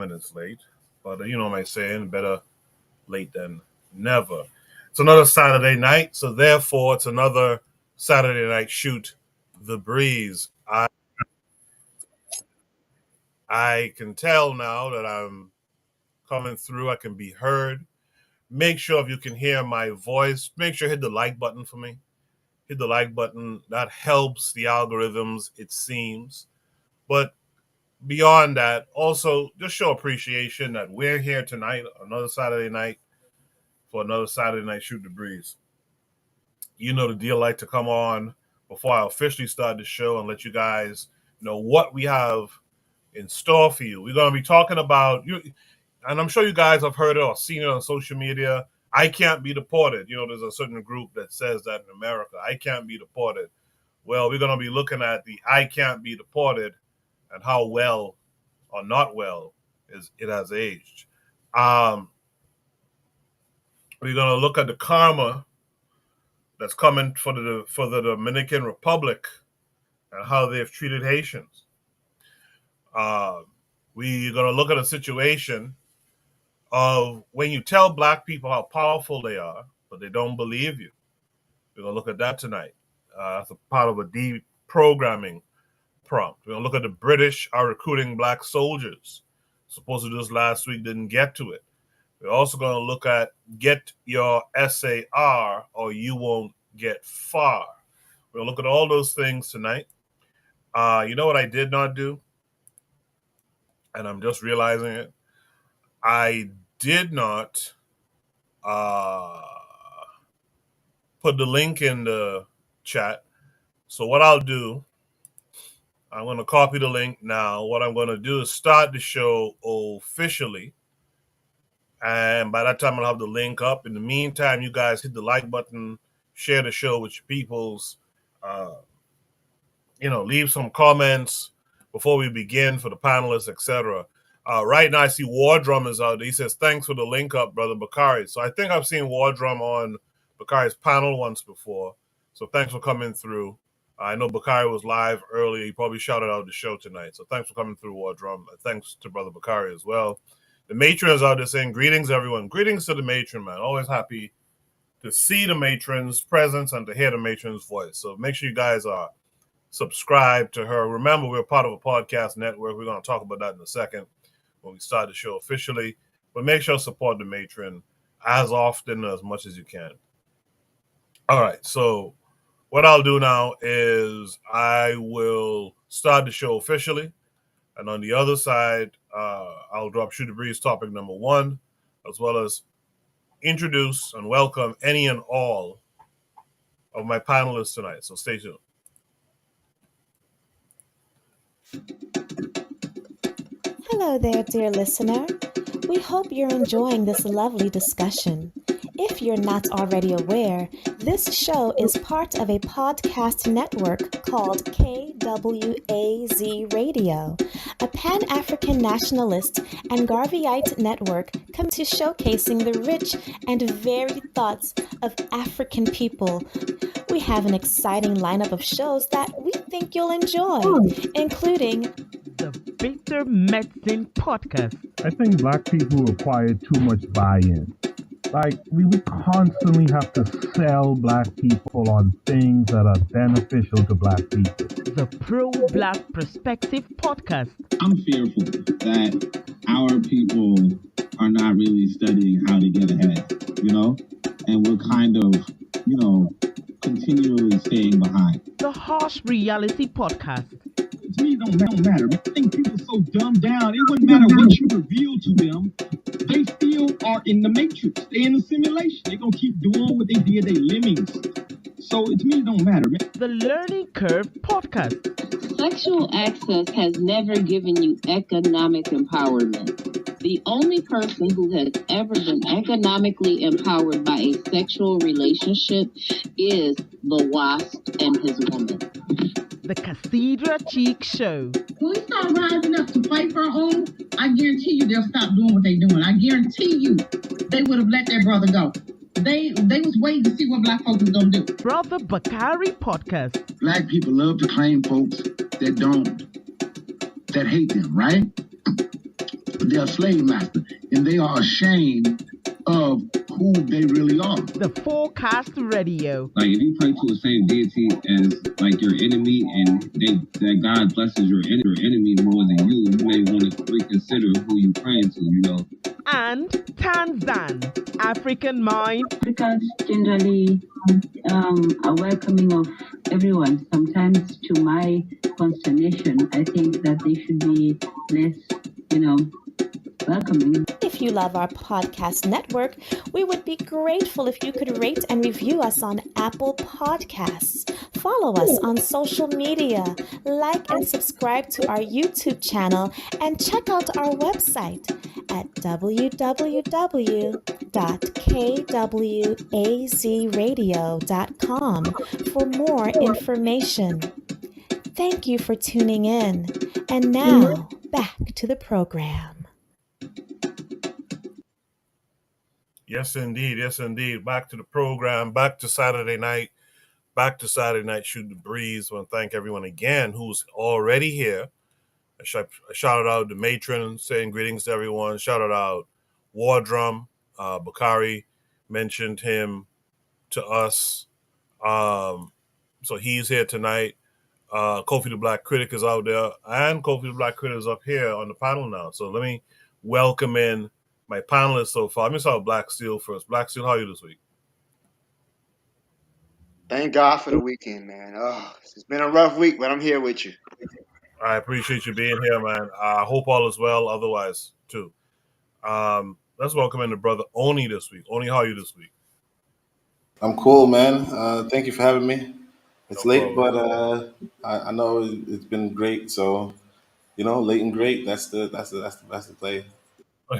minutes late, but you know what I'm saying, better late than never. It's another Saturday night, so therefore it's another Saturday night shoot the breeze. I can tell now that I'm coming through. I can be heard. Make sure if you can hear my voice, make sure hit the like button for me. Hit the like button. That helps the algorithms, it seems. But beyond that, also just show appreciation that we're here tonight, another Saturday night, for another Saturday night shoot the breeze. You know the deal. I like to come on before I officially start the show and let you guys know what we have in store for you. We're going to be talking about you, and I'm sure you guys have heard it or seen it on social media. I can't be deported. You know, there's a certain group that says that in America. I can't be deported. Well, we're going to be looking at the I can't be deported and how well or not well is it has aged. We're going to look at the karma that's coming for the Dominican Republic and how they've treated Haitians. We're going to look at a situation of when you tell black people how powerful they are, but they don't believe you. We're going to look at that tonight. That's a part of a deep programming prompt. We're going to look at the British are recruiting black soldiers. Supposed to do this last week, didn't get to it. We're also going to look at get your SAR or you won't get far. We'll look at all those things tonight. You know what I did not do? And I'm just realizing it. I did not put the link in the chat. So what I'll do, I'm going to copy the link now. What I'm going to do is start the show officially. And by that time, I'll have the link up. In the meantime, you guys hit the like button, share the show with your peoples, leave some comments before we begin for the panelists, etc. Right now, I see War Drum is out there. He says, thanks for the link up, Brother Bakari. So I think I've seen War Drum on Bakari's panel once before. So thanks for coming through. I know Bakari was live earlier. He probably shouted out the show tonight. So thanks for coming through, War Drum. Thanks to Brother Bakari as well. The matron is out there saying, greetings, everyone. Greetings to the matron, man. Always happy to see the matron's presence and to hear the matron's voice. So make sure you guys are subscribed to her. Remember, we're part of a podcast network. We're going to talk about that in a second when we start the show officially. But make sure to support the matron as often as much as you can. All right. So what I'll do now is I will start the show officially. And on the other side, I'll drop Shoot the Breeze topic number 1, as well as introduce and welcome any and all of my panelists tonight. So stay tuned. Hello there, dear listener. We hope you're enjoying this lovely discussion. If you're not already aware, this show is part of a podcast network called KWAZ Radio, a Pan-African nationalist and Garveyite network committed to showcasing the rich and varied thoughts of African people. We have an exciting lineup of shows that we think you'll enjoy, including the Bitter Medicine Podcast. I think black people require too much buy-in. Like, we constantly have to sell black people on things that are beneficial to black people. The Pro-Black Perspective Podcast. I'm fearful that our people are not really studying how to get ahead, and we're kind of, continually staying behind. The Harsh Reality Podcast. To me, it don't matter. I think people are so dumbed down. It wouldn't matter what you reveal to them. They still are in the matrix. They're in the simulation. They're going to keep doing what they did. They lemmings. So to me, it don't matter. The Learning Curve Podcast. Sexual access has never given you economic empowerment. The only person who has ever been economically empowered by a sexual relationship is the wasp and his woman. The Cathedral Cheek Show. When we start rising up to fight for our own, I guarantee you they'll stop doing what they're doing. I guarantee you they would have let their brother go. They was waiting to see what black folks was going to do. Brother Bakari Podcast. Black people love to claim folks that hate them, right? They're a slave master, and they are ashamed of who they really are. The Forecast Radio. Like, if you pray to the same deity as, like, your enemy, and that God blesses your enemy more than you may want to reconsider who you praying to, you know. And Tanzan, African Mind. Africans generally are welcoming of everyone. Sometimes, to my consternation, I think that they should be less, welcoming. If you love our podcast network, we would be grateful if you could rate and review us on Apple Podcasts. Follow us on social media, like and subscribe to our YouTube channel, and check out our website at www.kwazradio.com for more information. Thank you for tuning in. And now, back to the program. Yes, indeed. Yes, indeed. Back to the program. Back to Saturday night. Back to Saturday night. Shoot the breeze. I want to thank everyone again who's already here. I shouted out the matron, saying greetings to everyone. Shouted out Wardrum. Bakari mentioned him to us. So he's here tonight. Kofi the Black Critic is out there. And Kofi the Black Critic is up here on the panel now. So let me welcome in my panelists so far. Let me start with Black Steel first. Black Steel, how are you this week? Thank God for the weekend, man. Oh, it's been a rough week, but I'm here with you. I appreciate you being here, man. I hope all is well otherwise, too. Let's welcome in the brother Oni this week. Oni, how are you this week? I'm cool, man. Thank you for having me. It's No late, problem. but I know it's been great. So, late and great. That's the play.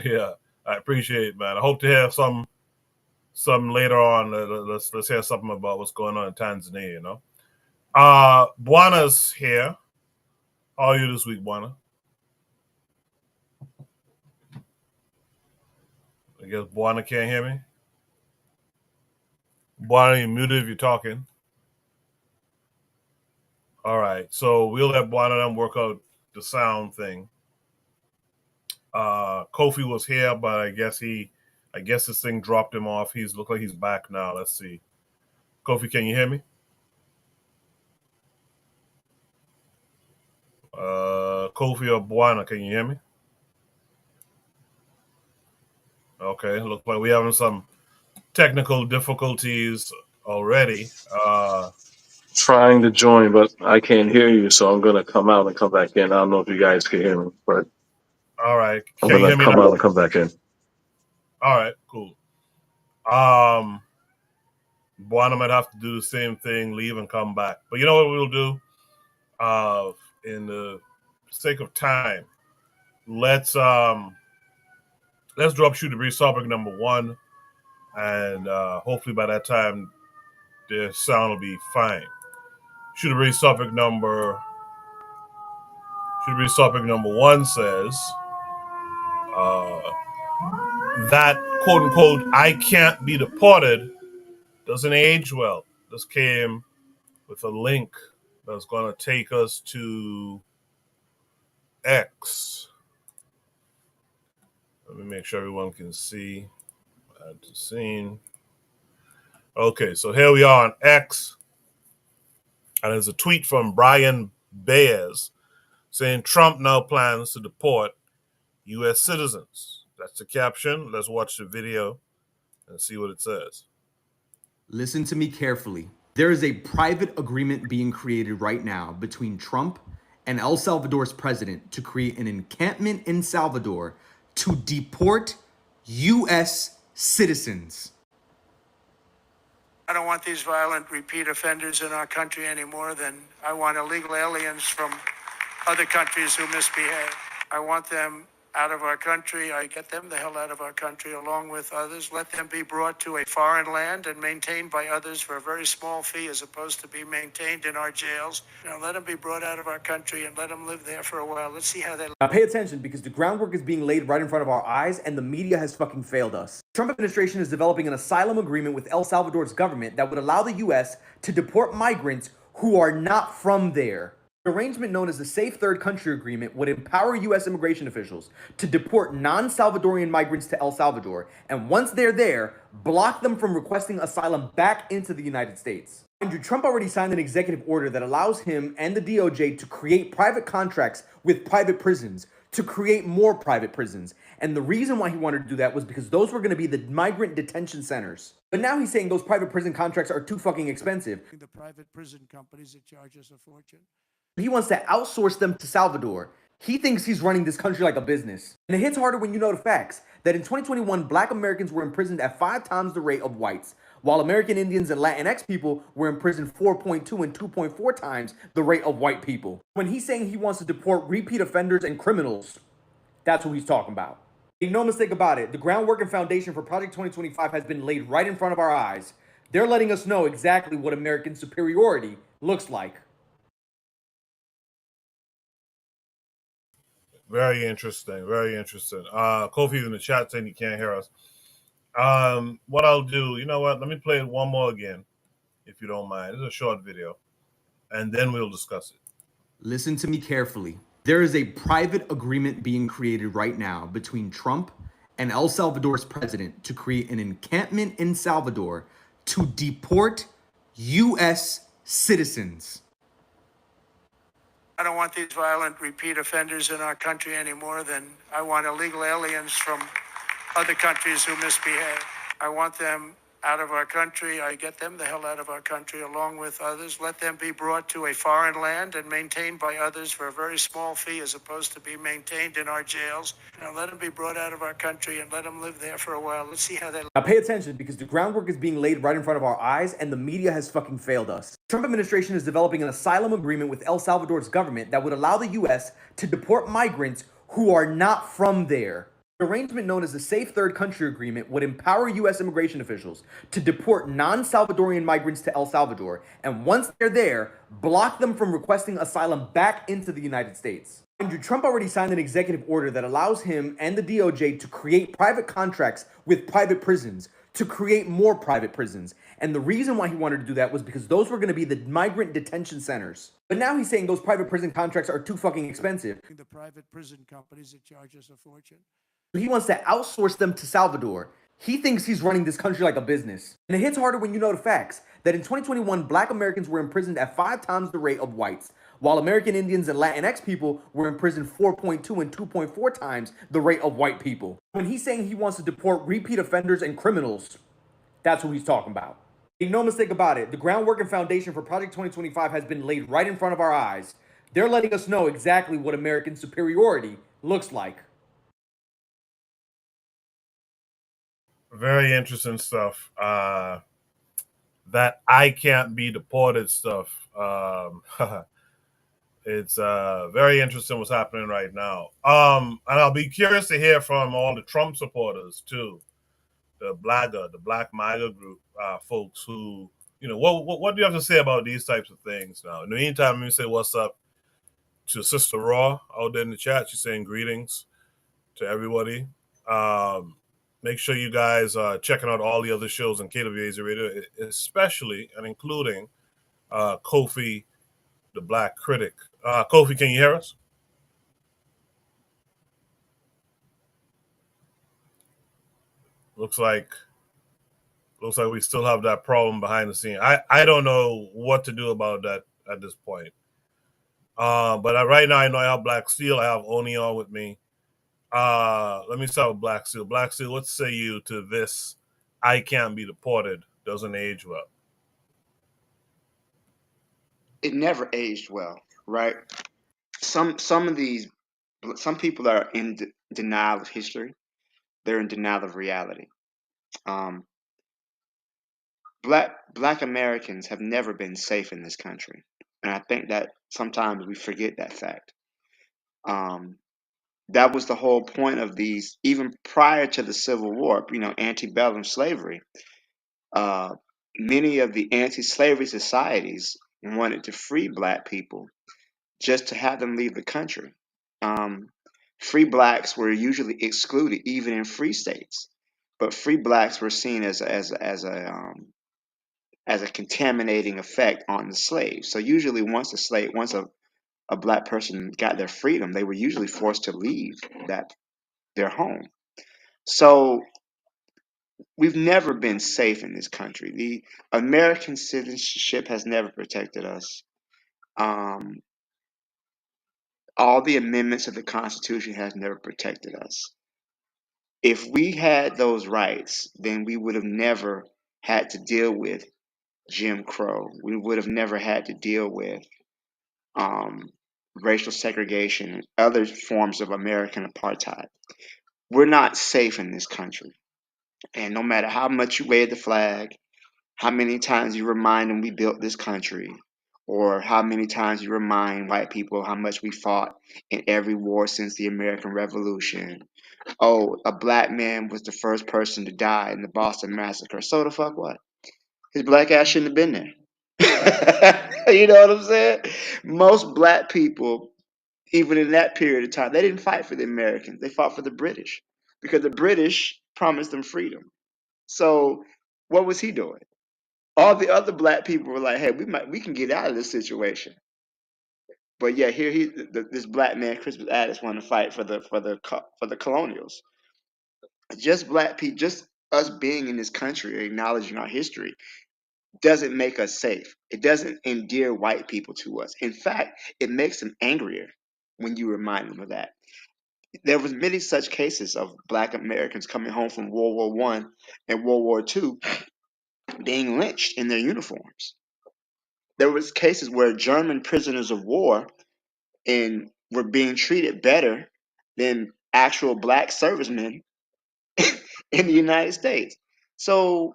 Yeah, I appreciate it, man. I hope to have some later on. Let's hear something about what's going on in Tanzania, Bwana's here. How are you this week, Bwana? I guess Bwana can't hear me. Bwana, you're muted if you're talking. All right, so we'll let Bwana them work out the sound thing. Kofi was here, but I guess this thing dropped him off. Look like he's back now. Let's see. Kofi, can you hear me? Kofi or Bwana, can you hear me? Okay, looks like we're having some technical difficulties already. Trying to join, but I can't hear you, so I'm gonna come out and come back in. I don't know if you guys can hear me, but all right, I'm gonna come out and come back in. All right, cool. Bwana might have to do the same thing, leave and come back. But you know what we'll do? In the sake of time, let's drop Shoot the Breeze topic number 1, and hopefully by that time the sound will be fine. Shoot the Breeze topic number 1 says that quote unquote "I can't be deported" doesn't age well. This came with a link that's going to take us to X. Let me make sure everyone can see. Add to scene. Okay, so here we are on X. And there's a tweet from Brian Baez saying Trump now plans to deport U.S. citizens. That's the caption. Let's watch the video and see what it says. Listen to me carefully. There is a private agreement being created right now between Trump and El Salvador's president to create an encampment in Salvador to deport U.S. citizens. I don't want these violent repeat offenders in our country any more than I want illegal aliens from other countries who misbehave. I want them out of our country. I get them the hell out of our country along with others. Let them be brought to a foreign land and maintained by others for a very small fee as opposed to be maintained in our jails. Let them be brought out of our country and let them live there for a while. Let's see how they... Now pay attention, because the groundwork is being laid right in front of our eyes and the media has fucking failed us. The Trump administration is developing an asylum agreement with El Salvador's government that would allow the U.S. to deport migrants who are not from there. The arrangement known as the Safe Third Country Agreement would empower U.S. immigration officials to deport non-Salvadorian migrants to El Salvador, and once they're there, block them from requesting asylum back into the United States. Mind you, Trump already signed an executive order that allows him and the DOJ to create private contracts with private prisons, to create more private prisons. And the reason why he wanted to do that was because those were going to be the migrant detention centers. But now he's saying those private prison contracts are too fucking expensive. The private prison companies that charge us a fortune. He wants to outsource them to Salvador. He thinks he's running this country like a business. And it hits harder when you know the facts, that in 2021, black Americans were imprisoned at 5 times the rate of whites, while American Indians and Latinx people were imprisoned 4.2 and 2.4 times the rate of white people. When he's saying he wants to deport repeat offenders and criminals, that's who he's talking about. Make no mistake about it, the groundwork and foundation for Project 2025 has been laid right in front of our eyes. They're letting us know exactly what American superiority looks like. Very interesting. Very interesting. Kofi's in the chat saying he can't hear us. What I'll do, you know what? Let me play it one more again, if you don't mind. It's a short video, and then we'll discuss it. Listen to me carefully. There is a private agreement being created right now between Trump and El Salvador's president to create an encampment in Salvador to deport U.S. citizens. I don't want these violent repeat offenders in our country any more than I want illegal aliens from other countries who misbehave. I want them out of our country. I get them the hell out of our country along with others. Let them be brought to a foreign land and maintained by others for a very small fee as opposed to be maintained in our jails. Let them be brought out of our country and let them live there for a while. Let's see how they... Now pay attention, because the groundwork is being laid right in front of our eyes and the media has fucking failed us. The Trump administration is developing an asylum agreement with El Salvador's government that would allow the U.S. to deport migrants who are not from there. The arrangement known as the Safe Third Country Agreement would empower U.S. immigration officials to deport non-Salvadorian migrants to El Salvador, and once they're there, block them from requesting asylum back into the United States. Mind you, Trump already signed an executive order that allows him and the DOJ to create private contracts with private prisons, to create more private prisons. And the reason why he wanted to do that was because those were going to be the migrant detention centers. But now he's saying those private prison contracts are too fucking expensive. The private prison companies that charge us a fortune. He wants to outsource them to Salvador. He thinks he's running this country like a business. And it hits harder when you know the facts, that in 2021, black Americans were imprisoned at 5 times the rate of whites, while American Indians and Latinx people were imprisoned 4.2 and 2.4 times the rate of white people. When he's saying he wants to deport repeat offenders and criminals, that's who he's talking about. Make no mistake about it, the groundwork and foundation for Project 2025 has been laid right in front of our eyes. They're letting us know exactly what American superiority looks like. Very interesting stuff. That I can't be deported stuff. It's very interesting what's happening right now. And I'll be curious to hear from all the Trump supporters too, the Black MAGA group folks who, what do you have to say about these types of things now? In the meantime, let me say what's up to Sister Raw out there in the chat. She's saying greetings to everybody. Make sure you guys are checking out all the other shows on KWAZ Radio, especially and including Kofi, the Black Critic. Kofi, can you hear us? Looks like we still have that problem behind the scene. I don't know what to do about that at this point. But right now I know I have Black Steel. I have Oni on with me. Let me start with Black Steel. Black Steel, what say you to this? I can't be deported. Doesn't age well. It never aged well, right? Some people are in denial of history. They're in denial of reality. Black Americans have never been safe in this country, and I think that sometimes we forget that fact. That was the whole point of these, even prior to the Civil War, antebellum slavery. Many of the anti-slavery societies wanted to free Black people just to have them leave the country. Free Blacks were usually excluded, even in free states, but free Blacks were seen as a contaminating effect on the slaves. So usually, once a black person got their freedom, they were usually forced to leave their home. So we've never been safe in this country. The American citizenship has never protected us. Um, all the amendments of the Constitution has never protected us. If we had those rights, then we would have never had to deal with Jim Crow. We would have never had to deal with um, racial segregation and other forms of American apartheid. We're not safe in this country. And no matter how much you wave the flag, how many times you remind them we built this country, or how many times you remind white people how much we fought in every war since the American Revolution. Oh, a black man was the first person to die in the Boston Massacre. So the fuck what? His black ass shouldn't have been there. You know what I'm saying? Most black people, even in that period of time, they didn't fight for the Americans. They fought for the British because the British promised them freedom. So what was he doing? All the other black people were like, "Hey, we can get out of this situation." But yeah, here this black man, Crispus Attucks, wanted to fight for the colonials. Just black people, just us being in this country, acknowledging our history, doesn't make us safe. It doesn't endear white people to us. In fact, it makes them angrier when you remind them of that. There was many such cases of black Americans coming home from World War One and World War Two being lynched in their uniforms. There was cases where German prisoners of war and were being treated better than actual black servicemen in the United States. So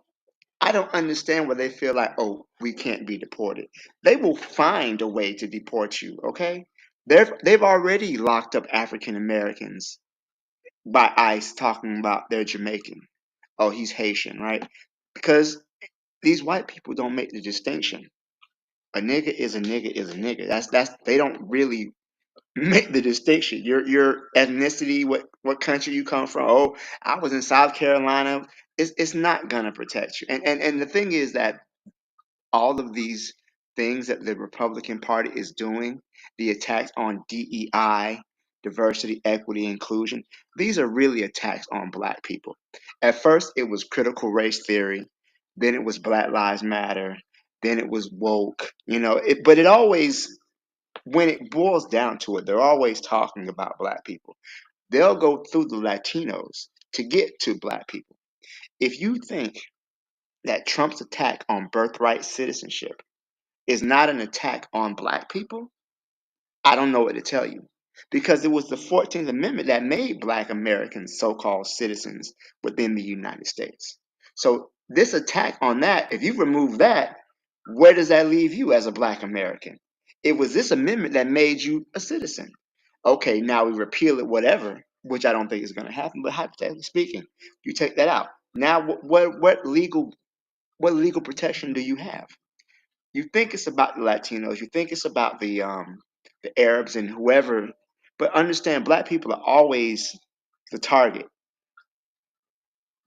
I don't understand why they feel like, oh, we can't be deported. They will find a way to deport you, okay? They've already locked up African Americans by ICE talking about they're Jamaican. Oh, he's Haitian, right? Because these white people don't make the distinction. A nigga is a nigga is a nigga. That's they don't really make the distinction. Your ethnicity, what country you come from. Oh, I was in South Carolina. It's not gonna protect you. And the thing is that all of these things that the Republican Party is doing, the attacks on DEI, diversity, equity, inclusion, these are really attacks on black people. At first, it was critical race theory, then it was Black Lives Matter, then it was woke, but it always, when it boils down to it, they're always talking about black people. They'll go through the Latinos to get to black people. If you think that Trump's attack on birthright citizenship is not an attack on black people, I don't know what to tell you. Because it was the 14th Amendment that made black Americans so called citizens within the United States. So, this attack on that, if you remove that, where does that leave you as a black American? It was this amendment that made you a citizen. Okay, now we repeal it, whatever, which I don't think is going to happen, but hypothetically speaking, you take that out. Now, what legal protection do you have? You think it's about the Latinos, you think it's about the Arabs and whoever, but understand black people are always the target.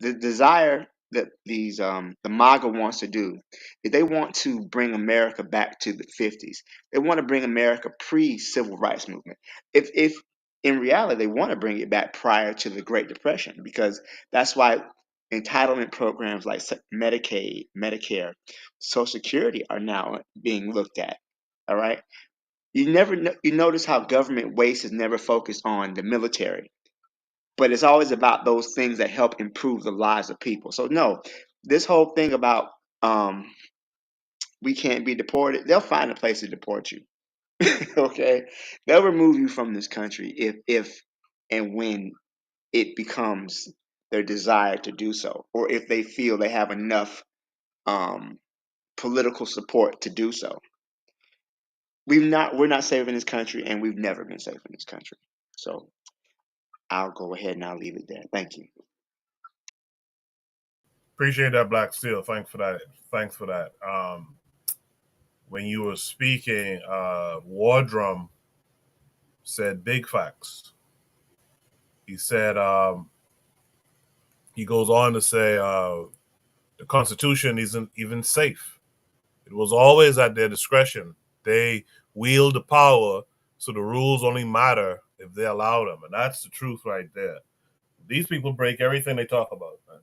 The desire that the MAGA wants to do is they want to bring America back to the 50s. They want to bring America pre-civil rights movement. If in reality they want to bring it back prior to the Great Depression, because that's why entitlement programs like Medicaid, Medicare, Social Security are now being looked at. All right. You notice how government waste is never focused on the military, but it's always about those things that help improve the lives of people. So no, this whole thing about um, we can't be deported, they'll find a place to deport you. Okay, they'll remove you from this country if and when it becomes their desire to do so, or if they feel they have enough um, political support to do so. We're not safe in this country, and we've never been safe in this country. So I'll go ahead and I'll leave it there. Thank you. Appreciate that, Black Steel. Thanks for that. Thanks for that. When you were speaking, Wardrum said big facts. He said he goes on to say the Constitution isn't even safe. It was always at their discretion. They wield the power So the rules only matter if they allow them, and that's the truth right there. These people break everything they talk about, man.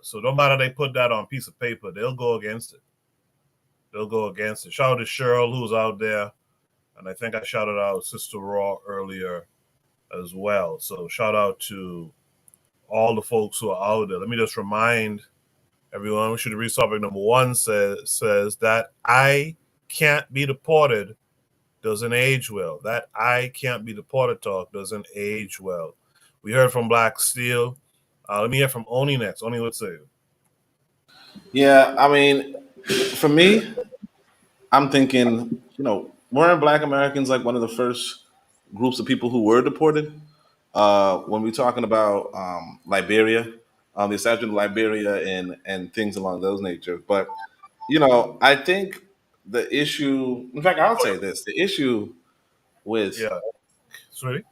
So no matter they put that on a piece of paper, they'll go against it. They'll go against it. Shout out to Cheryl who's out there, and I think I shouted out Sister Raw earlier as well. So shout out to all the folks who are out there. Let me just remind everyone, we should read topic number 1 says that I can't be deported doesn't age well. That I can't be deported talk doesn't age well. We heard from Black Steel. Let me hear from Oni next. Oni, what's say? Yeah, I mean, for me, I'm thinking, weren't Black Americans like one of the first groups of people who were deported? When we're talking about Liberia, the establishment of Liberia and things along those nature. But I think the issue. In fact, I'll say this: the issue with. Yeah, sweetie.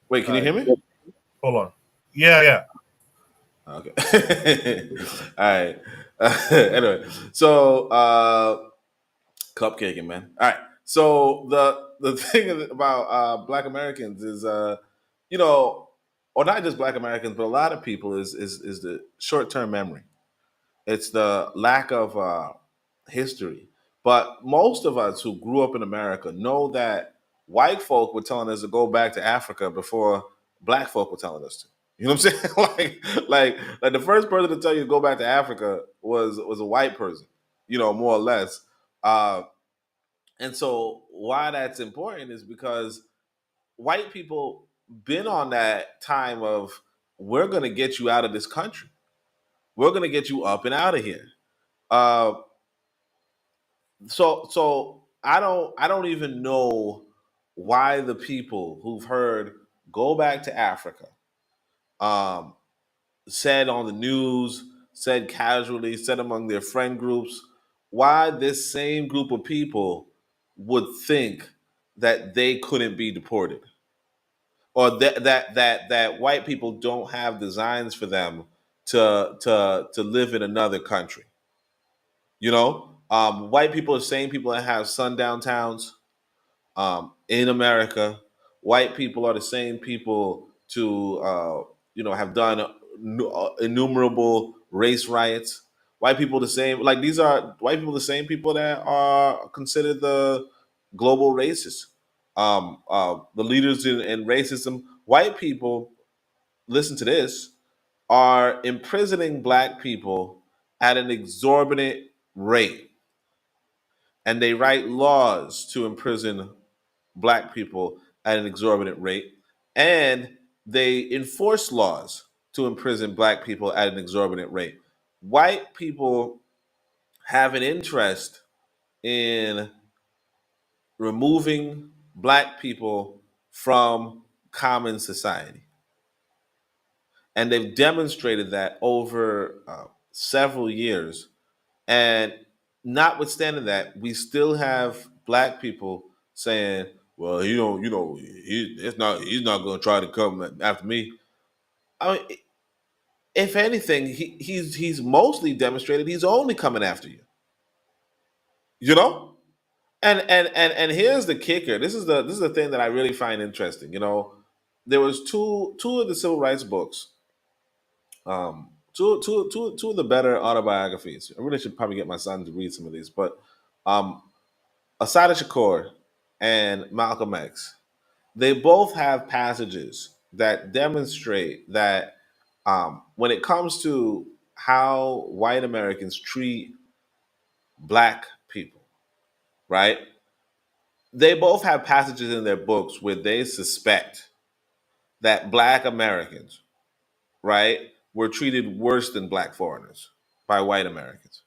Wait, can you hear me? Hold on. Yeah. Okay. All right. Anyway, so cupcaking, man. All right. So the thing about Black Americans is, or not just Black Americans, but a lot of people is the short term memory. It's the lack of history. But most of us who grew up in America know that white folk were telling us to go back to Africa before Black folk were telling us to. You know what I'm saying? like the first person to tell you to go back to Africa was a white person. More or less. And so why that's important is because white people been on that time of, we're going to get you out of this country. We're going to get you up and out of here. So I don't even know why the people who've heard go back to Africa, said on the news, said casually, said among their friend groups, why this same group of people would think that they couldn't be deported, or that white people don't have designs for them to live in another country. White people are the same people that have sundown towns in America. White people are the same people to have done innumerable race riots. White people the same, like, these are white people the same people that are considered the global racists, the leaders in racism. White people, listen to this, are imprisoning Black people at an exorbitant rate, and they write laws to imprison Black people at an exorbitant rate, and they enforce laws to imprison Black people at an exorbitant rate. White people have an interest in removing Black people from common society, and they've demonstrated that over several years. And notwithstanding that, we still have Black people saying, "Well, he's not going to try to come after me." I mean, if anything, he's mostly demonstrated he's only coming after you. And here's the kicker. This is the thing that I really find interesting. There was two of the civil rights books. Two of the better autobiographies. I really should probably get my son to read some of these, but Assata Shakur and Malcolm X, they both have passages that demonstrate that when it comes to how white Americans treat Black people, right? They both have passages in their books where they suspect that Black Americans, right, were treated worse than Black foreigners by white Americans.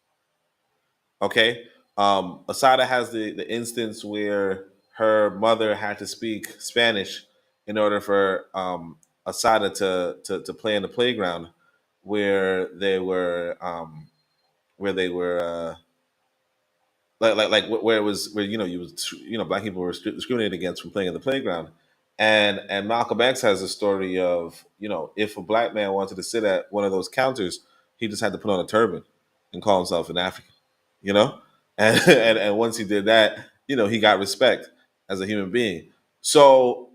Okay? Asada has the instance where her mother had to speak Spanish in order for Asada to play in the playground where they were where it was where Black people were discriminated against from playing in the playground. And Malcolm X has a story of, if a Black man wanted to sit at one of those counters, he just had to put on a turban and call himself an African, and once he did that, he got respect. as a human being. So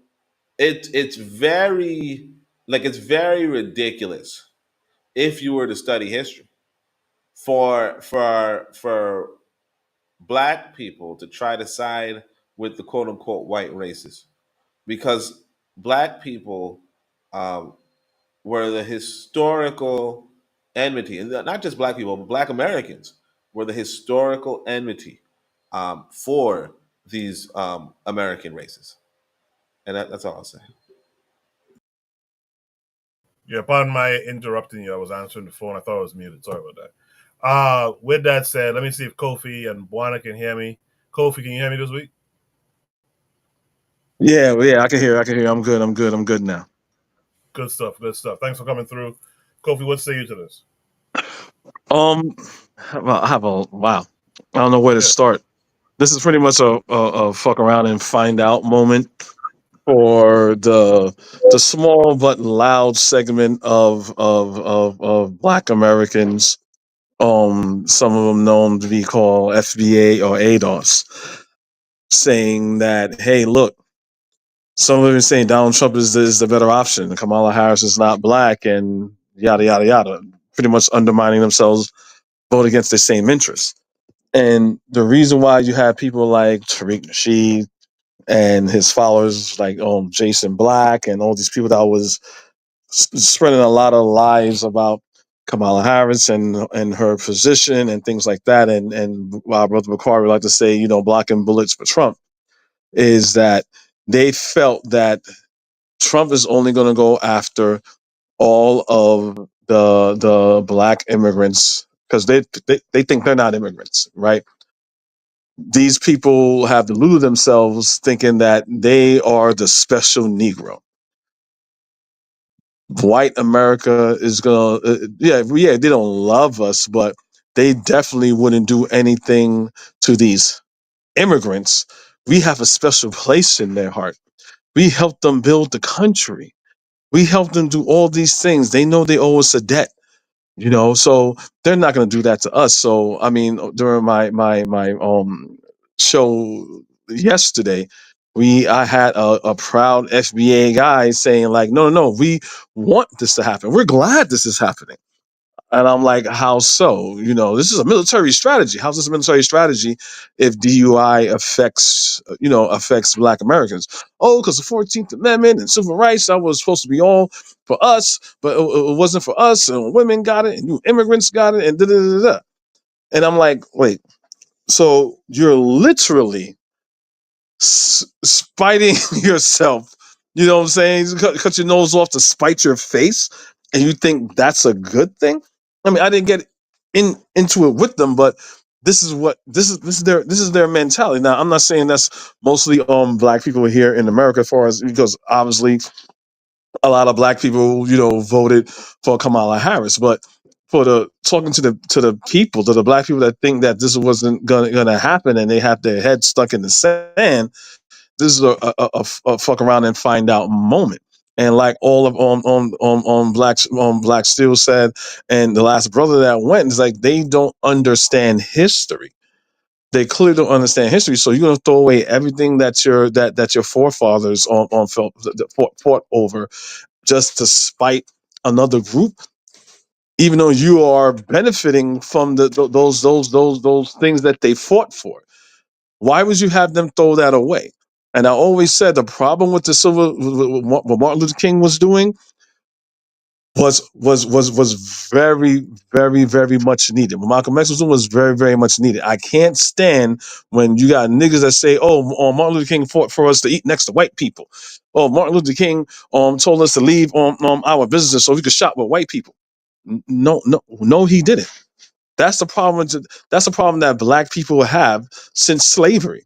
it's very it's very ridiculous if you were to study history for black people to try to side with the quote unquote white races, because black people um, were the historical enmity, and not just black people, but black Americans were the historical enmity for these American races. And that's all I'll say. Yeah, pardon my interrupting you. I was answering the phone. I thought I was muted. Sorry about that. With that said, let me see if Kofi and Buana can hear me. Kofi, can you hear me this week? Yeah, I can hear. I can hear. I'm good. I'm good. I'm good now. Good stuff. Good stuff. Thanks for coming through. Kofi, what say you to this? Well, I have a wow. I don't know where to Yeah. start. This is pretty much a fuck around and find out moment for the small but loud segment of Black Americans. Some of them known to be called FBA or ADOS, saying that, hey, look, some of them saying Donald Trump is the better option. Kamala Harris is not black, and yada yada yada. Pretty much undermining themselves, vote against the same interests. And the reason why you have people like Tariq Nasheed and his followers like Jason Black and all these people that was spreading a lot of lies about Kamala Harris and her position and things like that, and our brother McCarty would like to say, blocking bullets for Trump, is that they felt that Trump is only going to go after all of the black immigrants because they think they're not immigrants, right? These people have deluded themselves thinking that they are the special Negro. White America is gonna, they don't love us, but they definitely wouldn't do anything to these immigrants. We have a special place in their heart. We helped them build the country. We helped them do all these things. They know they owe us a debt. So they're not going to do that to us. So I mean, during my show yesterday, I had a proud FBA guy saying like, no, we want this to happen. We're glad this is happening. And I'm like, how so? This is a military strategy. How's this a military strategy if DUI affects Black Americans? Oh, because the 14th Amendment and civil rights, that was supposed to be all for us, but it wasn't for us. And women got it, and new immigrants got it, and da da da da. And I'm like, wait, so you're literally spiting yourself, you know what I'm saying? Cut your nose off to spite your face, and you think that's a good thing? I mean, I didn't get into it with them, but this is their mentality. Now, I'm not saying that's mostly black people here in America, as far as, because obviously a lot of black people, voted for Kamala Harris, but for the talking to the people, to the black people that think that this wasn't gonna happen and they have their head stuck in the sand, this is a fuck around and find out moment. And like all of Black Steel said, and the last brother that went, is like they don't understand history. They clearly don't understand history. So you're gonna throw away everything that your forefathers fought over just to spite another group, even though you are benefiting from those things that they fought for. Why would you have them throw that away? And I always said the problem with what Martin Luther King was doing was very, very, very much needed. What Malcolm X was doing was very, very much needed. I can't stand when you got niggas that say, "Oh, Martin Luther King fought for us to eat next to white people." Oh, Martin Luther King told us to leave our businesses so we could shop with white people. No, he didn't. That's the problem. That's the problem that black people have since slavery.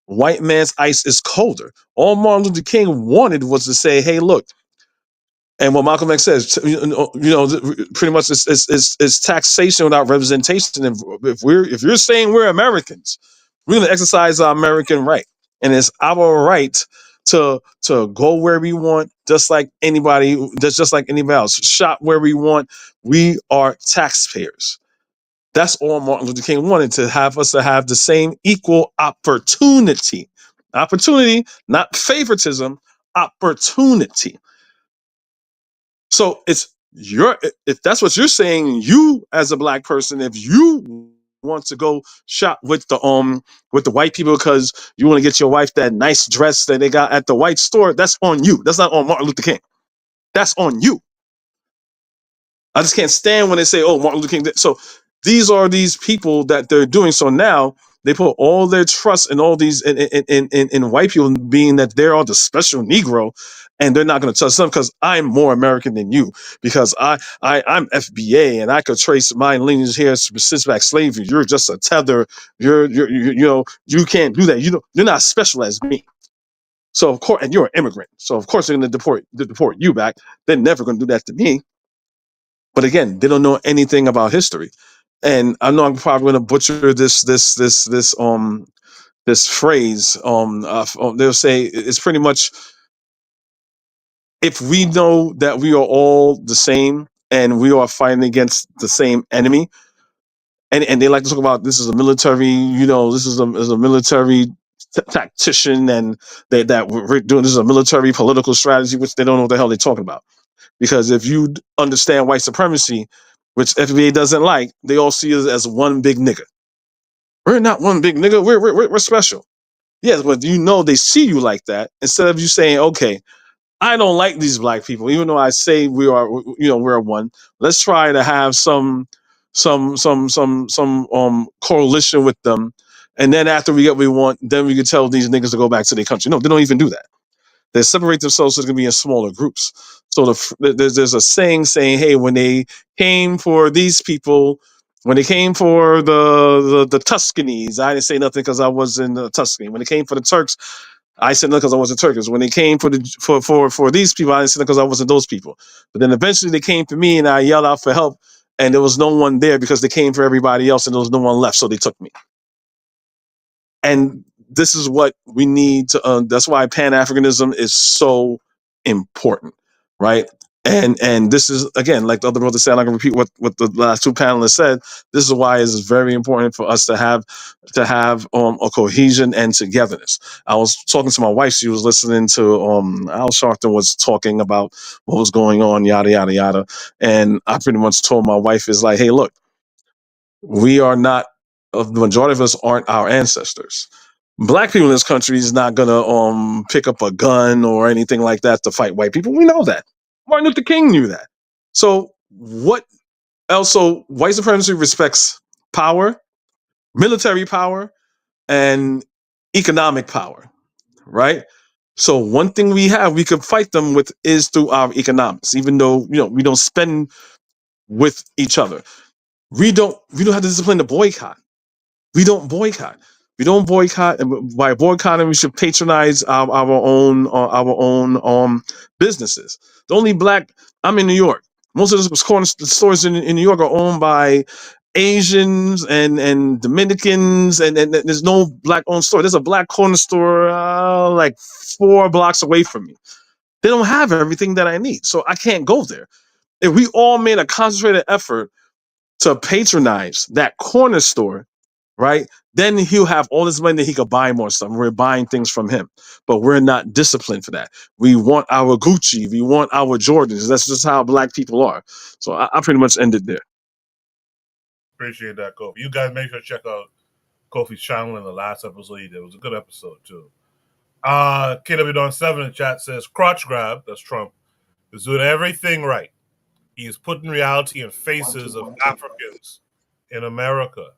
White man's ice is colder. All Martin Luther King wanted was to say, "Hey, look." And what Malcolm X says, pretty much it's taxation without representation. And if you're saying we're Americans, we're going to exercise our American right, and it's our right to go where we want, just like anybody, just like anybody else. Shop where we want. We are taxpayers. That's all Martin Luther King wanted, to have us to have the same equal opportunity. Opportunity, not favoritism, opportunity. So it's if that's what you're saying, you as a black person, if you want to go shop with the white people because you want to get your wife that nice dress that they got at the white store, that's on you. That's not on Martin Luther King. That's on you. I just can't stand when they say, "Oh, Martin Luther King." So these people that they're doing. So now they put all their trust in all these in white people, being that they're all the special Negro, and they're not going to touch them because I'm more American than you, because I'm FBA and I could trace my lineage here since back slavery. You're just a tether. You can't do that. You're not special as me. So of course, and you're an immigrant. So of course they're going to deport you back. They're never going to do that to me. But again, they don't know anything about history, and I know I'm probably going to butcher this phrase. They'll say it's pretty much, if we know that we are all the same and we are fighting against the same enemy, and they like to talk about this is a military, this is a military tactician, and that we're doing this is a military political strategy, which they don't know what the hell they're talking about. Because if you understand white supremacy, which FBA doesn't like, they all see us as one big nigga. We're not one big nigga. We're special. Yes, but they see you like that. Instead of you saying, okay, I don't like these black people, even though I say we're one. Let's try to have some coalition with them, and then after we get what we want, then we can tell these niggas to go back to their country. No, they don't even do that. They separate themselves so they're going to be in smaller groups. So there's a saying, hey, when they came for these people, when they came for the Tuscanees, I didn't say nothing because I was in the Tuscany. When they came for the Turks, I said nothing because I wasn't Turkish. When they came for these people, I didn't say nothing because I wasn't those people. But then eventually they came for me, and I yelled out for help, and there was no one there because they came for everybody else, and there was no one left, so they took me. And this is what we need to. That's why Pan-Africanism is so important, right? And this is, again, like the other brother said, I'm not gonna repeat what the last two panelists said. This is why it's very important for us to have a cohesion and togetherness. I was talking to my wife; she was listening to Al Sharpton was talking about what was going on, yada yada yada, and I pretty much told my wife is like, hey, look, we are not. The majority of us aren't our ancestors. Black people in this country is not gonna pick up a gun or anything like that to fight white people. We know that. Martin Luther King knew that. So what else? So white supremacy respects power, military power, and economic power, right? So one thing we could fight them with is through our economics, even though we don't spend with each other. We don't have the discipline to boycott. We don't boycott. We don't boycott, and by boycotting, we should patronize our own businesses. The only black, I'm in New York. Most of the corner stores in New York are owned by Asians and Dominicans, and there's no black-owned store. There's a black corner store like 4 blocks away from me. They don't have everything that I need, so I can't go there. If we all made a concentrated effort to patronize that corner store, right? Then he'll have all this money that he could buy more stuff. We're buying things from him, but we're not disciplined for that. We want our Gucci, we want our Jordans. That's just how black people are. So I pretty much ended there. Appreciate that, Kofi. You guys make sure to check out Kofi's channel in the last episode he did. It was a good episode too. KW Don 7 in the chat says crotch grab, that's Trump, is doing everything right. He is putting reality in faces of Africans in America.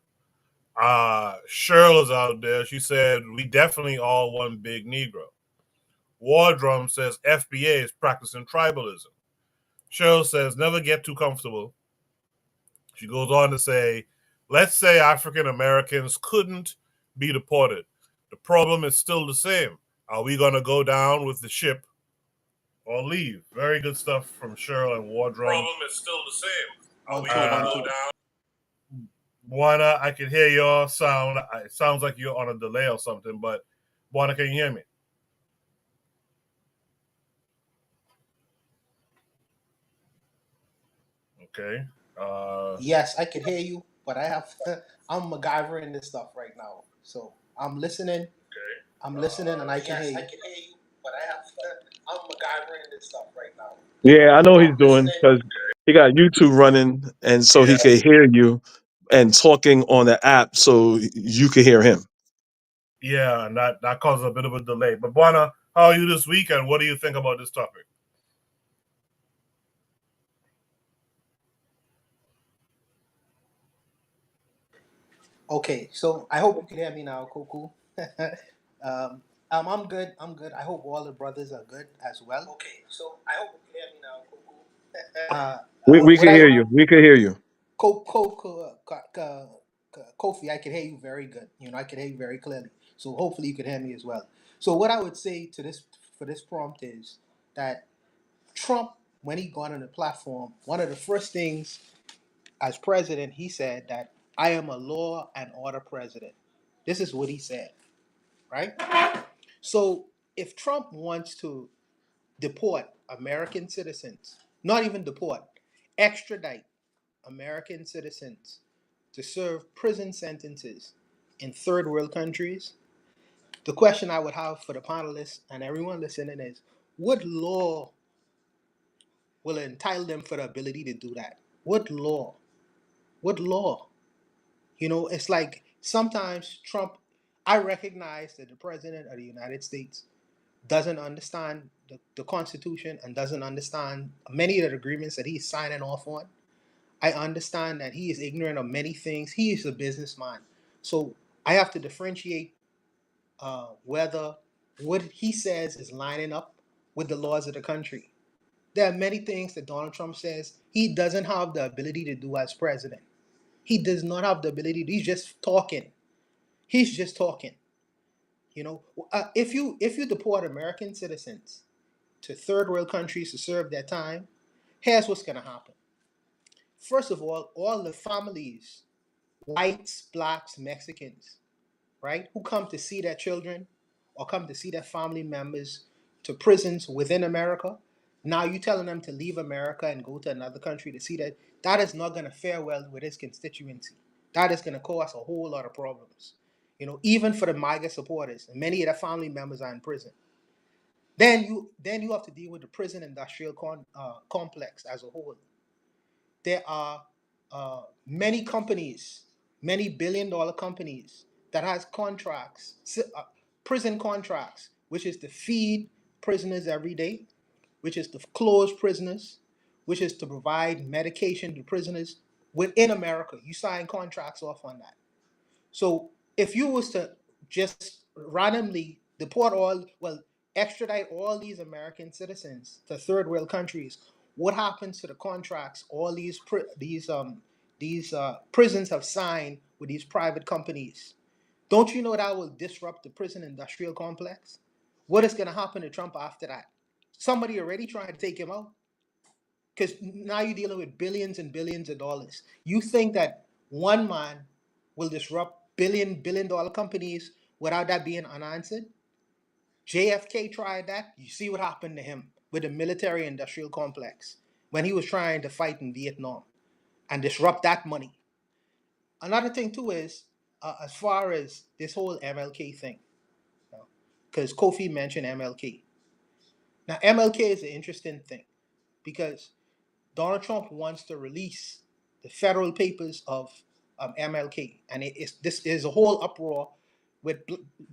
Cheryl is out there. She said, we definitely all one big Negro. War Drum says FBA is practicing tribalism. Cheryl says, never get too comfortable. She goes on to say, let's say African Americans couldn't be deported. The problem is still the same. Are we going to go down with the ship or leave? Very good stuff from Cheryl and War Drum. The problem is still the same. Are we going to go down? Buana, I can hear your sound. It sounds like you're on a delay or something, but Buana, can you hear me? Okay. Yes, I can hear you, but I'm MacGyver in this stuff right now, so I'm listening. Okay. I'm listening and I can hear you. I can hear you, but I'm MacGyvering this stuff right now. Yeah, I know what I'm he's doing listening. because he got YouTube running, and so he Yeah. can hear you and talking on the app, so you can hear him. Yeah, and that causes a bit of a delay. But Buana, how are you this week, and what do you think about this topic? Okay, so I hope you can hear me now, Coco. I'm good. I'm good. I hope all the brothers are good as well. Okay, so I hope you can hear me now, Coco. We What can I hear you. We can hear you. Kofi, I can hear you very good. You know, I can hear you very clearly. So hopefully you can hear me as well. So what I would say to this for this prompt is that Trump, when he got on the platform, one of the first things as president, he said that I am a law and order president. This is what he said, right? So if Trump wants to deport American citizens, not even deport, extradite American citizens to serve prison sentences in third world countries, the question I would have for the panelists and everyone listening is, what law will entitle them for the ability to do that? What law? What law? You know, it's like sometimes Trump, I recognize that the president of the United States doesn't understand the Constitution and doesn't understand many of the agreements that he's signing off on. I understand that he is ignorant of many things. He is a businessman. So I have to differentiate whether what he says is lining up with the laws of the country. There are many things that Donald Trump says he doesn't have the ability to do as president. He does not have the ability. He's just talking. He's just talking. You know, if you deport American citizens to third world countries to serve their time, here's what's going to happen. First of all the families, whites, blacks, Mexicans, right, who come to see their children or come to see their family members to prisons within America, now you telling them to leave America and go to another country to see that, that is not going to fare well with his constituency. That is going to cause a whole lot of problems. You know, even for the MAGA supporters, and many of their family members are in prison. Then you have to deal with the prison industrial complex as a whole. There are many companies, many billion-dollar companies that has contracts, prison contracts, which is to feed prisoners every day, which is to close prisoners, which is to provide medication to prisoners within America. You sign contracts off on that. So if you was to just randomly deport extradite all these American citizens to third world countries, what happens to the contracts all these prisons have signed with these private companies? Don't you know that will disrupt the prison industrial complex? What is going to happen to Trump after that? Somebody already trying to take him out, because now you're dealing with billions and billions of dollars. You think that one man will disrupt billion dollar companies without that being unanswered? JFK tried that. You see what happened to him with the military industrial complex when he was trying to fight in Vietnam and disrupt that money. Another thing too is as far as this whole MLK thing, because Kofi mentioned MLK. Now MLK is an interesting thing because Donald Trump wants to release the federal papers of MLK, and this is a whole uproar with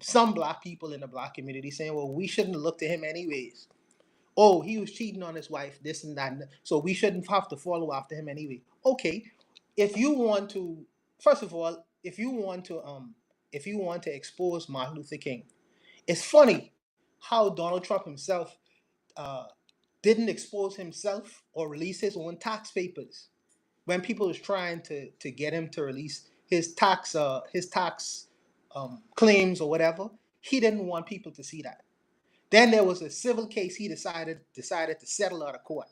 some black people in the black community saying, "Well, we shouldn't look to him anyways. Oh, he was cheating on his wife, this and that, so we shouldn't have to follow after him anyway." Okay, if you want to, first of all, if you want to expose Martin Luther King, it's funny how Donald Trump himself uh, didn't expose himself or release his own tax papers when people was trying to get him to release his tax claims or whatever. He didn't want people to see that. Then there was a civil case he decided to settle out of court,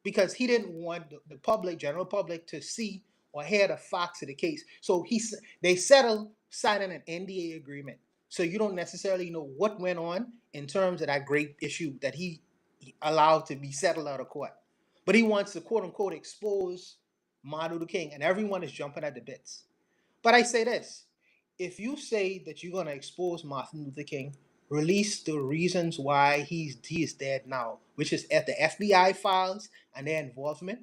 because he didn't want the public, general public, to see or hear the facts of the case. So they settled signing an NDA agreement. So you don't necessarily know what went on in terms of that great issue that he allowed to be settled out of court. But he wants to quote unquote expose Martin Luther King, and everyone is jumping at the bits. But I say this: if you say that you're gonna expose Martin Luther King, release the reasons why he is dead now, which is at the FBI files and their involvement.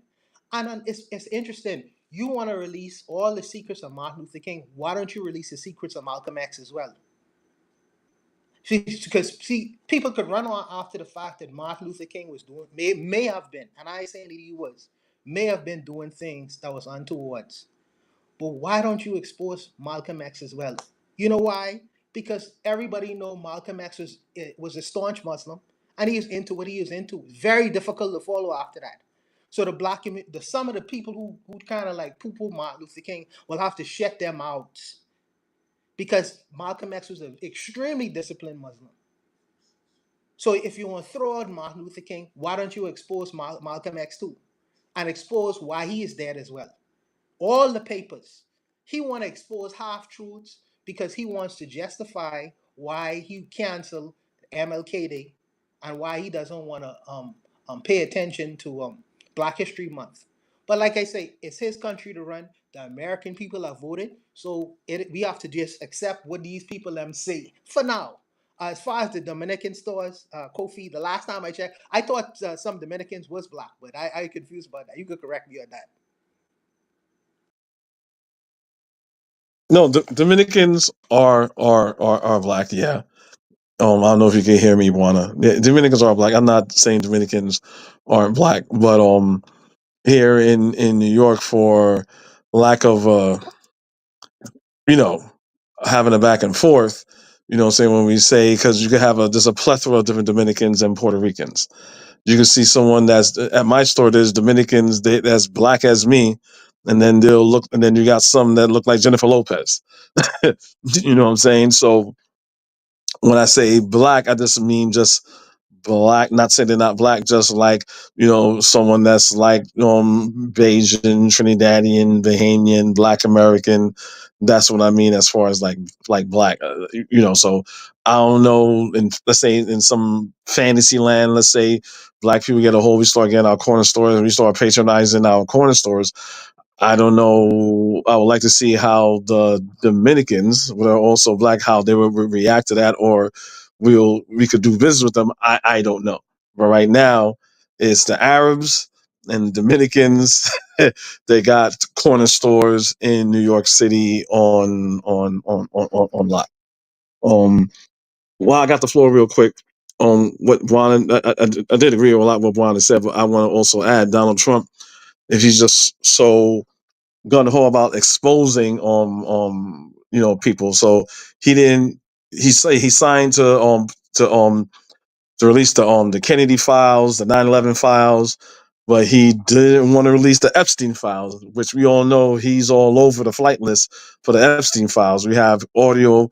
And it's interesting. You want to release all the secrets of Martin Luther King. Why don't you release the secrets of Malcolm X as well? Because people could run on after the fact that Martin Luther King was doing may have been, and I ain't saying that he was, may have been doing things that was untoward. But why don't you expose Malcolm X as well? You know why? Because everybody know Malcolm X was a staunch Muslim, and he is into what he is into. Very difficult to follow after that. So some of the people who kind of like poo-poo Martin Luther King will have to shut their mouths because Malcolm X was an extremely disciplined Muslim. So if you want to throw out Martin Luther King, why don't you expose Malcolm X too, and expose why he is dead as well? All the papers. He want to expose half truths because he wants to justify why he canceled MLK Day and why he doesn't want to pay attention to Black History Month. But like I say, it's his country to run. The American people have voted, so we have to just accept what these people say for now. As far as the Dominican stores, Kofi, the last time I checked, I thought some Dominicans was black, but I confused about that. You could correct me on that. No, Dominicans are black. Yeah. I don't know if you can hear me, Juana. Yeah, Dominicans are black. I'm not saying Dominicans aren't black, but here in New York, for lack of you know, having a back and forth, saying when we say, because you could have there's a plethora of different Dominicans and Puerto Ricans. You can see someone that's at my store. There's Dominicans that's black as me, and then and then you got some that look like Jennifer Lopez. You know what I'm saying? So when I say black, I just mean just black, not saying they're not black, just like, someone that's like Bayesian, Trinidadian, Bahamian, Black American. That's what I mean as far as like black, so I don't know, let's say in some fantasy land, let's say black people get a hold, we start getting our corner stores and we start patronizing our corner stores. I don't know. I would like to see how the Dominicans, who are also black, how they would react to that, or we could do business with them. I don't know. But right now, it's the Arabs and the Dominicans. They got corner stores in New York City on lot. Well, I got the floor real quick. What Brian, I did agree with a lot of what Brian said, but I want to also add Donald Trump, if he's just so gun ho about exposing people. So he didn't he signed to release the Kennedy files, the 9/11 files, but he didn't want to release the Epstein files, which we all know he's all over the flight list for the Epstein files. We have audio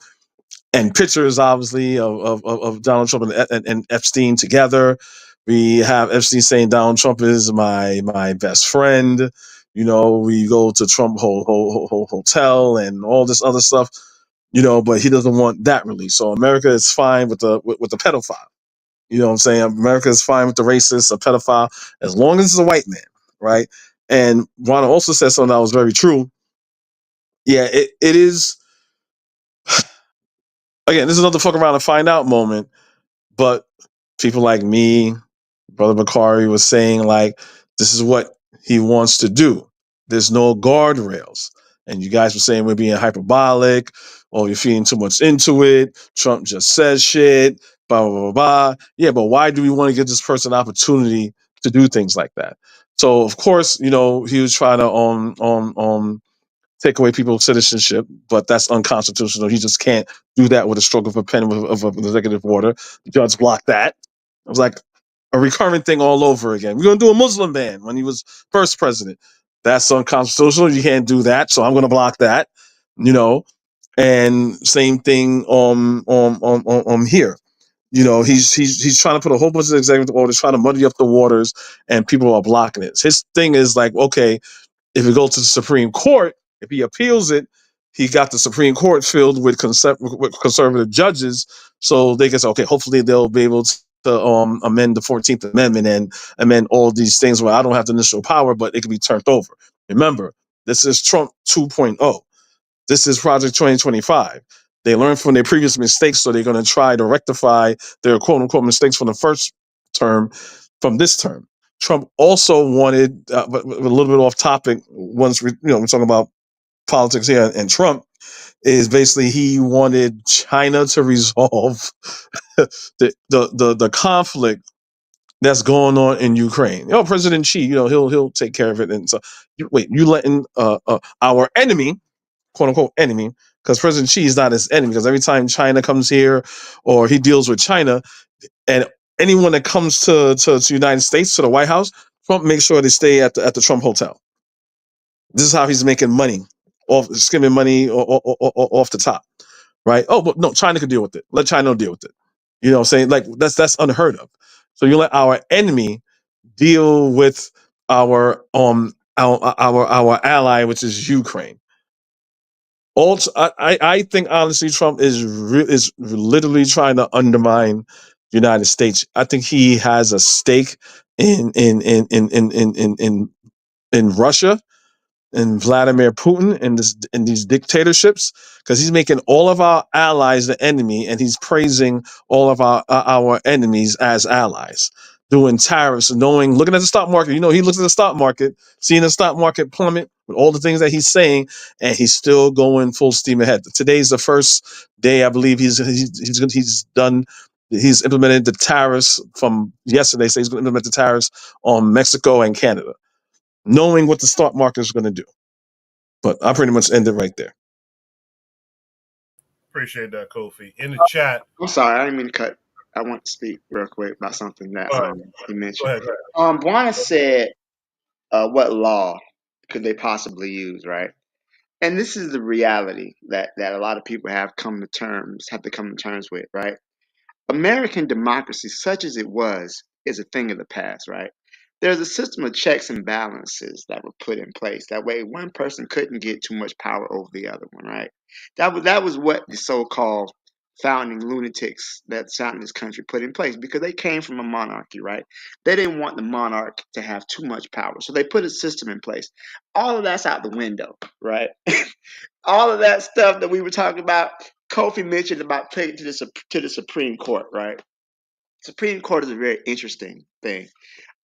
and pictures, obviously, of Donald Trump and Epstein together. We have Epstein saying Donald Trump is my best friend. We go to Trump hotel and all this other stuff. But he doesn't want that released. So America is fine with the pedophile. You know what I'm saying? America is fine with the racist, a pedophile, as long as it's a white man, right? And Ron also said something that was very true. Yeah, it is. Again, this is another fuck around and find out moment. But people like me, Brother Bakari was saying, like, this is what he wants to do. There's no guardrails. And you guys were saying we're being hyperbolic, or you're feeding too much into it. Trump just says shit, blah, blah, blah, blah. Yeah, but why do we want to give this person an opportunity to do things like that? So, of course, he was trying to take away people's citizenship, but that's unconstitutional. He just can't do that with a stroke of a pen of an executive order. The judge blocked that. It was like a recurrent thing all over again. We're going to do a Muslim ban when he was first president. That's unconstitutional. You can't do that, so I'm going to block that. And same thing here. He's trying to put a whole bunch of executive orders, trying to muddy up the waters, and people are blocking it. His thing is like, okay, if it goes to the Supreme Court, if he appeals it, he got the Supreme Court filled with conservative judges, so they can say, okay, hopefully they'll be able to amend the 14th Amendment and amend all these things where I don't have the initial power, but it can be turned over. Remember, this is Trump 2.0. This is Project 2025. They learned from their previous mistakes, so they're going to try to rectify their quote unquote mistakes from the first term from this term. Trump also wanted, but a little bit off topic. Once we're talking about politics here, and Trump is basically he wanted China to resolve the conflict that's going on in Ukraine. President Xi, he'll take care of it. And so, you letting our enemy, quote unquote enemy, because President Xi is not his enemy. Because every time China comes here, or he deals with China, and anyone that comes to the United States, to the White House, Trump makes sure they stay at the Trump Hotel. This is how he's making money, skimming money off the top, right? Oh, but no, China can deal with it. Let China deal with it. You know what I'm saying? Like that's unheard of. So you let our enemy deal with our ally, which is Ukraine. Also, I think honestly, Trump is literally trying to undermine the United States. I think he has a stake in Russia and Vladimir Putin and these dictatorships, because he's making all of our allies the enemy, and he's praising all of our enemies as allies, doing tariffs, looking at the stock market. He looks at the stock market, seeing the stock market plummet with all the things that he's saying, and he's still going full steam ahead. Today's the first day, I believe he's done. He's implemented the tariffs from yesterday. So he's going to implement the tariffs on Mexico and Canada, knowing what the stock market is going to do. But I pretty much ended right there. Appreciate that, Kofi. In the chat. I'm sorry, I didn't mean to cut. I want to speak real quick about something that you mentioned. Go ahead. Buana said, "What law could they possibly use?" Right, and this is the reality that a lot of people have to come to terms with. Right, American democracy, such as it was, is a thing of the past, right? There's a system of checks and balances that were put in place. That way, one person couldn't get too much power over the other one, right? That was what the so-called founding lunatics that founded this country put in place, because they came from a monarchy, right? They didn't want the monarch to have too much power, so they put a system in place. All of that's out the window, right? All of that stuff that we were talking about, Kofi mentioned about taking to the Supreme Court, right? Supreme Court is a very interesting thing.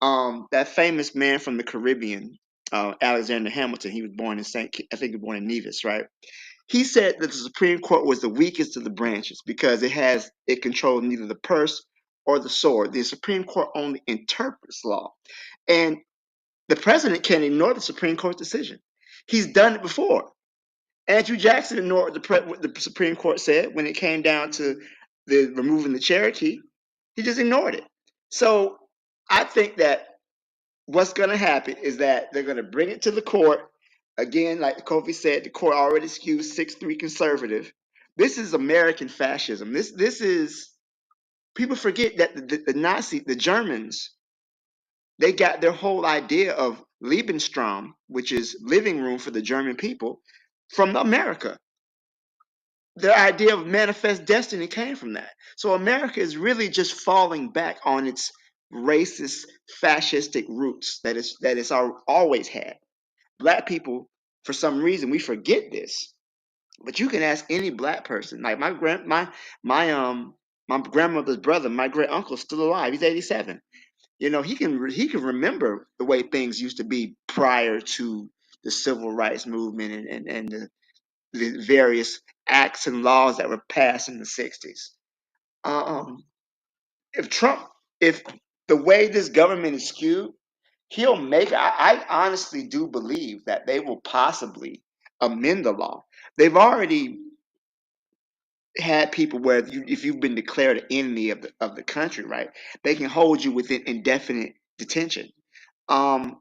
That famous man from the Caribbean, Alexander Hamilton, he was born in I think he was born in Nevis, right? He said that the Supreme Court was the weakest of the branches because it controls neither the purse or the sword. The Supreme Court only interprets law, and the president can't ignore the Supreme Court's decision. He's done it before. Andrew Jackson ignored what the Supreme Court said when it came down to the removing the Cherokee. He just ignored it. So I think that what's going to happen is that they're going to bring it to the court. Again, like Kofi said, the court already skews 6-3 conservative. This is American fascism. This is, people forget that the Germans, they got their whole idea of Lebensraum, which is living room for the German people, from America. The idea of manifest destiny came from that. So America is really just falling back on its racist, fascistic roots that it's always had. Black people, for some reason, we forget this. But you can ask any black person. Like my grandmother's brother, my great uncle, is still alive. He's 87. He can remember the way things used to be prior to the civil rights movement and the various acts and laws that were passed in the 60s. Um, if the way this government is skewed, I honestly do believe that they will possibly amend the law. They've already had people where if you've been declared an enemy of the country, right, they can hold you within indefinite detention. Um,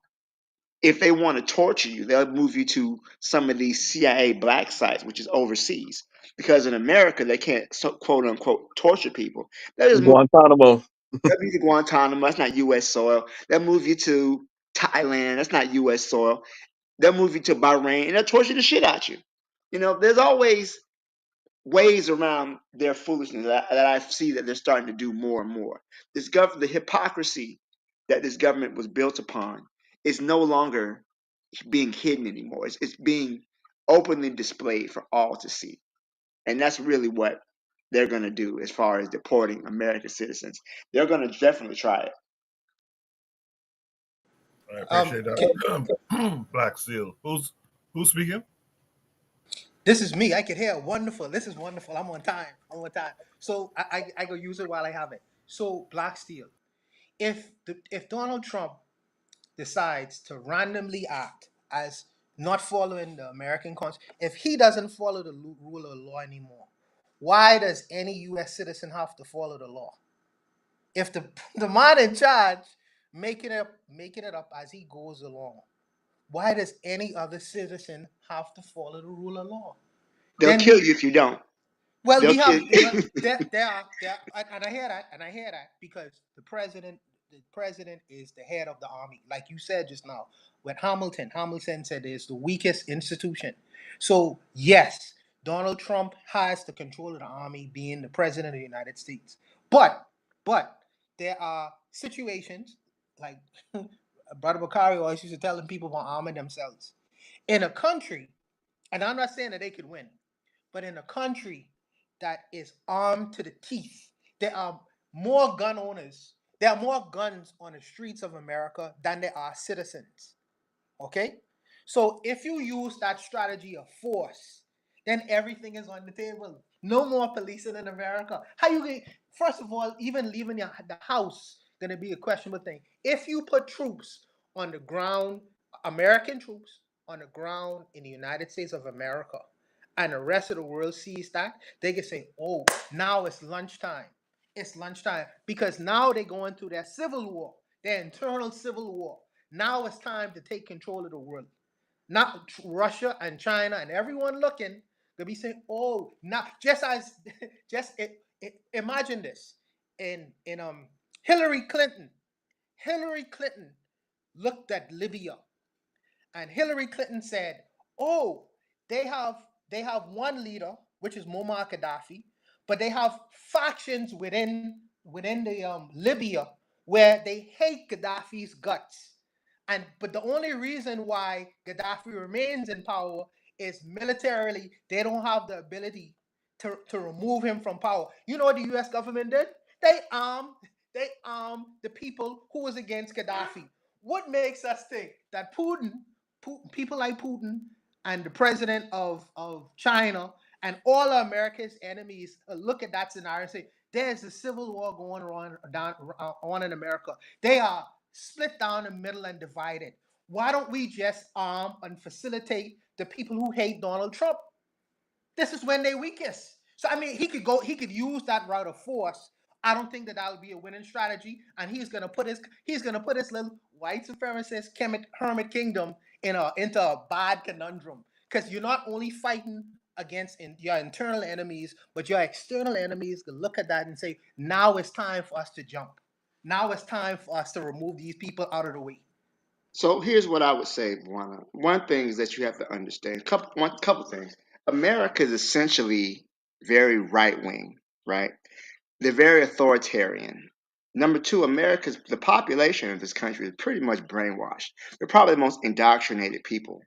if they want to torture you, they'll move you to some of these CIA black sites, which is overseas. Because in America, they can't quote unquote torture people. They just move Guantanamo. you to Guantanamo. That's not U.S. soil. They'll move you to Thailand. That's not U.S. soil. They'll move you to Bahrain, and they'll torture the shit out you. There's always ways around their foolishness that I see that they're starting to do more and more. The hypocrisy that this government was built upon is no longer being hidden anymore. It's being openly displayed for all to see. And that's really what they're going to do as far as deporting American citizens. They're going to definitely try it. I Um, appreciate ca- that. Black Steel. Who's speaking? this is me. I can hear wonderful. This is wonderful. I'm on time. I'm on time. So I go use it while I have it. So Black Steel. If Donald Trump decides to randomly act as not following the American Constitution, if he doesn't follow the rule of law anymore, why does any U.S. citizen have to follow the law? If the man in charge making it up as he goes along, why does any other citizen have to follow the rule of law? They'll Then kill we you if you don't. well, They'll we kill have you. well there are, and I hear that because the president is the head of the army, like you said just now. With Hamilton said it's the weakest institution. So yes, Donald Trump has the control of the army, being the president of the United States. But there are situations like Brother Bakari always used to telling people about arming themselves in a country, and I'm not saying that they could win. But in a country that is armed to the teeth, there are more gun owners, there are more guns on the streets of America than there are citizens. Okay? So if you use that strategy of force, then everything is on the table. No more policing in America. How you get, first of all, even leaving the house gonna be a questionable thing. If you put troops on the ground, American troops on the ground in the United States of America, and the rest of the world sees that, they can say, oh, now it's lunchtime. It's lunchtime. Because now they're going through their civil war, their internal civil war. Now it's time to take control of the world. Not Russia and China and everyone looking. They'll be saying, "Oh, now just as imagine this in Hillary Clinton. Hillary Clinton looked at Libya, and Hillary Clinton said, "Oh, they have they have one leader, which is Muammar Gaddafi, but they have factions within the Libya where they hate Gaddafi's guts. And but the only reason why Gaddafi remains in power is militarily they don't have the ability to remove him from power. You know what the US government did? They armed the people who was against Gaddafi. What makes us think that people like Putin and the president of China and all of America's enemies look at that scenario and say, there's a civil war going on in America. They are split down the middle and divided. Why don't we just arm and facilitate the people who hate Donald Trump? This is when they weakest. So I mean, he could use that route of force. I don't think that would be a winning strategy, and he's gonna put his little white supremacist hermit kingdom into a bad conundrum because you're not only fighting against your internal enemies, but your external enemies can look at that and say, now it's time for us to jump. Now it's time for us to remove these people out of the way. So here's what I would say, Juana. One thing is that you have to understand. Couple things. America is essentially very right wing, right? They're very authoritarian. Number two, the population of this country is pretty much brainwashed. They're probably the most indoctrinated people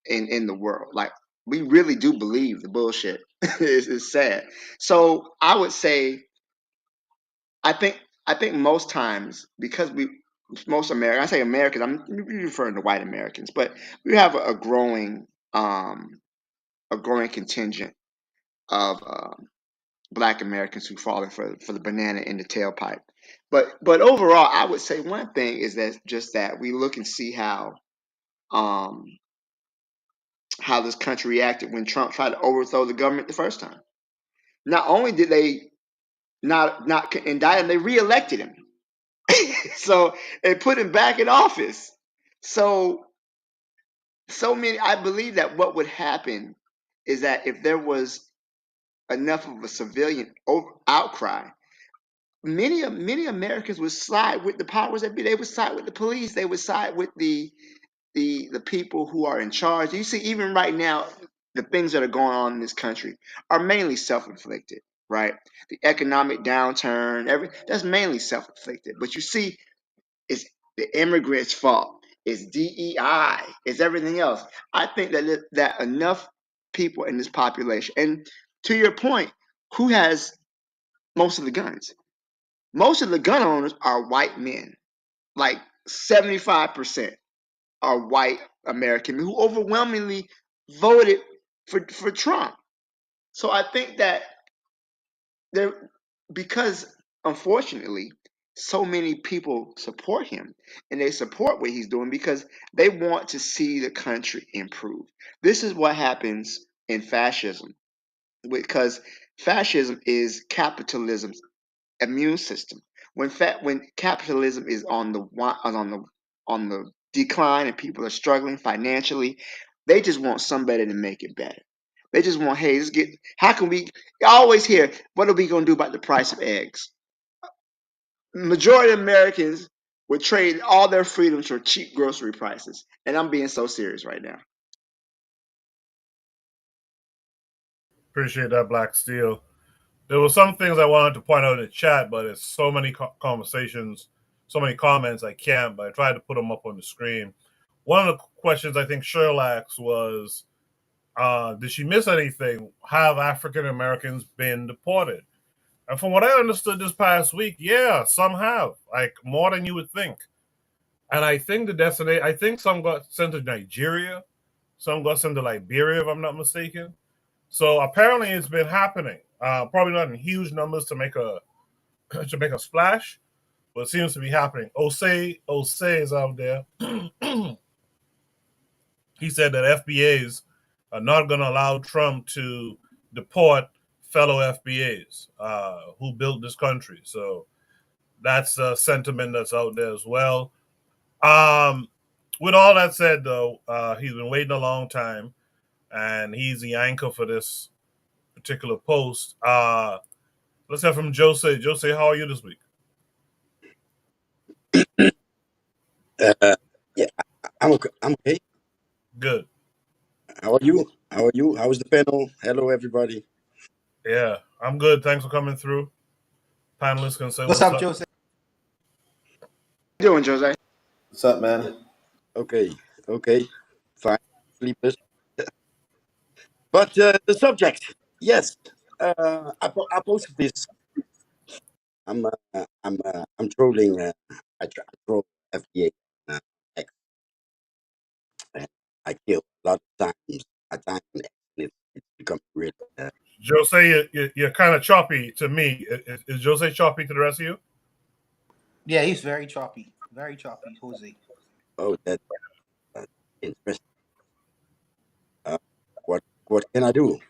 in the world. Like we really do believe the bullshit. It's sad. So I would say I think most times because most Americans, I say Americans, I'm referring to white Americans, but we have a growing contingent of Black Americans who fallen for the banana in the tailpipe. But overall, I would say one thing is that just that we look and see um, how this country reacted when Trump tried to overthrow the government the first time. Not only did they not indict him, they reelected him. So and put him back in office. So many. I believe that what would happen is that if there was enough of a civilian outcry, many Americans would side with the powers that be. They would side with the police. They would side with the people who are in charge. You see, even right now, the things that are going on in this country are mainly self-inflicted. Right, the economic downturn, that's mainly self-inflicted. But you see, it's the immigrants' fault. it's DEI, it's everything else. I think that enough people in this population, and to your point, who has most of the guns? Most of the gun owners are white men. Like 75% are white American who overwhelmingly voted for Trump. So I think that there, because unfortunately so many people support him, and they support what he's doing because they want to see the country improve. This is what happens in fascism, because fascism is capitalism's immune system. When capitalism is on the decline and people are struggling financially, they just want somebody to make it better. They just want, hey, let's get. How can we? I always hear, what are we going to do about the price of eggs? Majority of Americans would trade all their freedoms for cheap grocery prices, and I'm being so serious right now. Appreciate that, Black Steel. There were some things I wanted to point out in the chat, but it's so many conversations, so many comments, I can't, but I tried to put them up on the screen. One of the questions I think Sherlock's was, did she miss anything? Have African Americans been deported? And from what I understood this past week, yeah, some have, like more than you would think. And I think I think some got sent to Nigeria, some got sent to Liberia, if I'm not mistaken. So apparently it's been happening. Probably not in huge numbers to make a to make a splash, but it seems to be happening. Osei is out there. He said that FBAs are not going to allow Trump to deport fellow FBAs who built this country. So that's a sentiment that's out there as well. With all that said, though, he's been waiting a long time, and he's the anchor for this particular post. Let's hear from Jose. Jose, how are you this week? Yeah, I'm okay. Good. How are you? How are you? How's the panel? Hello, everybody. Yeah, I'm good. Thanks for coming through. Panelists can say What's up, Jose? How you doing, Jose? What's up, man? Okay, fine. Sleepless. But the subject, yes. I posted this. I'm trolling. I troll FDA. X, and I kill a lot of times. At times, it's become real. Jose, you're kind of choppy to me. Is Jose choppy to the rest of you? Yeah, he's very choppy, Jose. Oh, that's interesting. What can I do?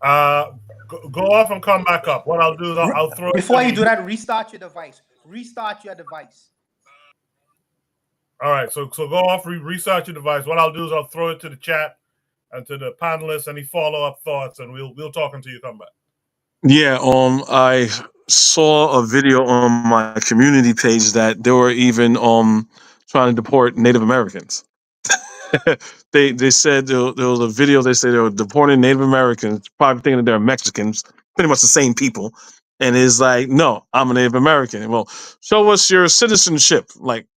Go off and come back up. What I'll do is I'll throw. Before you do that, restart your device. Restart your device. All right, so go off, restart your device. What I'll do is I'll throw it to the chat and to the panelists, any follow up thoughts, and we'll talk until you come back. Yeah, I saw a video on my community page that they were even trying to deport Native Americans. they said there was a video. They said they were deporting Native Americans, probably thinking that they're Mexicans, pretty much the same people. And it's like, no, I'm a Native American. Well, show us your citizenship. Like,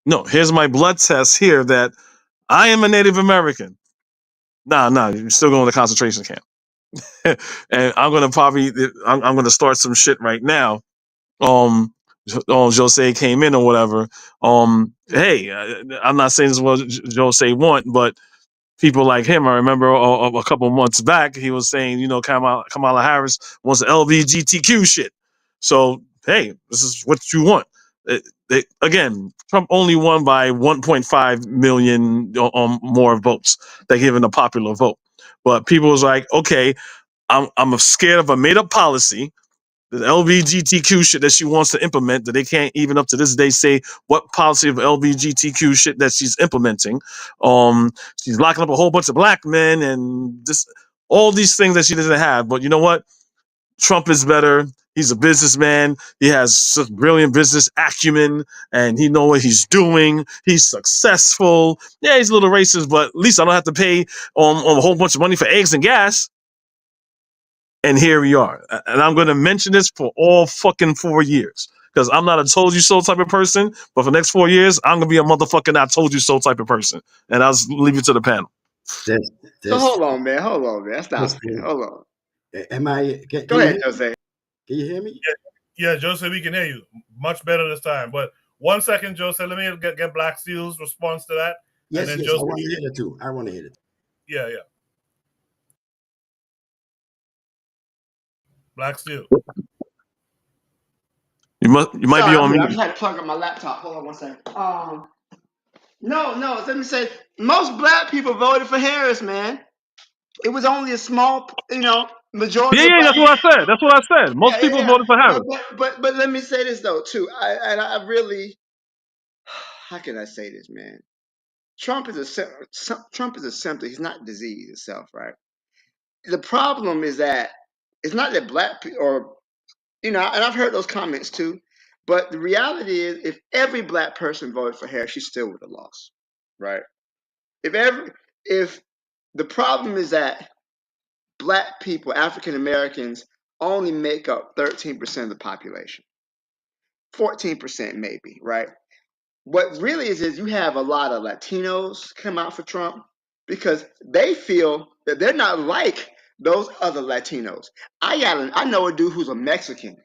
no, here's my blood test here that I am a Native American. Nah, you're still going to the concentration camp. And I'm gonna start some shit right now. Jose came in or whatever. Hey, I'm not saying this is what Jose want, but people like him, I remember a couple months back, he was saying, Kamala Harris wants the LGBTQ shit. So hey, this is what you want. Again, Trump only won by 1.5 million more votes than given a popular vote. But people was like, okay, I'm scared of a made up policy, the LGBTQ shit that she wants to implement, that they can't even up to this day say what policy of LGBTQ shit that she's implementing. She's locking up a whole bunch of black men and just all these things that she doesn't have. But you know what? Trump is better. He's a businessman. He has such brilliant business acumen, and he knows what he's doing. He's successful. Yeah, he's a little racist, but at least I don't have to pay a whole bunch of money for eggs and gas. And here we are. And I'm going to mention this for all fucking 4 years. because I'm not a told you so type of person. But for the next 4 years, I'm gonna be a motherfucking I told you so type of person. And I'll leave it to the panel. That's So that's hold on, man. Hold on, man. Stop, that's man. true. Hold on. Am I? Go Can you ahead, hear? Jose. Can you hear me? Yeah, Jose, we can hear you much better this time. But 1 second, Jose, let me get Black Steel's response to that. And Yes, then yes. Jose, I want to hear it too. I want to hear it. yeah. Black Steel. You might be Sorry, on I'm here. I mute. just had to plug up my laptop. Hold on 1 second. No. Let me say, most black people voted for Harris, man. It was only a small, majority of Yeah, black. that's what I said. That's what I said. Most people Yeah. voted for Harris. But let me say this though too. I really, how can I say this, man? Trump is a symptom. He's not disease itself, right? The problem is that it's not that black people, or and I've heard those comments too. But the reality is, if every black person voted for Harris, she still would have lost, right? If the problem is that black people, African Americans, only make up 13% of the population, 14% maybe, right? What really is you have a lot of Latinos come out for Trump because they feel that they're not like those other Latinos. I know a dude who's a Mexican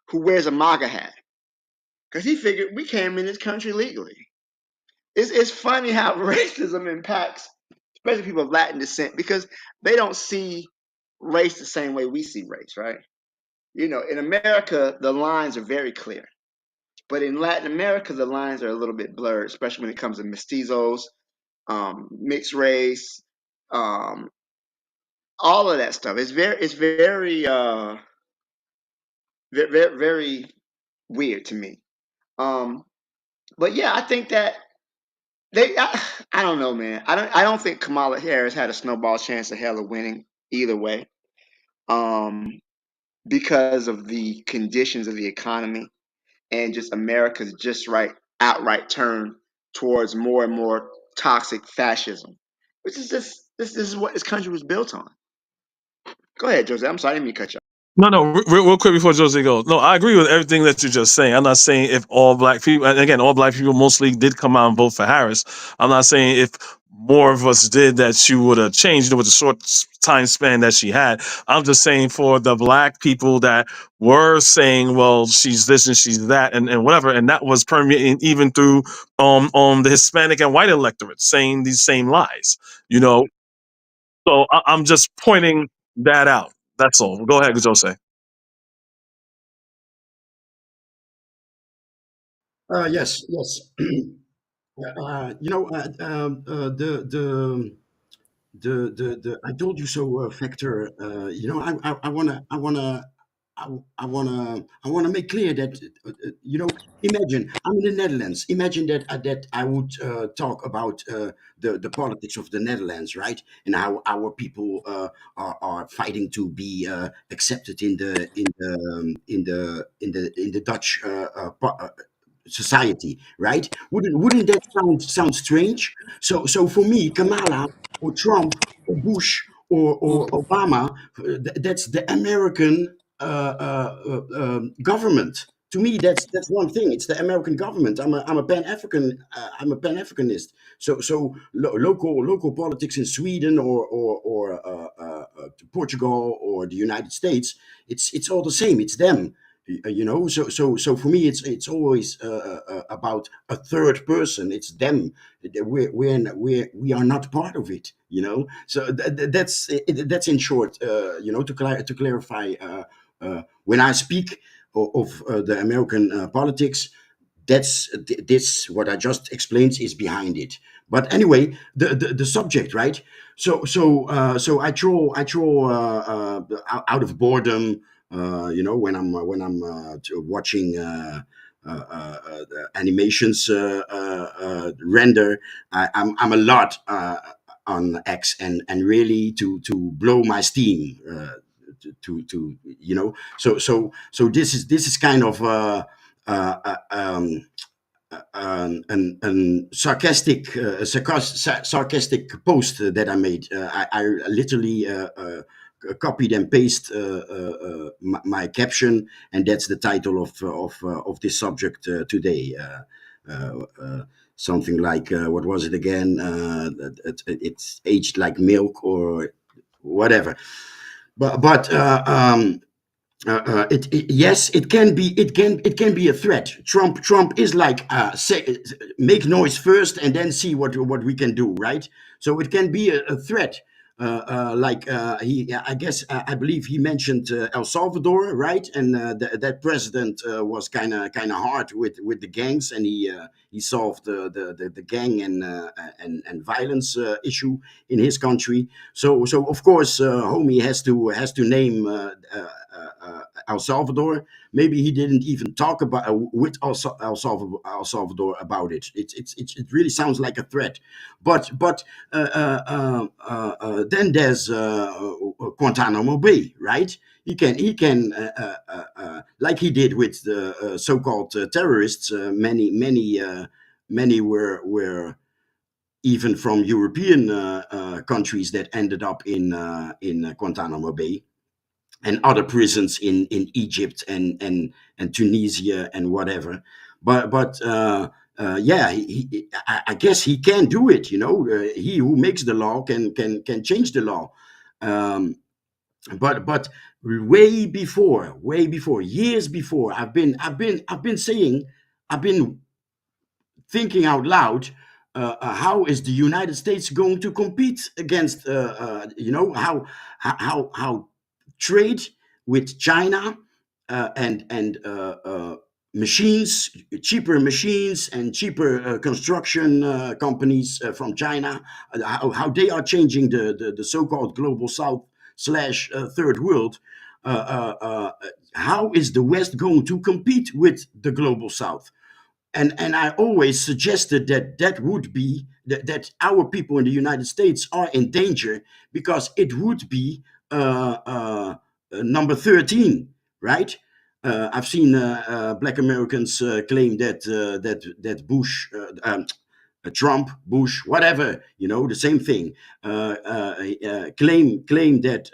who wears a MAGA hat because he figured we came in this country legally. It's funny how racism impacts, especially people of Latin descent, because they don't see race the same way we see race, right? In America, the lines are very clear. But in Latin America, the lines are a little bit blurred, especially when it comes to mestizos, mixed race, um, all of that stuff. Very weird to me. But yeah, I think that I don't know, man. I don't think Kamala Harris had a snowball chance of hell of winning either way, um, because of the conditions of the economy and just America's outright turn towards more and more toxic fascism, which is just this is what this country was built on. Go ahead, Jose. I'm sorry, I didn't mean to cut you off. No, real quick before Jose goes. No, I agree with everything that you're just saying. I'm not saying if all black people, and again, all black people mostly did come out and vote for Harris. I'm not saying if more of us did that she would have changed with the short time span that she had. I'm just saying for the black people that were saying, well, she's this and she's that and whatever, and that was permeating even through the Hispanic and white electorate saying these same lies. You know, so I'm just pointing that out. That's all. Go ahead, Jose. Yes, yes. The I told you so factor. I wanna make clear that imagine I'm in the Netherlands. Imagine that I would talk about the politics of the Netherlands, right? And how our people are fighting to be accepted in the Dutch society, right? Wouldn't that sound strange? So for me, Kamala or Trump or Bush or Obama, that's the American government. To me, that's one thing. It's the American government. I'm a Pan African. I'm a Pan Africanist. So local politics in Sweden or Portugal or the United States, it's all the same. It's them. So for me it's always about a third person. It's them. We are not part of it, so that's in short, to clarify, when I speak of the American politics, this what I just explained is behind it. But anyway, the subject, right? So I draw out of boredom, when I'm watching the animations render. I'm a lot on X, and really to blow my steam, so this is kind of uh, um, an sarcastic post that I made. I literally copied and paste my caption, and that's the title of this subject today. Something like what was it again? It's aged like milk or whatever. Yes, it can be a threat. Trump is like say, make noise first and then see what we can do, right? So it can be a threat. I guess I believe he mentioned El Salvador, right? And that president was kind of hard with the gangs, and he solved the gang and violence issue in his country. So of course, homie has to name El Salvador. Maybe he didn't even talk about with El Salvador about it. It really sounds like a threat. But then there's Guantanamo Bay, right? He can like he did with the so-called terrorists. Many were even from European countries that ended up in Guantanamo Bay, and other prisons in Egypt and Tunisia and whatever. But yeah, I guess he can do it. You know, he who makes the law can change the law. But way before, years before, I've been saying, I've been thinking out loud. How is the United States going to compete against? How trade with China and machines, cheaper machines and cheaper construction companies from China, how they are changing the so-called global South slash third world. How is the West going to compete with the global South? And I always suggested that would be that our people in the United States are in danger, because it would be number 13, right? I've seen Black Americans claim that Bush, Trump, Bush, whatever, the same thing. Claim that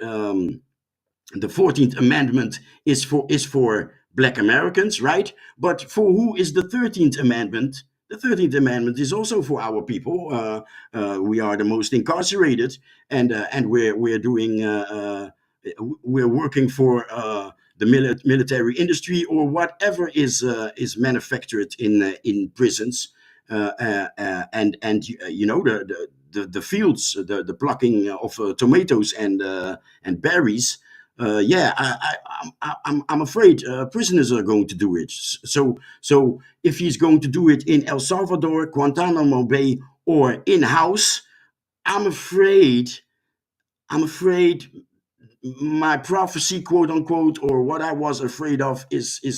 the 14th Amendment is for Black Americans, right? But for who is the 13th Amendment? The 13th Amendment is also for our people. We are the most incarcerated, and we're doing we're working for the military industry or whatever is manufactured in prisons, and the fields, the plucking of tomatoes and berries. I'm afraid prisoners are going to do it. So if he's going to do it in El Salvador, Guantanamo Bay, or in-house, I'm afraid my prophecy, quote unquote, or what I was afraid of is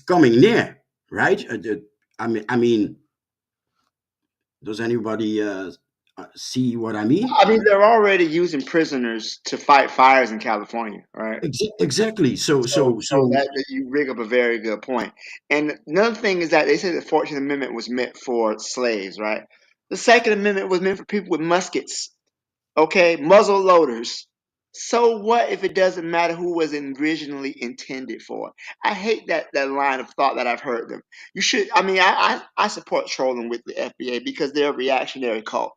coming near, right? I mean, does anybody see what I mean? I mean, they're already using prisoners to fight fires in California, right? Exactly. So that you bring up a very good point. And another thing is that they say the 14th Amendment was meant for slaves, right? The Second Amendment was meant for people with muskets, okay, muzzle loaders. So what if it doesn't matter who was originally intended for? I hate that line of thought that I've heard them. You should. I mean, I support trolling with the FBA because they're a reactionary cult,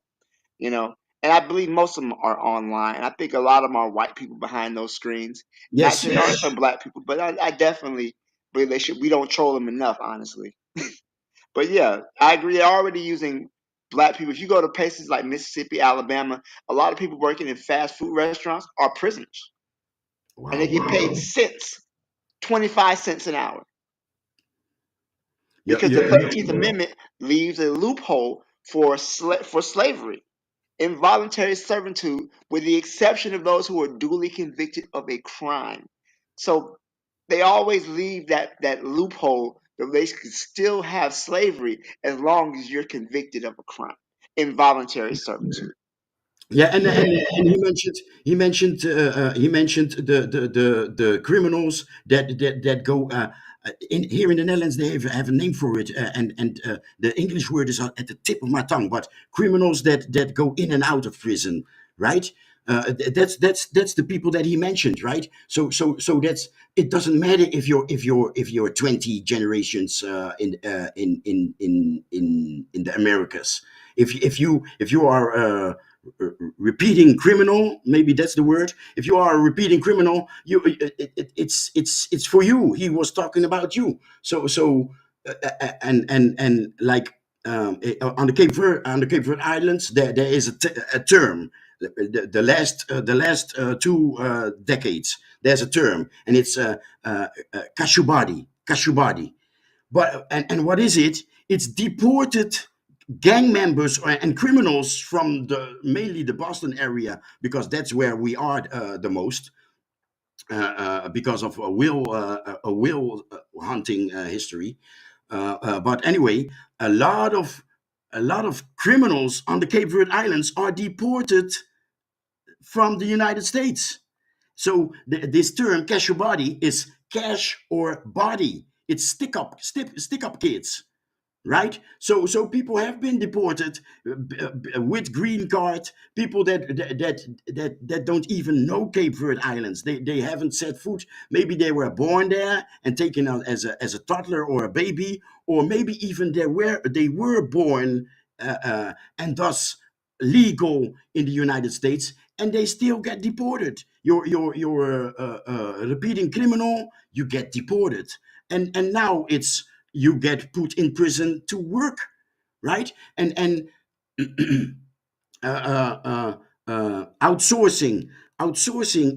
you know. And I believe most of them are online. I think a lot of them are white people behind those screens. yes, Naturally, there are some black people, but I definitely believe they should. We don't troll them enough, honestly. But yeah, I agree. They're already using black people. If you go to places like Mississippi, Alabama, a lot of people working in fast food restaurants are prisoners, and they get paid cents, 25 cents an hour, because the 13th Amendment leaves a loophole for slavery. Involuntary servitude, with the exception of those who are duly convicted of a crime. So they always leave that loophole that they could still have slavery as long as you're convicted of a crime. Involuntary servitude. Yeah, and he mentioned the criminals that go in here in the Netherlands. They have a name for it, and the English word is at the tip of my tongue. But criminals that go in and out of prison, right? That's the people that he mentioned, right? So that's, it doesn't matter if you're 20 generations in the Americas. If you are repeating criminal, maybe that's the word. If you are a repeating criminal, it's for you. He was talking about you. And like, on the Cape Verde Islands, there is a term. The last 2 decades, there's a term, and it's kashubadi. But and what is it? It's deported gang members and criminals from mainly the Boston area, because that's where we are the most, because of a will hunting history. But anyway, a lot of criminals on the Cape Verde Islands are deported from the United States. So this term kashubadi is cash or body. It's stick up kids, right? So people have been deported with green card. People that don't even know Cape Verde Islands. They haven't set foot. Maybe they were born there and taken out as a toddler or a baby, or maybe even they were born and thus legal in the United States, and they still get deported. You're a repeating criminal, you get deported, and now it's, you get put in prison to work, right? And uh, uh, outsourcing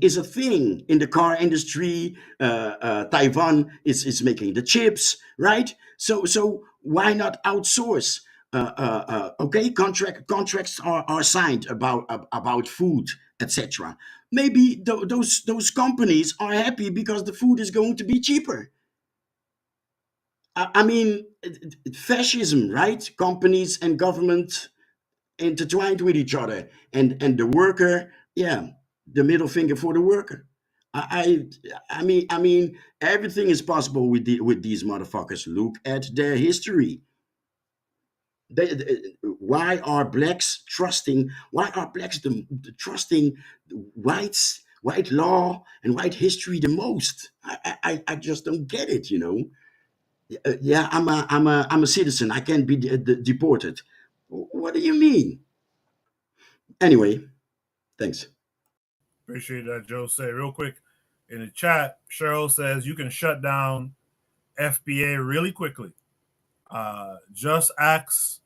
is a thing in the car industry. Taiwan is making the chips, right? So why not outsource? Okay, contracts are signed about food, etc. Maybe those companies are happy because the food is going to be cheaper. I mean, fascism, right? Companies and government intertwined with each other, and the worker, yeah, the middle finger for the worker. I mean, everything is possible with these motherfuckers. Look at their history. Why are blacks trusting? Why are blacks trusting white law and white history the most? I just don't get it. Yeah, I'm a citizen. I can't be deported. What do you mean? Anyway, thanks. Appreciate that, Joe. Say real quick in the chat, Cheryl says you can shut down FBA really quickly. Just ask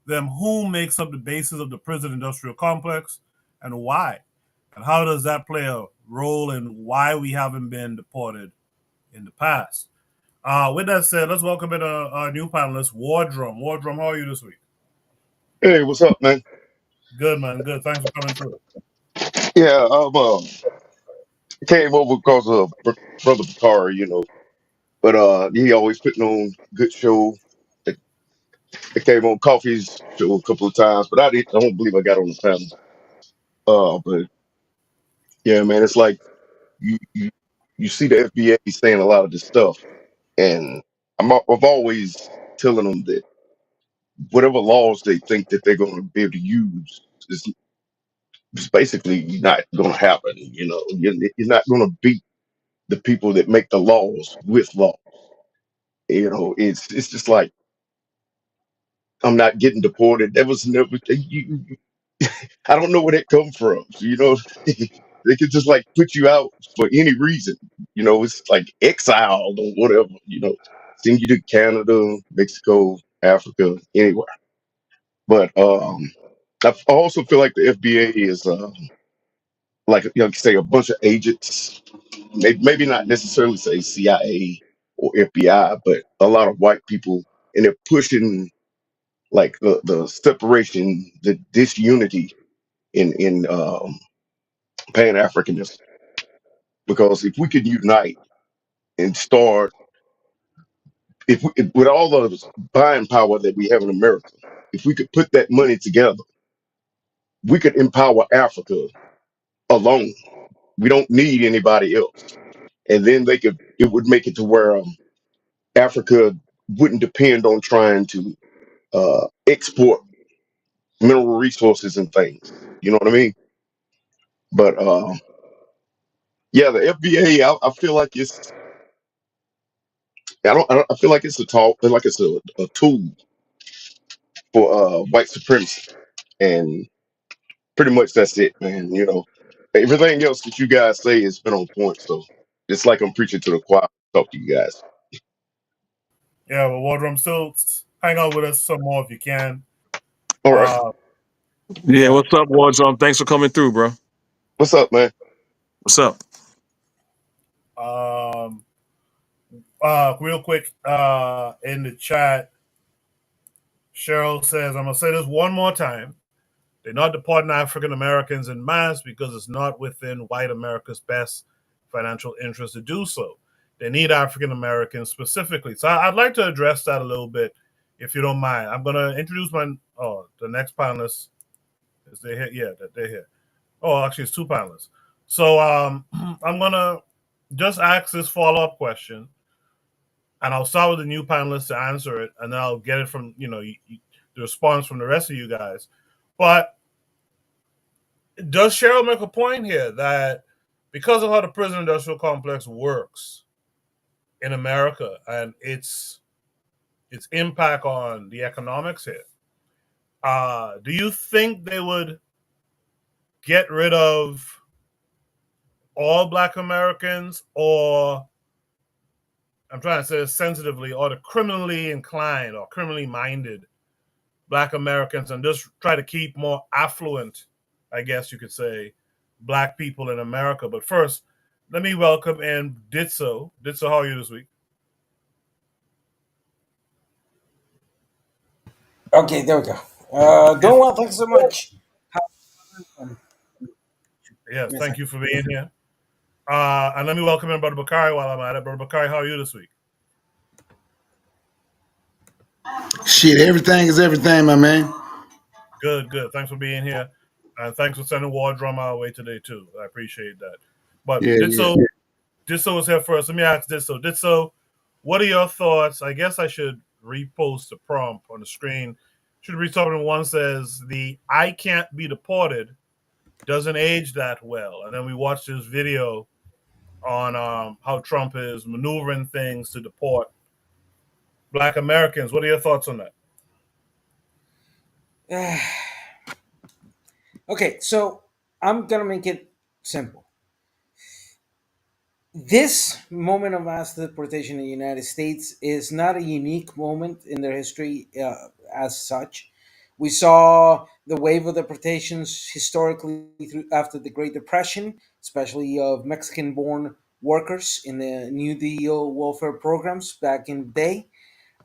them who makes up the basis of the prison industrial complex and why. And how does that play a role in why we haven't been deported in the past? With that said, let's welcome in our new panelist, Wardrum. Wardrum, how are you this week? Hey, what's up, man? Good, man. Good. Thanks for coming through. Yeah, came over because of brother Bakari, but he always putting on good show. It, it came on Coffee's show a couple of times, but I don't believe I got on the panel. But yeah, man, it's like you see the FBA saying a lot of this stuff, and I've always telling them that whatever laws they think that they're going to be able to use is it's basically not going to happen. You're not going to beat the people that make the laws with law. It's just like I'm not getting deported. That was never. I don't know where that come from. They could just like put you out for any reason. It's like exiled or whatever. Send you to Canada, Mexico, Africa, anywhere. But I also feel like the FBA is like say a bunch of agents. Maybe not necessarily say CIA or FBI, but a lot of white people, and they're pushing like the separation, the disunity in Pan Africanism. Because if we could unite and start, with all the buying power that we have in America, if we could put that money together, we could empower Africa alone. We don't need anybody else, and then it would make it to where Africa wouldn't depend on trying to export mineral resources and things. You know what I mean? But yeah, the FBA, I feel like it's I feel like it's a talk, like it's a tool for white supremacy, and pretty much that's it, man. You know, everything else that you guys say has been on point. So it's like I'm preaching to the choir. Talk to you guys. Yeah, well, Wardrum, still hang out with us some more if you can. All right, Uh, Yeah, yeah. what's up, Warzone? Thanks for coming through, bro. what's up, man? What's up? Um, real quick, in the chat, Cheryl says, I'm going to say this one more time. They're not deporting African Americans in mass because it's not within white America's best financial interest to do so. They need African Americans specifically. So I'd like to address that a little bit, if you don't mind. I'm going to introduce the next panelist. Is they here? Yeah, they're here. Oh, actually, it's two panelists. So I'm going to just ask this follow up question, and I'll start with the new panelists to answer it, and then I'll get it from, the response from the rest of you guys. But does Cheryl make a point here that because of how the prison industrial complex works in America and its impact on the economics here, do you think they would get rid of all Black Americans, or I'm trying to say this sensitively, or the criminally inclined or criminally minded Black Americans, and just try to keep more affluent, I guess you could say, Black people in America? But first, let me welcome in Ditso. Ditso, how are you this week? Okay, there we go. Doing well, thanks so much. Yes, Yes, thank sir. you for being here. And let me welcome in Brother Bakari while I'm at it. Brother Bakari, how are you this week? Shit, everything is everything, my man. Good, good. Thanks for being here. And thanks for sending War Drum our way today, too. I appreciate that. But Yeah, yeah. Ditso was here first. Let me ask Ditso. Ditso, what are your thoughts? I guess I should repost the prompt on the screen. Should read something one says, the I can't be deported doesn't age that well. And then we watched this video on how Trump is maneuvering things to deport Black Americans. What are your thoughts on that? Okay, so I'm gonna make it simple. This moment of mass deportation in the United States is not a unique moment in their history as such. We saw the wave of deportations historically after the Great Depression, especially of Mexican born workers in the New Deal welfare programs back in the day.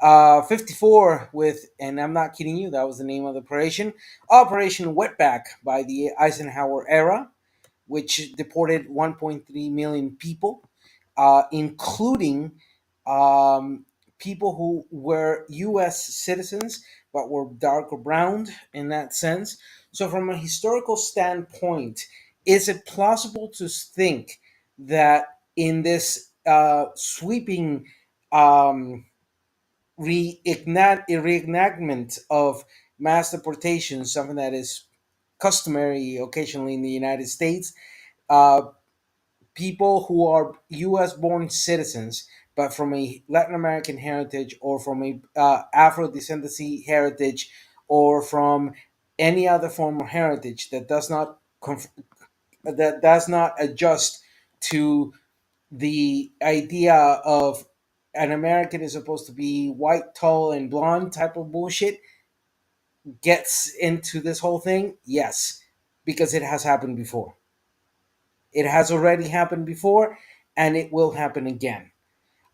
54 with, and I'm not kidding you, that was the name of the Operation Wetback by the Eisenhower era, which deported 1.3 million people, including people who were U.S. citizens but were darker browned in that sense. So, from a historical standpoint, is it plausible to think that in this sweeping reenactment of mass deportation, something that is customary occasionally in the United States, uh, people who are U.S. born citizens but from a Latin American heritage or from a Afro descendancy heritage or from any other form of heritage that does not adjust to the idea of an American is supposed to be white, tall, and blonde type of bullshit gets into this whole thing? Yes, because it has happened before. It has already happened before, and it will happen again.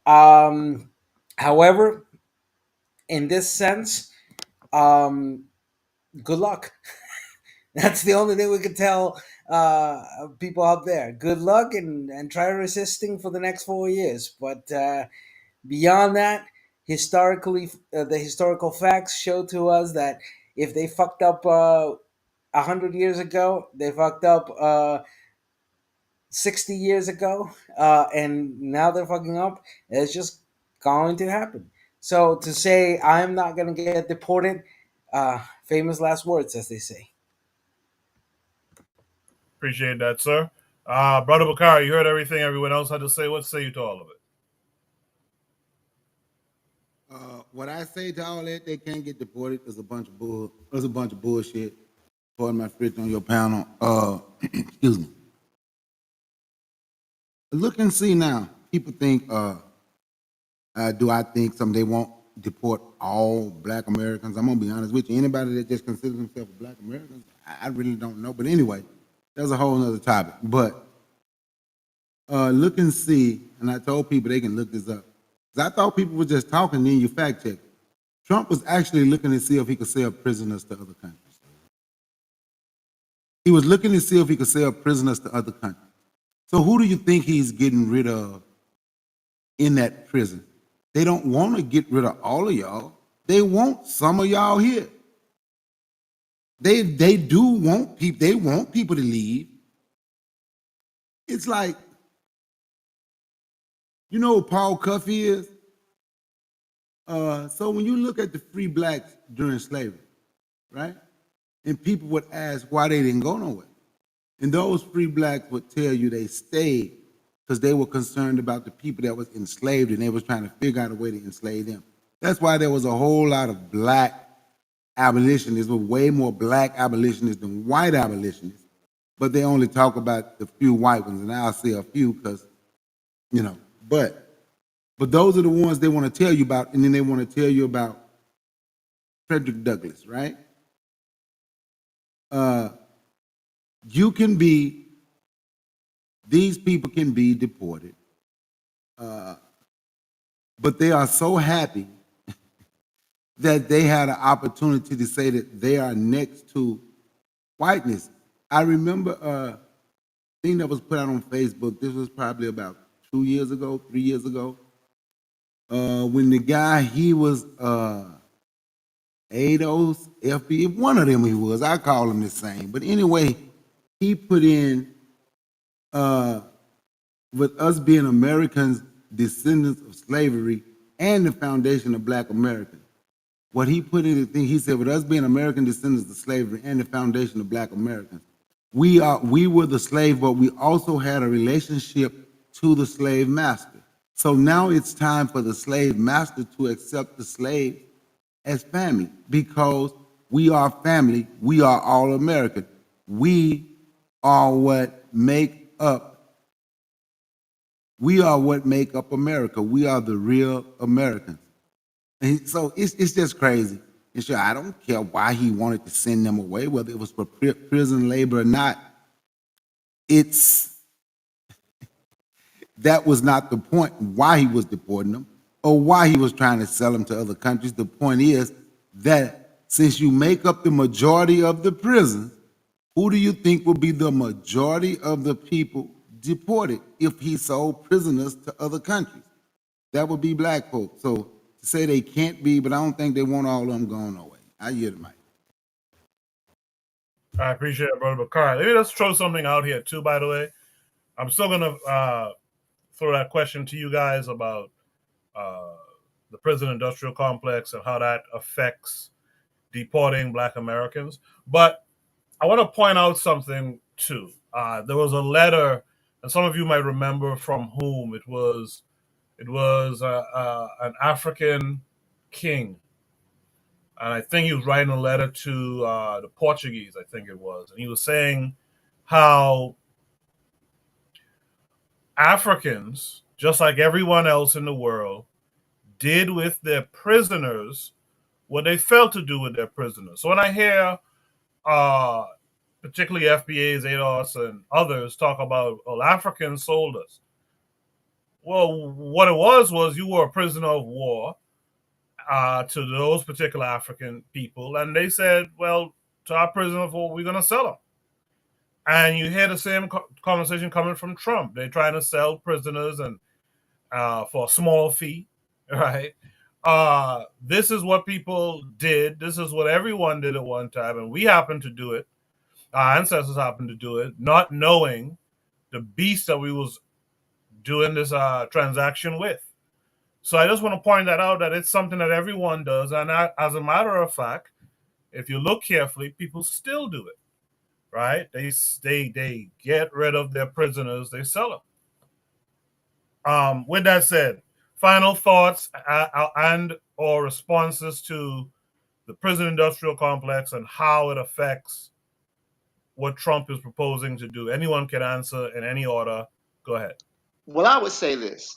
Um, However, in this sense, um, good luck. That's the only thing we can tell people out there. Good luck and try resisting for the next 4 years. But beyond that, historically, the historical facts show to us that if they fucked up 100 years ago, they fucked up 60 years ago, and now they're fucking up. It's just going to happen. So to say I'm not gonna get deported, famous last words, as they say. Appreciate that, sir. Brother Bakari, you heard everything everyone else had to say. What say you to all of it? What I say to all that, they can't get deported. There's a bunch of There's a bunch of bullshit. Pardon my French on your panel. Excuse me. Look and see now. People think, do I think they won't deport all Black Americans? I'm gonna be honest with you. Anybody that just considers themselves a Black American, I really don't know. But anyway, that's a whole nother topic. But look and see, and I told people they can look this up. Because I thought people were just talking, then you fact check. Trump was actually looking to see if he could sell prisoners to other countries. He was looking to see if he could sell prisoners to other countries. So who do you think he's getting rid of in that prison? They don't want to get rid of all of y'all. They want some of y'all here. They do want people. They want people to leave. It's like, you know who Paul Cuff is? So when you look at the free blacks during slavery, right? And people would ask why they didn't go nowhere. And those free blacks would tell you they stayed because they were concerned about the people that was enslaved and they was trying to figure out a way to enslave them. That's why there was a whole lot of black abolitionists, with way more black abolitionists than white abolitionists. But they only talk about the few white ones, and I'll say a few because, you know, but those are the ones they want to tell you about, and then they want to tell you about Frederick Douglass, right? These people can be deported, but they are so happy that they had an opportunity to say that they are next to whiteness. I remember a thing that was put out on Facebook. This was probably about 3 years ago, when the guy, he was ADOS, FB, one of them he was. I call him the same. But anyway, he put in, with us being Americans, descendants of slavery, and the foundation of Black America. What he put in the thing, he said, with us being American descendants of slavery and the foundation of Black Americans, we were the slave, but we also had a relationship to the slave master. So now it's time for the slave master to accept the slave as family, because we are family. We are all American. We are what make up America. We are the real Americans. And so it's just crazy. And sure, I don't care why he wanted to send them away, whether it was for prison labor or not. That was not the point why he was deporting them or why he was trying to sell them to other countries. The point is that since you make up the majority of the prisons, who do you think will be the majority of the people deported if he sold prisoners to other countries? That would be Black folks. So to say they can't be, but I don't think they want all of them going away. I yield the mic. I appreciate it, Brother Bakari. Let me just throw something out here, too, by the way. I'm still going to throw that question to you guys about the prison industrial complex and how that affects deporting Black Americans. But I want to point out something, too. There was a letter, and some of you might remember from whom it was. It was an African king, and I think he was writing a letter to the Portuguese, I think it was, and he was saying how Africans, just like everyone else in the world, did with their prisoners what they failed to do with their prisoners. So when I hear particularly FBA's, ADOS, and others talk about, well, Africans sold us. Well, what it was you were a prisoner of war to those particular African people, and they said, well, to our prisoner of war, we're going to sell them. And you hear the same conversation coming from Trump. They're trying to sell prisoners and for a small fee, right? This is what people did. This is what everyone did at one time, and we happened to do it. Our ancestors happened to do it, not knowing the beast that we was doing this transaction with. So I just want to point that out, that it's something that everyone does. And as a matter of fact, if you look carefully, people still do it. right? They get rid of their prisoners, they sell them. With that said, final thoughts and or responses to the prison industrial complex and how it affects what Trump is proposing to do. Anyone can answer in any order. Go ahead. Well, I would say this.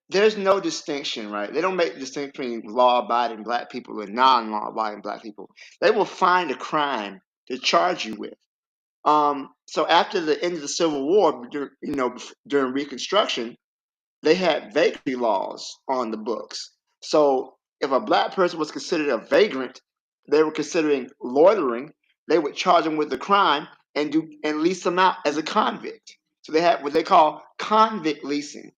There's no distinction, right? They don't make the distinction between law-abiding black people and non-law-abiding black people. They will find a crime to charge you with. So after the end of the Civil War, during Reconstruction, they had vagrancy laws on the books. So if a black person was considered a vagrant, they were considering loitering. They would charge them with the crime and lease them out as a convict. So they had what they call convict leasing.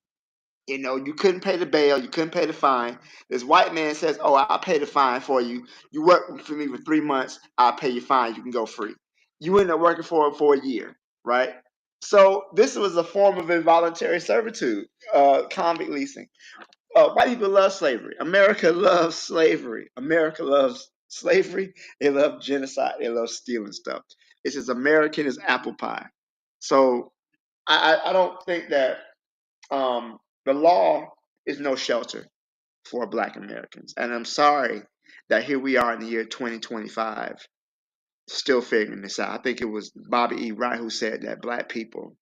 You couldn't pay the bail, you couldn't pay the fine. This white man says, "Oh, I'll pay the fine for you. You work for me for 3 months, I'll pay your fine, you can go free." You end up working for him for a year, right? So this was a form of involuntary servitude, convict leasing. White people love slavery. America loves slavery. America loves slavery. They love genocide. They love stealing stuff. It's as American as apple pie. So I don't think that the law is no shelter for Black Americans. And I'm sorry that here we are in the year 2025 still figuring this out. I think it was Bobby E. Wright who said that Black people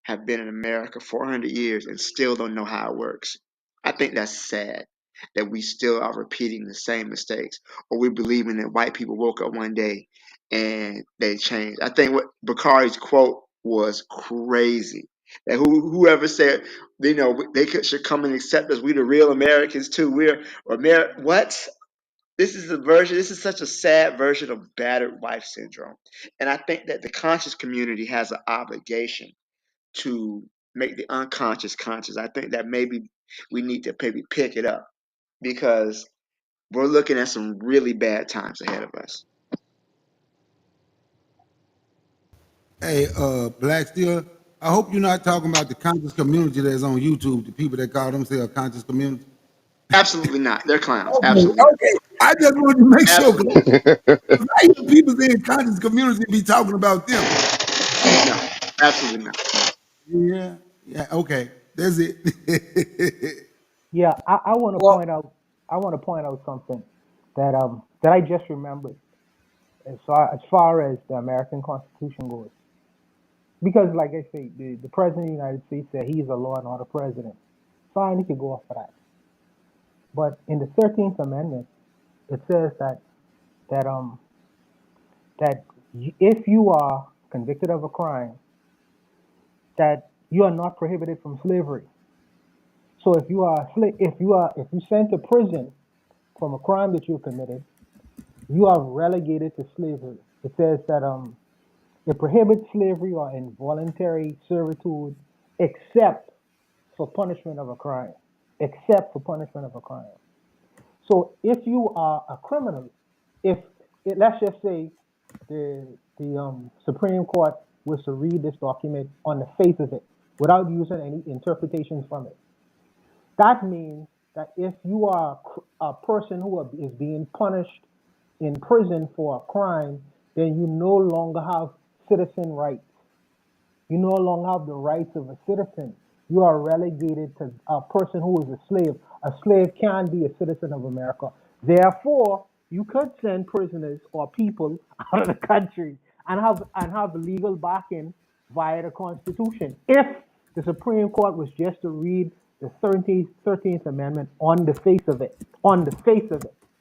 have been in America 400 years and still don't know how it works. I think that's sad that we still are repeating the same mistakes, or we're believing that white people woke up one day and they changed. I think what Bakari's quote was crazy. That whoever said, should come and accept us. We the real Americans too. We're what? This is a version. This is such a sad version of battered wife syndrome. And I think that the conscious community has an obligation to make the unconscious conscious. I think that maybe we need to maybe pick it up because we're looking at some really bad times ahead of us. Hey, Black Steel, I hope you're not talking about the conscious community that's on YouTube, the people that call themselves conscious community. Absolutely not. They're clowns. Okay, Absolutely not. okay. I just wanted to make sure. Absolutely. I hear people saying conscious community be talking about them. No, absolutely not. Yeah, okay. That's it. Yeah, I want to point out. I want to point out something that I just remembered as far as the American Constitution goes. Because, like I say, the president of the United States said he's a law and order president. Fine, he could go off for that. But in the 13th Amendment, it says that if you are convicted of a crime, that you are not prohibited from slavery. So if you sent to prison from a crime that you committed, you are relegated to slavery. It says that it prohibits slavery or involuntary servitude except for punishment of a crime. Except for punishment of a crime. So if you are a criminal, let's just say the Supreme Court was to read this document on the face of it without using any interpretations from it, that means that if you are a person who is being punished in prison for a crime, then you no longer have citizen rights. You no longer have the rights of a citizen. You are relegated to a person who is a slave. A slave can be a citizen of America. Therefore, you could send prisoners or people out of the country and have legal backing via the Constitution. If the Supreme Court was just to read the 13th Amendment on the face of it,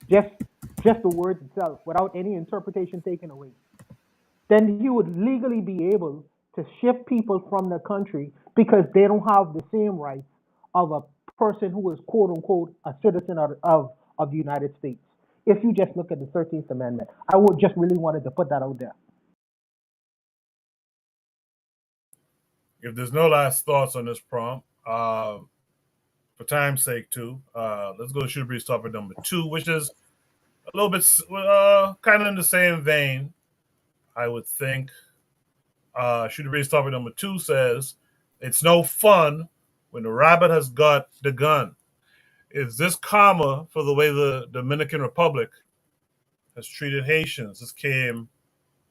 just the words itself, without any interpretation taken away, then you would legally be able to ship people from the country because they don't have the same rights of a person who is quote unquote a citizen of the United States. If you just look at the 13th Amendment, I would just really wanted to put that out there. If there's no last thoughts on this prompt, for time's sake, too, let's go to Shooter Breeze topic number 2, which is a little bit kind of in the same vein, I would think. Shooter Breeze topic number 2 says, "It's no fun when the rabbit has got the gun." Is this karma for the way the Dominican Republic has treated Haitians. This came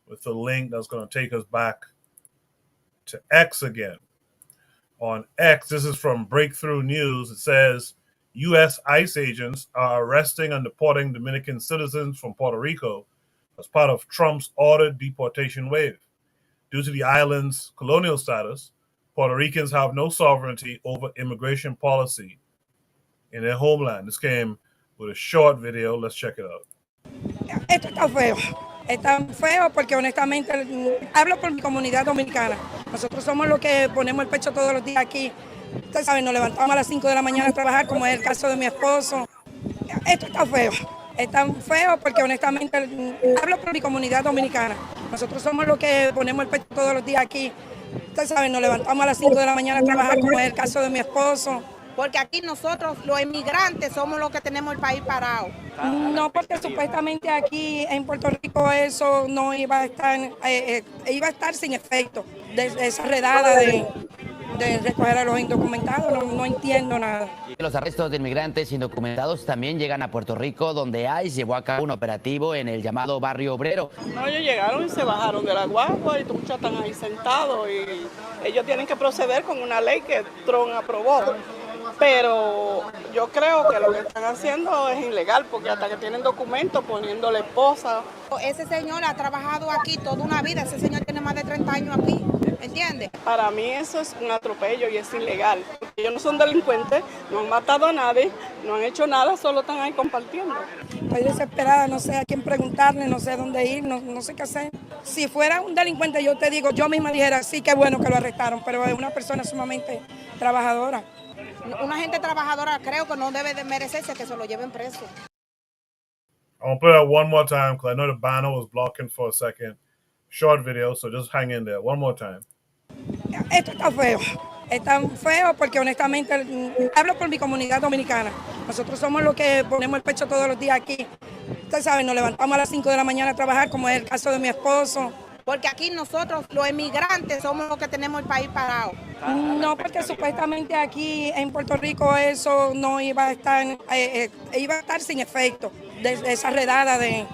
with a link that's going to take us back to X again. On X, this is from Breakthrough News. It says U.S. ICE agents are arresting and deporting Dominican citizens from Puerto Rico as part of Trump's ordered deportation wave. Due to the island's colonial status, Puerto Ricans have no sovereignty over immigration policy in their homeland. This came with a short video. Let's check it out. Esto está feo. Está feo porque honestamente hablo por mi comunidad dominicana. Nosotros somos los que ponemos el pecho todos los días aquí. Ustedes saben, nos levantamos a las 5 de la mañana a trabajar, como es el caso de mi esposo. Esto está feo. Está feo porque honestamente hablo por mi comunidad dominicana. Nosotros somos los que ponemos el pecho todos los días aquí. Ustedes saben, nos levantamos a las 5 de la mañana a trabajar, como es el caso de mi esposo. Porque aquí nosotros, los inmigrantes, somos los que tenemos el país parado. No, porque supuestamente aquí en Puerto Rico eso no iba a estar, iba a estar sin efecto. De esa redada de recoger a los indocumentados, no entiendo nada. Los arrestos de inmigrantes indocumentados también llegan a Puerto Rico, donde ICE llevó a cabo un operativo en el llamado Barrio Obrero. No, ellos llegaron y se bajaron de la guagua y muchos están ahí sentados y ellos tienen que proceder con una ley que Trump aprobó. Pero yo creo que lo que están haciendo es ilegal porque hasta que tienen documentos poniéndole esposa. Ese señor ha trabajado aquí toda una vida, ese señor tiene más de 30 años aquí, ¿entiendes? Para mí eso es un atropello y es ilegal. Ellos no son delincuentes, no han matado a nadie, no han hecho nada, solo están ahí compartiendo. Estoy desesperada, no sé a quién preguntarle, no sé dónde ir, no sé qué hacer. Si fuera un delincuente, yo te digo, yo misma dijera, sí, qué bueno que lo arrestaron, pero es una persona sumamente trabajadora. Una gente trabajadora creo que no debe de merecerse que se lo lleven preso. I'm going to put it out one more time because I know the banner was blocking for a second. Short video, so just hang in there. One more time. Esto está feo. Está feo porque honestamente hablo por mi comunidad dominicana. Nosotros somos los que ponemos el pecho todos los días aquí. Ustedes saben, nos levantamos a las 5 de la mañana a trabajar, como es el caso de mi esposo. Porque aquí nosotros, los inmigrantes, somos los que tenemos el país parado. No, porque supuestamente aquí en Puerto Rico eso no iba a estar, iba a estar sin efecto. De esa redada de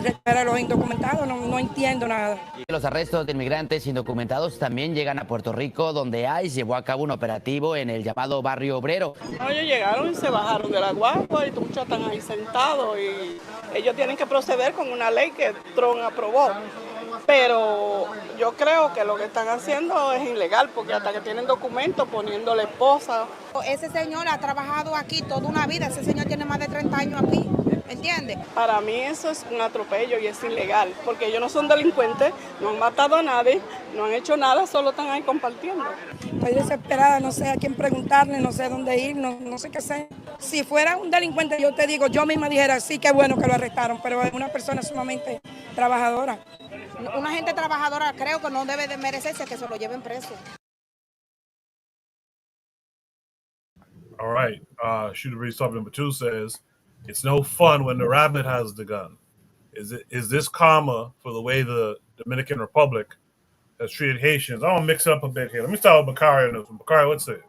recoger a los indocumentados, no entiendo nada. Los arrestos de inmigrantes indocumentados también llegan a Puerto Rico, donde ICE llevó a cabo un operativo en el llamado Barrio Obrero. No, ellos llegaron y se bajaron de la guagua y muchos están ahí sentados y ellos tienen que proceder con una ley que Trump aprobó. Pero yo creo que lo que están haciendo es ilegal porque hasta que tienen documentos poniéndole esposa. Ese señor ha trabajado aquí toda una vida, ese señor tiene más de 30 años aquí, ¿entiendes? Para mí eso es un atropello y es ilegal porque ellos no son delincuentes, no han matado a nadie, no han hecho nada, solo están ahí compartiendo. Estoy desesperada, no sé a quién preguntarle, no sé dónde ir, no sé qué hacer. Si fuera un delincuente, yo te digo, yo misma dijera, sí, qué bueno que lo arrestaron, pero es una persona sumamente trabajadora. Una gente trabajadora creo que no debe de merecerse que se lo lleven preso. All right. Shooter Breeze Topic number 2 says, it's no fun when the rabbit has the gun. Is this karma for the way the Dominican Republic has treated Haitians? I'm going to mix it up a bit here. Let me start with Bakari on this one. Bakari, what's it?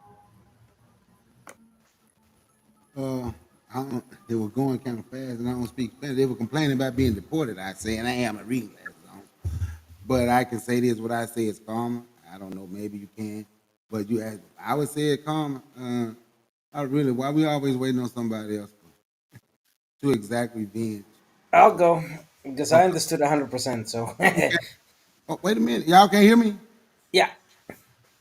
They were going kind of fast, and I don't speak Spanish. They were complaining about being deported, I say, and I am a reading glasses on. But I can say this, what I say is karma. I don't know, maybe you can. But you ask, I would say it karma. Why we always waiting on somebody else to exact revenge? I'll go, because I understood 100%, so. Oh, wait a minute. Y'all can't hear me? Yeah.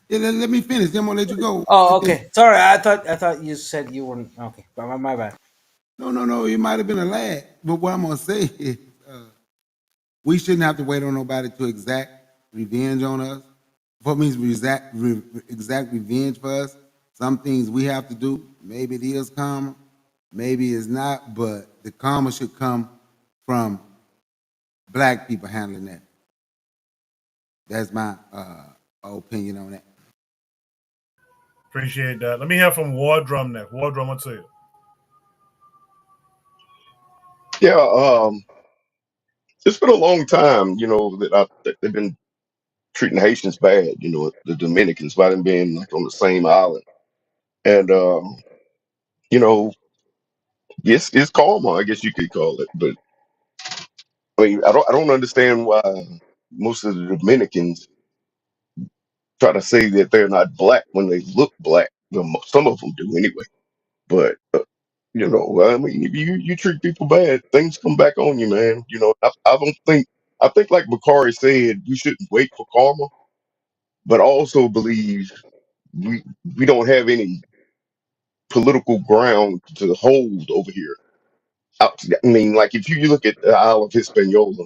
Yeah, let me finish. Then I'm going to let you go. Oh, okay. Sorry, I thought you said you weren't. Okay, my bad. No. It might have been a lag. But what I'm going to say is we shouldn't have to wait on nobody to exact revenge on us. What means exact revenge for us? Some things we have to do. Maybe it is karma. Maybe it's not. But the karma should come from black people handling that. That's my opinion on that. Appreciate that. Let me hear from War Drum next. War Drum, what's it? Yeah, it's been a long time, that they've been treating Haitians bad, the Dominicans, by them being like on the same island. And, it's karma, I guess you could call it. But I mean, I don't understand why most of the Dominicans try to say that they're not black when they look black. Well, some of them do anyway. But I mean, if you treat people bad, things come back on you, man. I don't think. I think, like Bakari said, we shouldn't wait for karma, but I also believe we we don't have any political ground to hold over here. I mean, like if you look at the Isle of Hispaniola,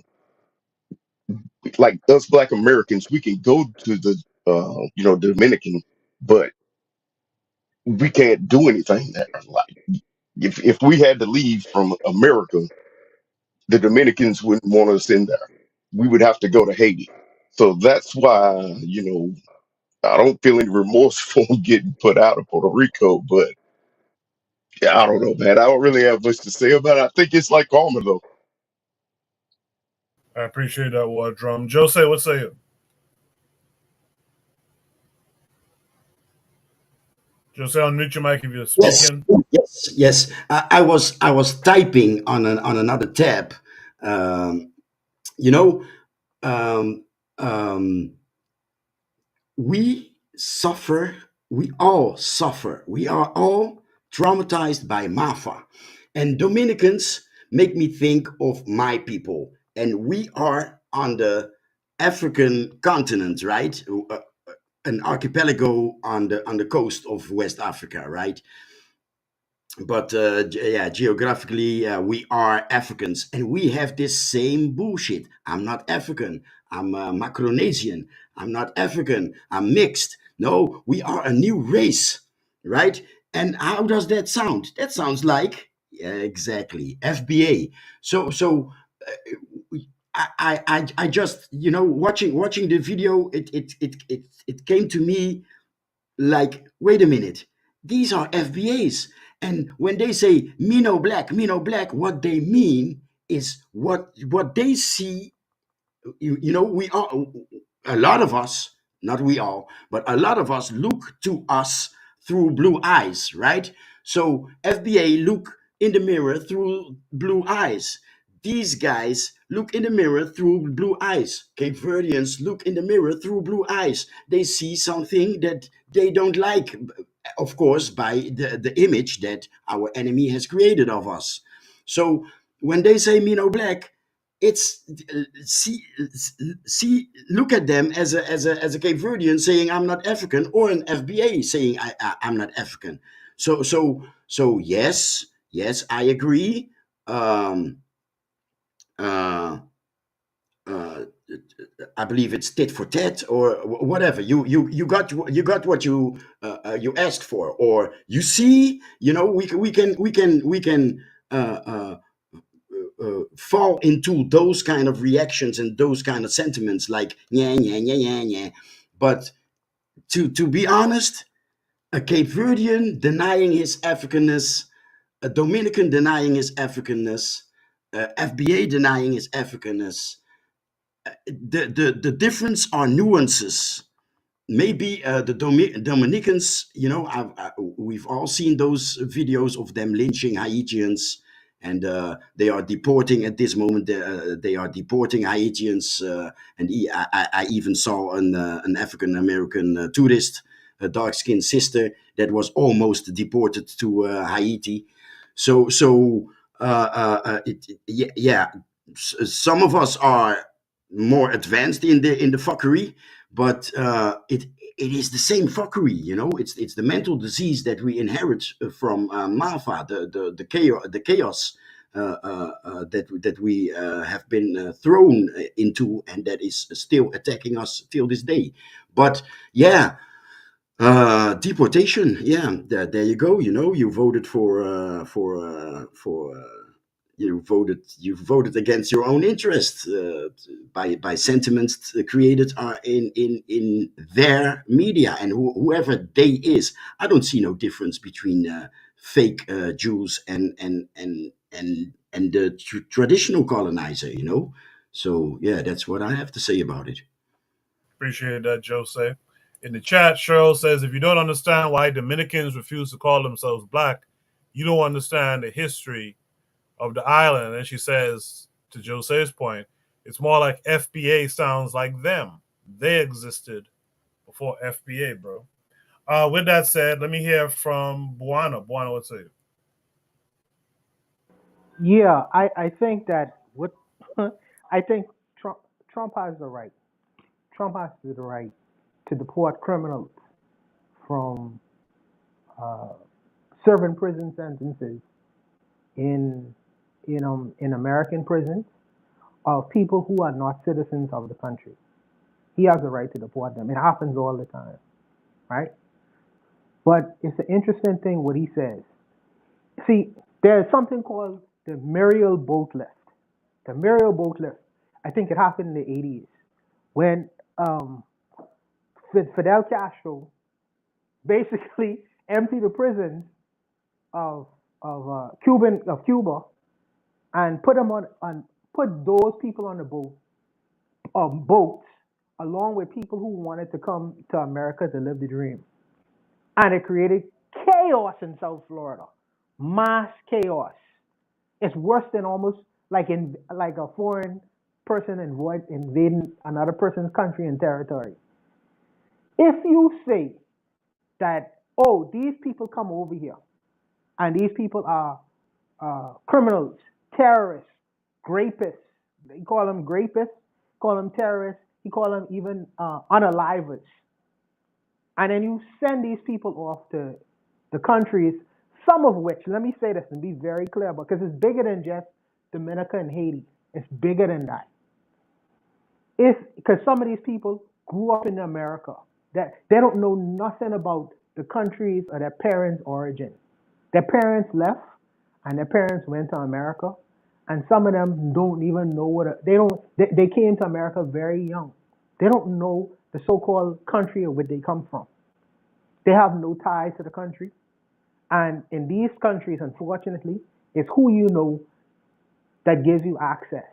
like us Black Americans, we can go to the Dominican, but we can't do anything there. Like if we had to leave from America, the Dominicans wouldn't want us in there. We would have to go to Haiti. So that's why, I don't feel any remorse for getting put out of Puerto Rico, but yeah, I don't know, man. I don't really have much to say about it. I think it's like karma, though. I appreciate that, War Drum. Jose, what say you? Jose, unmute your mic if you're Yes, speaking. yes. I was typing on another tab. Um, you know, um, um, we suffer. We all suffer. We are all traumatized by Mafa, and Dominicans make me think of my people, and we are on the African continent, right? An archipelago on the coast of West Africa, right? But yeah, geographically, we are Africans, and we have this same bullshit. I'm not African. I'm Micronesian. I'm not African. I'm mixed. No, we are a new race, right? And how does that sound? That sounds like, yeah, exactly, FBA. So I just, watching the video, it came to me like, wait a minute, these are FBAs. And when they say me no black, what they mean is what they see. We are, a lot of us, not we all, but a lot of us look to us through blue eyes, right? So FBA look in the mirror through blue eyes. These guys look in the mirror through blue eyes. Cape Verdeans look in the mirror through blue eyes. They see something that they don't like, of course, by the image that our enemy has created of us. So when they say me no black, it's see look at them as a Cape Verdean saying I'm not African, or an FBA saying I'm not African. So yes, I agree. Um, uh, uh, I believe it's tit for tat, or whatever. You got what you asked for, or you see. We can fall into those kind of reactions and those kind of sentiments, like yeah, yeah, yeah, yeah, yeah. But to be honest, a Cape Verdean denying his Africanness, a Dominican denying his Africanness, FBA denying his Africanness, the difference are nuances. Maybe the Dominicans, we've all seen those videos of them lynching Haitians, and they are deporting at this moment. They are deporting Haitians, and I even saw an African American tourist, a dark skinned sister, that was almost deported to Haiti. Yeah, some of us are more advanced in the fuckery, but it is the same fuckery. It's the mental disease that we inherit from Mafa, the chaos that we have been thrown into, and that is still attacking us till this day. But yeah, deportation. Yeah, there you go. You voted you voted against your own interest, by sentiments created in their media, and whoever they is. I don't see no difference between fake Jews and the traditional colonizer. So yeah, that's what I have to say about it. Appreciate that, Jose. In the chat, Cheryl says, if you don't understand why Dominicans refuse to call themselves black, you don't understand the history of the island. And she says, to Jose's point, it's more like FBA sounds like them. They existed before FBA, bro. With that said, let me hear from Buana. Buana, what's it? Yeah, I think that what I think Trump has the right. Trump has the right to deport criminals from uh, serving prison sentences in in American prisons of people who are not citizens of the country. He has the right to deport them. It happens all the time, right? But it's an interesting thing what he says. See, there's something called the Muriel boat lift. The Muriel boat lift. I think it happened in the 80s when Fidel Castro basically emptied the prisons of Cuba and put them on put those people on the boats along with people who wanted to come to America to live the dream, and it created chaos in South Florida, mass chaos. It's worse than almost like a foreign person invading another person's country and territory. If you say that, oh, these people come over here and these people are criminals, terrorists, rapists. They call them rapists, call them terrorists. He call them even unalivers. And then you send these people off to the countries, some of which, let me say this and be very clear, because it's bigger than just Dominica and Haiti. It's bigger than that. Because some of these people grew up in America, that they don't know nothing about the countries or their parents' origin. Their parents left, and their parents went to America, and some of them don't even know they came to America very young. They don't know the so-called country of where they come from. They have no ties to the country. And in these countries, unfortunately, it's who you know that gives you access.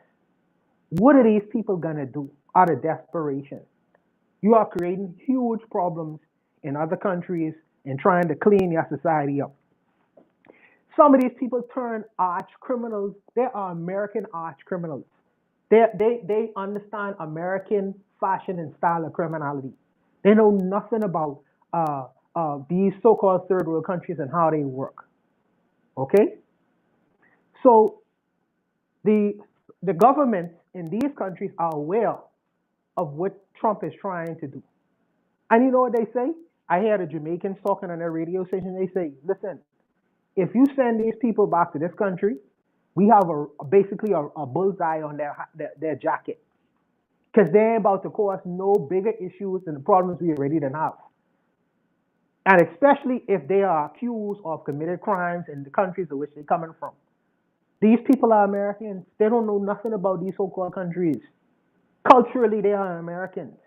What are these people gonna do out of desperation? You are creating huge problems in other countries and trying to clean your society up. Some of these people turn arch criminals. They are American arch criminals. They understand American fashion and style of criminality. They know nothing about these so-called third world countries and how they work. Okay, so the governments in these countries are aware of what Trump is trying to do, and you know what they say? I hear the Jamaicans talking on their radio station. They say, "Listen, if you send these people back to this country, we have basically a bullseye on their jacket, because they're about to cause no bigger issues than the problems we already done have. And especially if they are accused of committed crimes in the countries in which they're coming from. These people are Americans. They don't know nothing about these so-called countries. Culturally, they are Americans.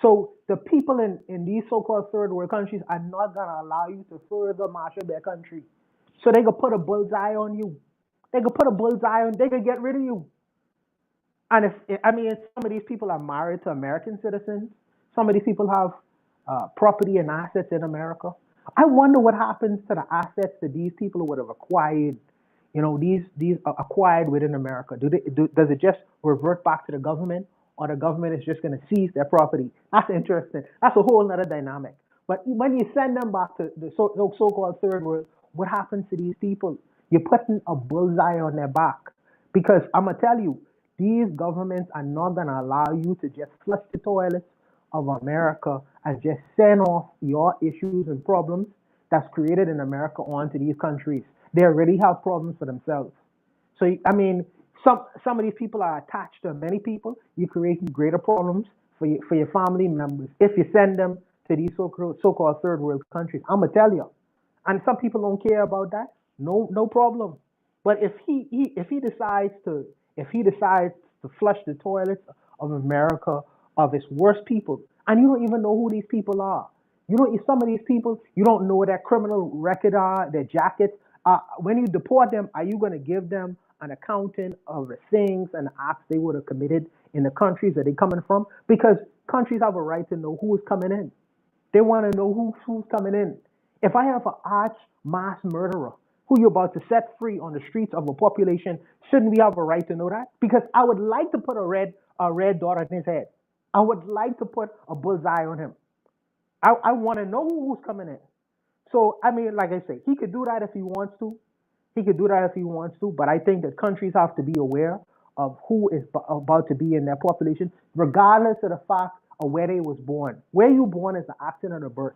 So the people in these so-called third world countries are not going to allow you to further marshal their country. So they could put a bullseye on you. They could get rid of you. And some of these people are married to American citizens. Some of these people have property and assets in America. I wonder what happens to the assets that these people would have acquired. These are acquired within America. Does it just revert back to the government, or the government is just going to seize their property? That's interesting. That's a whole other dynamic. But when you send them back to the so-called third world, what happens to these people? You're putting a bullseye on their back. Because I'm going to tell you, these governments are not going to allow you to just flush the toilets of America and just send off your issues and problems that's created in America onto these countries. They already have problems for themselves. So, some of these people are attached to many people. You create greater problems for your family members if you send them to these so-called third world countries. I'm going to tell you. And some people don't care about that. No problem. But if he decides to flush the toilets of America, of its worst people, and you don't even know who these people are. Some of these people, you don't know what their criminal record are, their jackets. When you deport them, are you going to give them an accounting of the things and the acts they would have committed in the countries that they're coming from? Because countries have a right to know who is coming in. They want to know who's coming in. If I have an arch mass murderer who you're about to set free on the streets of a population, shouldn't we have a right to know that? Because I would like to put a red dot on his head. I would like to put a bullseye on him. I want to know who's coming in. So, I mean, like I say, he could do that if he wants to. He could do that if he wants to. But I think that countries have to be aware of who is about to be in their population, regardless of the fact of where they was born. Where you born is the accident of birth.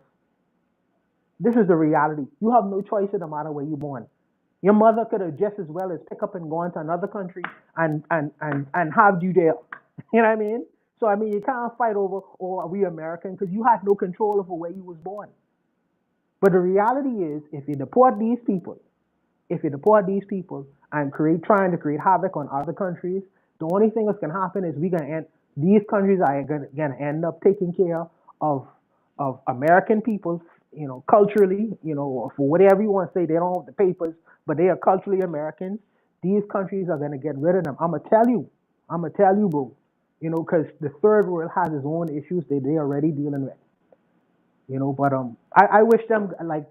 This is the reality. You have no choice no matter where you're born. Your mother could have just as well as pick up and go into another country and have you there. You know what I mean? So I mean, you can't fight over, oh, are we American? Because you had no control over where you was born. But the reality is, if you deport these people, and trying to create havoc on other countries, the only thing that's gonna happen is these countries are gonna end up taking care of American people, culturally, or for whatever you want to say. They don't have the papers, but they are culturally Americans. These countries are gonna get rid of them. I'ma tell you, bro. Because the third world has its own issues they already dealing with. But I wish them, like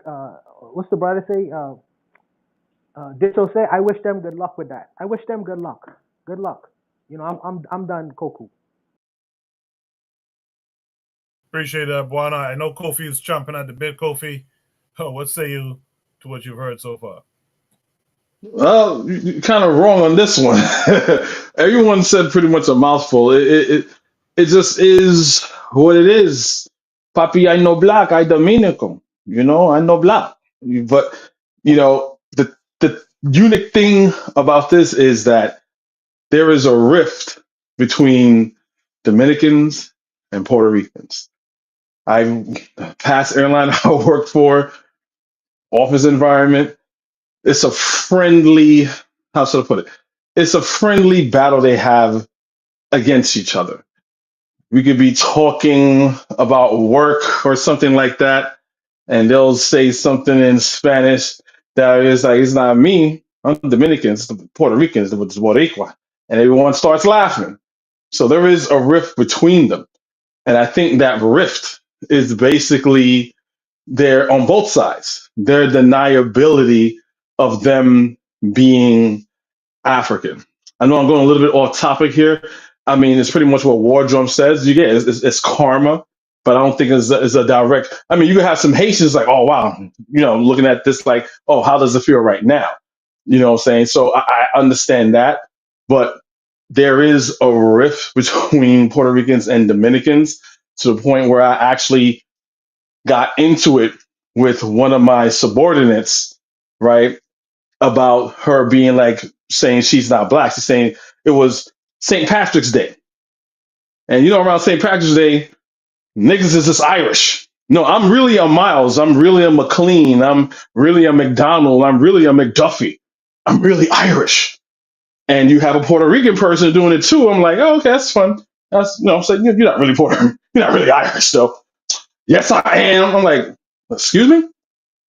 what's the brother say? Ditto say, I wish them good luck with that. I wish them good luck. Good luck. I'm done, Koku. Appreciate that, Buana. I know Kofi is chomping at the bit. Kofi, what say you to what you've heard so far? Well, you're kind of wrong on this one. Everyone said pretty much a mouthful. It just is what it is. Papi, I know black, I Dominican. I know black. But the unique thing about this is that there is a rift between Dominicans and Puerto Ricans. Past airline I worked for, office environment, it's a friendly, how should I put it? It's a friendly battle they have against each other. We could be talking about work or something like that, and they'll say something in Spanish that is like, it's not me, I'm Dominican, it's the Puerto Ricans, it's Boricua. And everyone starts laughing. So there is a rift between them. And I think that rift is basically there on both sides. Their deniability of them being African. I know I'm going a little bit off topic here. I mean, it's pretty much what War Drum says. You get it's karma, but I don't think it's a direct. I mean, you can have some Haitians like, oh wow, looking at this like, oh, how does it feel right now? You know what I'm saying? So I understand that, but there is a rift between Puerto Ricans and Dominicans to the point where I actually got into it with one of my subordinates, right? About her being like saying she's not black. She's saying it was St. Patrick's Day. And around St. Patrick's Day, niggas is just Irish. No, I'm really a Miles. I'm really a McLean. I'm really a McDonald. I'm really a McDuffie. I'm really Irish. And you have a Puerto Rican person doing it too. I'm like, oh, okay, that's fun. That's I'm saying you're not really you're not really Irish though. Yes, I am. I'm like, excuse me?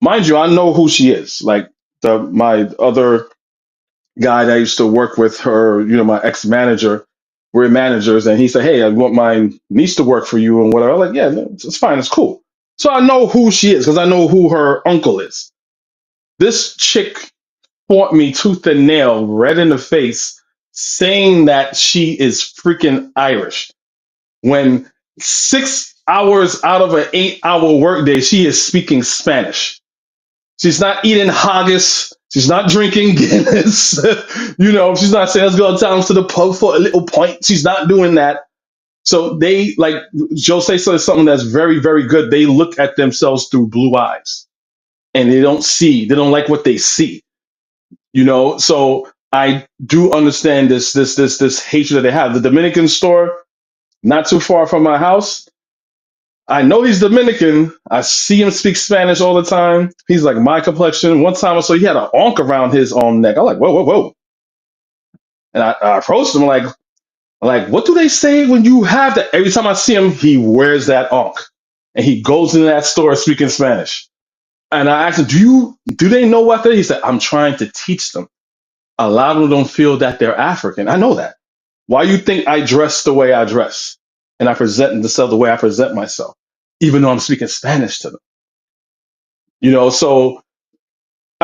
Mind you, I know who she is. Like my other guy that I used to work with, her, my ex-manager, we're managers, and he said, hey, I want my niece to work for you and whatever. I'm like, yeah, it's fine, it's cool. So I know who she is because I know who her uncle is. This chick fought me tooth and nail, red in the face, saying that she is freaking Irish. When 6 hours out of an 8-hour workday, she is speaking Spanish. She's not eating haggis. She's not drinking Guinness. She's not saying, let's go down to the pub for a little pint. She's not doing that. So they, like Jose said something that's very, very good. They look at themselves through blue eyes and they don't like what they see. So I do understand this hatred that they have. The Dominican store, not too far from my house, I know he's Dominican. I see him speak Spanish all the time. He's like my complexion. One time I saw he had an ankh around his neck. I'm like, whoa, whoa, whoa. And I approached him like, what do they say when you have that? Every time I see him, he wears that ankh. And he goes into that store speaking Spanish. And I asked him, do they know what they? He said, I'm trying to teach them. A lot of them don't feel that they're African. I know that. Why you think I dress the way I dress? And I present myself the way I present myself, even though I'm speaking Spanish to them. So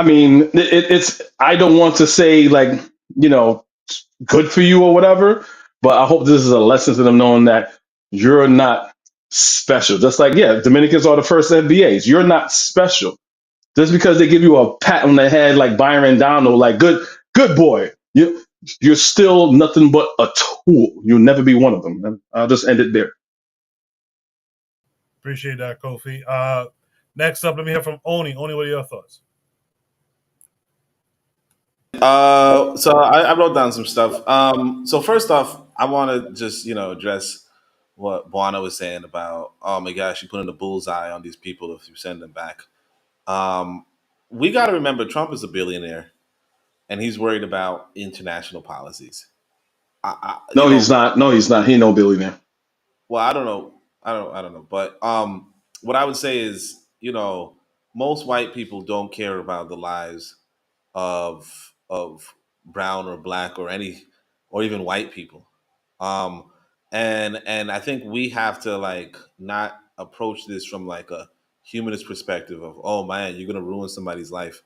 I mean, it's. I don't want to say like you know good for you or whatever, but I hope this is a lesson to them knowing that you're not special. Just like Dominicans are the first FBAs. You're not special. Just because they give you a pat on the head like Byron Donald, like good boy, you're still nothing but a tool. You'll never be one of them. And I'll just end it there. Appreciate that, Kofi. Next up, let me hear from Oni. Oni, what are your thoughts? So I wrote down some stuff. So first off, I want to just address what Buana was saying about, oh my gosh, you put in a bullseye on these people if you send them back. We got to remember Trump is a billionaire, and he's worried about international policies. No, he's not. No, he's not. He no billionaire. Well, I don't know. I don't know. But what I would say is, most white people don't care about the lives of brown or black or even white people. Um, and I think we have to like not approach this from like a humanist perspective of, oh man, you're gonna ruin somebody's life.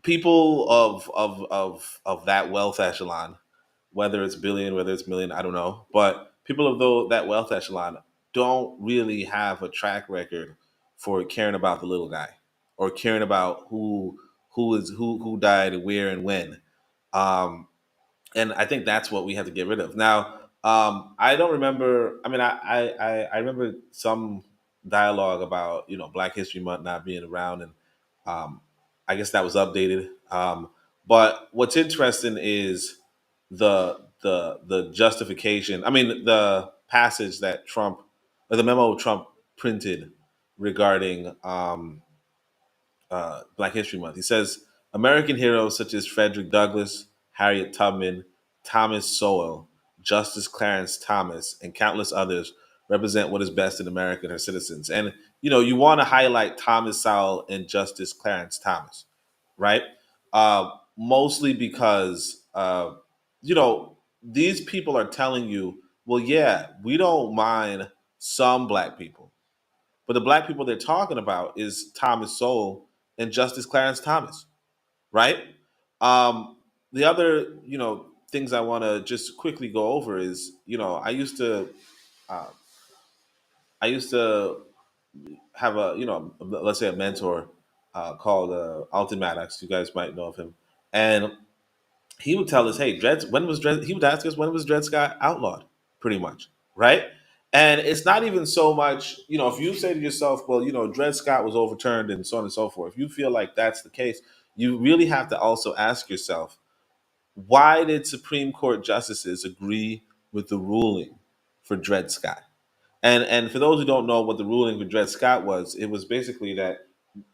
People of that wealth echelon, whether it's billion, whether it's million, I don't know, but people of that wealth echelon don't really have a track record for caring about the little guy or caring about who died, where, and when. Um, and I think that's what we have to get rid of. Now, I don't remember. I mean, I remember some dialogue about Black History Month not being around, and I guess that was updated. But what's interesting is the justification. I mean, the passage that Trump or the memo Trump printed regarding Black History Month. He says American heroes such as Frederick Douglass, Harriet Tubman, Thomas Sowell, Justice Clarence Thomas, and countless others represent what is best in America and her citizens. And you want to highlight Thomas Sowell and Justice Clarence Thomas, right? Mostly because these people are telling you, well, yeah, we don't mind some black people, but the black people they're talking about is Thomas Sowell and Justice Clarence Thomas, right? Um, the other, things I want to just quickly go over is, uh, I used to have let's say a mentor called Alton Maddox. You guys might know of him, and he would tell us, "Hey, Dred, when was Dred?" He would ask us, "When was Dred Scott outlawed?" Pretty much, right? And it's not even so much, if you say to yourself, "Well, Dred Scott was overturned," and so on and so forth. If you feel like that's the case, you really have to also ask yourself, why did Supreme Court justices agree with the ruling for Dred Scott? And for those who don't know what the ruling for Dred Scott was, it was basically that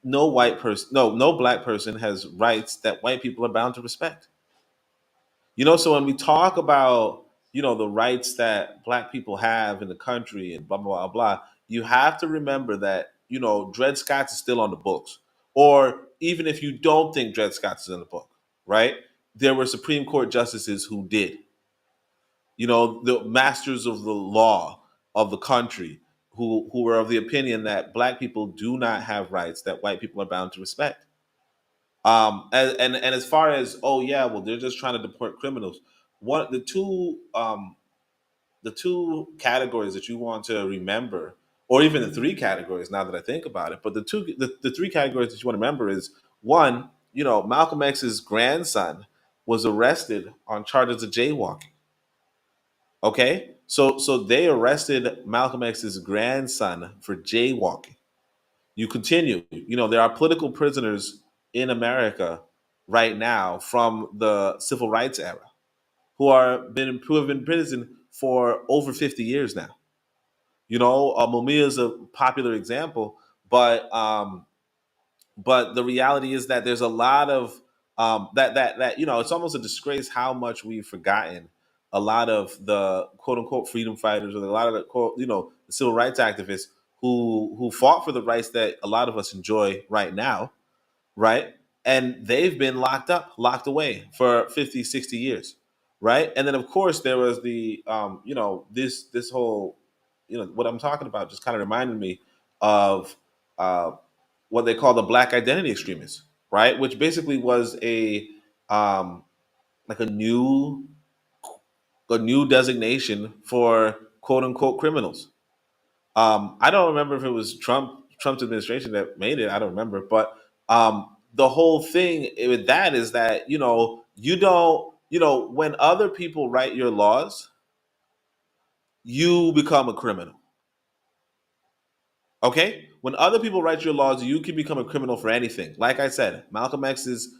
no black person has rights that white people are bound to respect. So when we talk about, the rights that black people have in the country and blah, blah, blah, blah, you have to remember that, Dred Scott is still on the books. Or even if you don't think Dred Scott is in the book, right? There were Supreme Court justices who did. The masters of the law of the country who were of the opinion that black people do not have rights that white people are bound to respect. And as far as, oh yeah, well, they're just trying to deport criminals. What the two categories that you want to remember, or even the three categories now that I think about it, but the three categories that you want to remember is one, Malcolm X's grandson was arrested on charges of jaywalking. Okay, so they arrested Malcolm X's grandson for jaywalking. You continue. There are political prisoners in America right now from the civil rights era who have been in prison for over 50 years now. Mumia is a popular example, but the reality is that there's a lot of that it's almost a disgrace how much we've forgotten a lot of the quote unquote freedom fighters, or a lot of the quote the civil rights activists who fought for the rights that a lot of us enjoy right now, right? And they've been locked away for 50, 60 years, right? And then of course there was the this whole what I'm talking about just kind of reminded me of what they call the black identity extremists, right? Which basically was a like a new designation for quote unquote criminals. I don't remember if it was Trump's administration that made it. I don't remember, but the whole thing with that is that you don't when other people write your laws, you become a criminal. Okay, when other people write your laws, you can become a criminal for anything. Like I said, Malcolm X is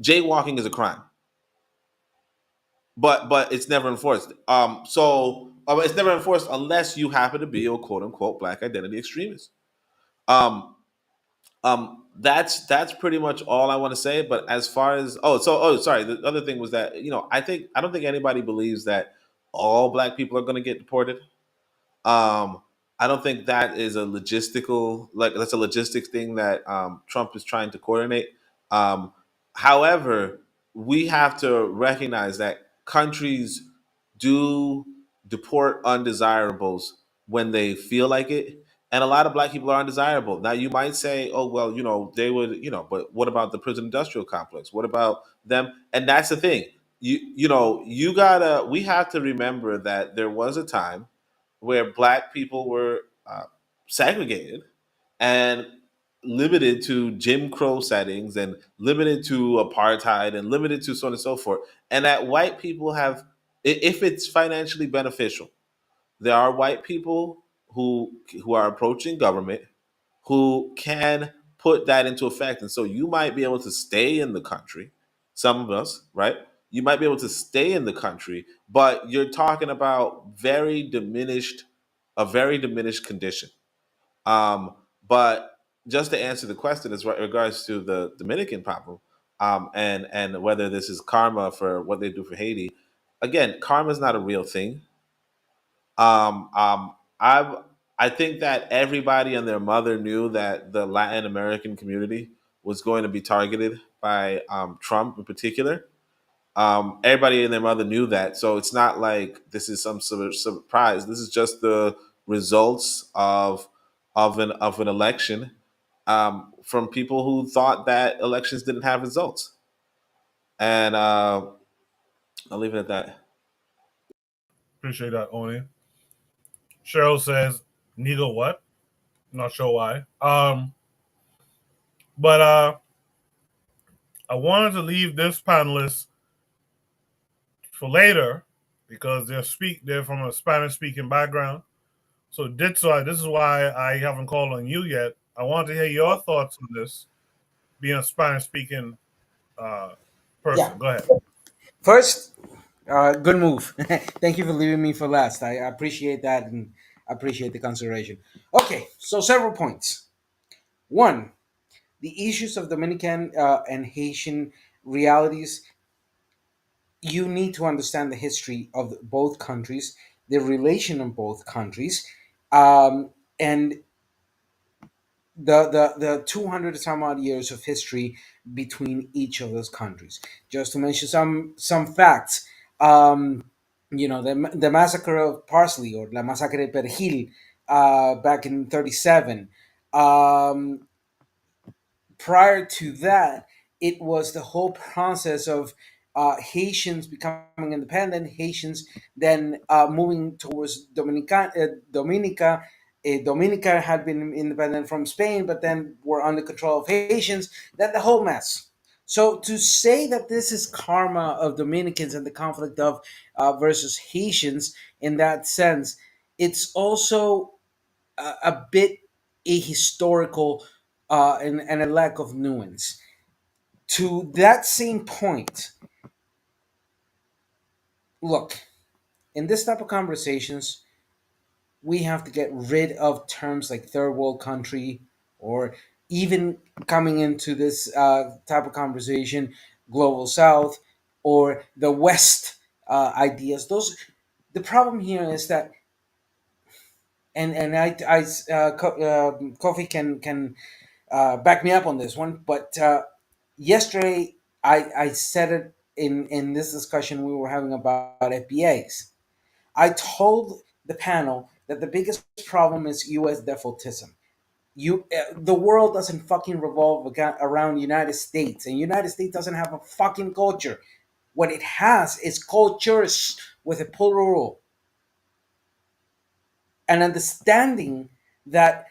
jaywalking is a crime, but it's never enforced. It's never enforced unless you happen to be a quote unquote black identity extremist. Um, that's pretty much all I want to say. But as far as sorry, the other thing was that I don't think anybody believes that all black people are going to get deported. Um, I don't think that is a logistical that's a logistics thing that Trump is trying to coordinate. Um, However, we have to recognize that countries do deport undesirables when they feel like it, and a lot of black people are undesirable. Now, you might say, "Oh, well, they would," but what about the prison industrial complex? What about them? And that's the thing. We have to remember that there was a time where black people were segregated and limited to Jim Crow settings and limited to apartheid and limited to so on and so forth. And that white people have, if it's financially beneficial, there are white people who are approaching government who can put that into effect. And so you might be able to stay in the country, some of us, right? You might be able to stay in the country, but you're talking about a very diminished condition. Um, but just to answer the question as regards to the Dominican problem, and whether this is karma for what they do for Haiti, again, karma is not a real thing. Um, um, I I think that everybody and their mother knew that the Latin American community was going to be targeted by Trump in particular. Everybody and their mother knew that, so it's not like this is some sort of surprise. This is just the results of an election from people who thought that elections didn't have results, and I'll leave it at that. Appreciate that, Oni. Cheryl says, "Nigga, what?" Not sure why. But I wanted to leave this panelist for later because they're from a Spanish speaking background. So Ditso, this is why I haven't called on you yet. I want to hear your thoughts on this, being a Spanish speaking uh, Yeah. person. Go ahead. First, good move. Thank you for leaving me for last. I appreciate that and appreciate the consideration. Okay, so several points. One, the issues of Dominican and Haitian realities. You need to understand the history of both countries, the relation of both countries, and the 200 some odd years of history between each of those countries. Just to mention some facts, the massacre of Parsley, or La Masacre de Perejil, back in 37. Prior to that, it was the whole process of Haitians becoming independent, Haitians then moving towards Dominica. Dominica had been independent from Spain, but then were under control of Haitians. Then the whole mess. So to say that this is karma of Dominicans and the conflict of versus Haitians in that sense, it's also a bit ahistorical and a lack of nuance. To that same point, look, in this type of conversations, we have to get rid of terms like third world country, or even coming into this type of conversation, global south or the West ideas. The problem here is that, and Kofi can back me up on this one. But yesterday, I said it in this discussion we were having about FBAs. I told the panel that the biggest problem is U.S. defaultism. The world doesn't fucking revolve around United States, and United States doesn't have a fucking culture. What it has is cultures with a plural, and understanding that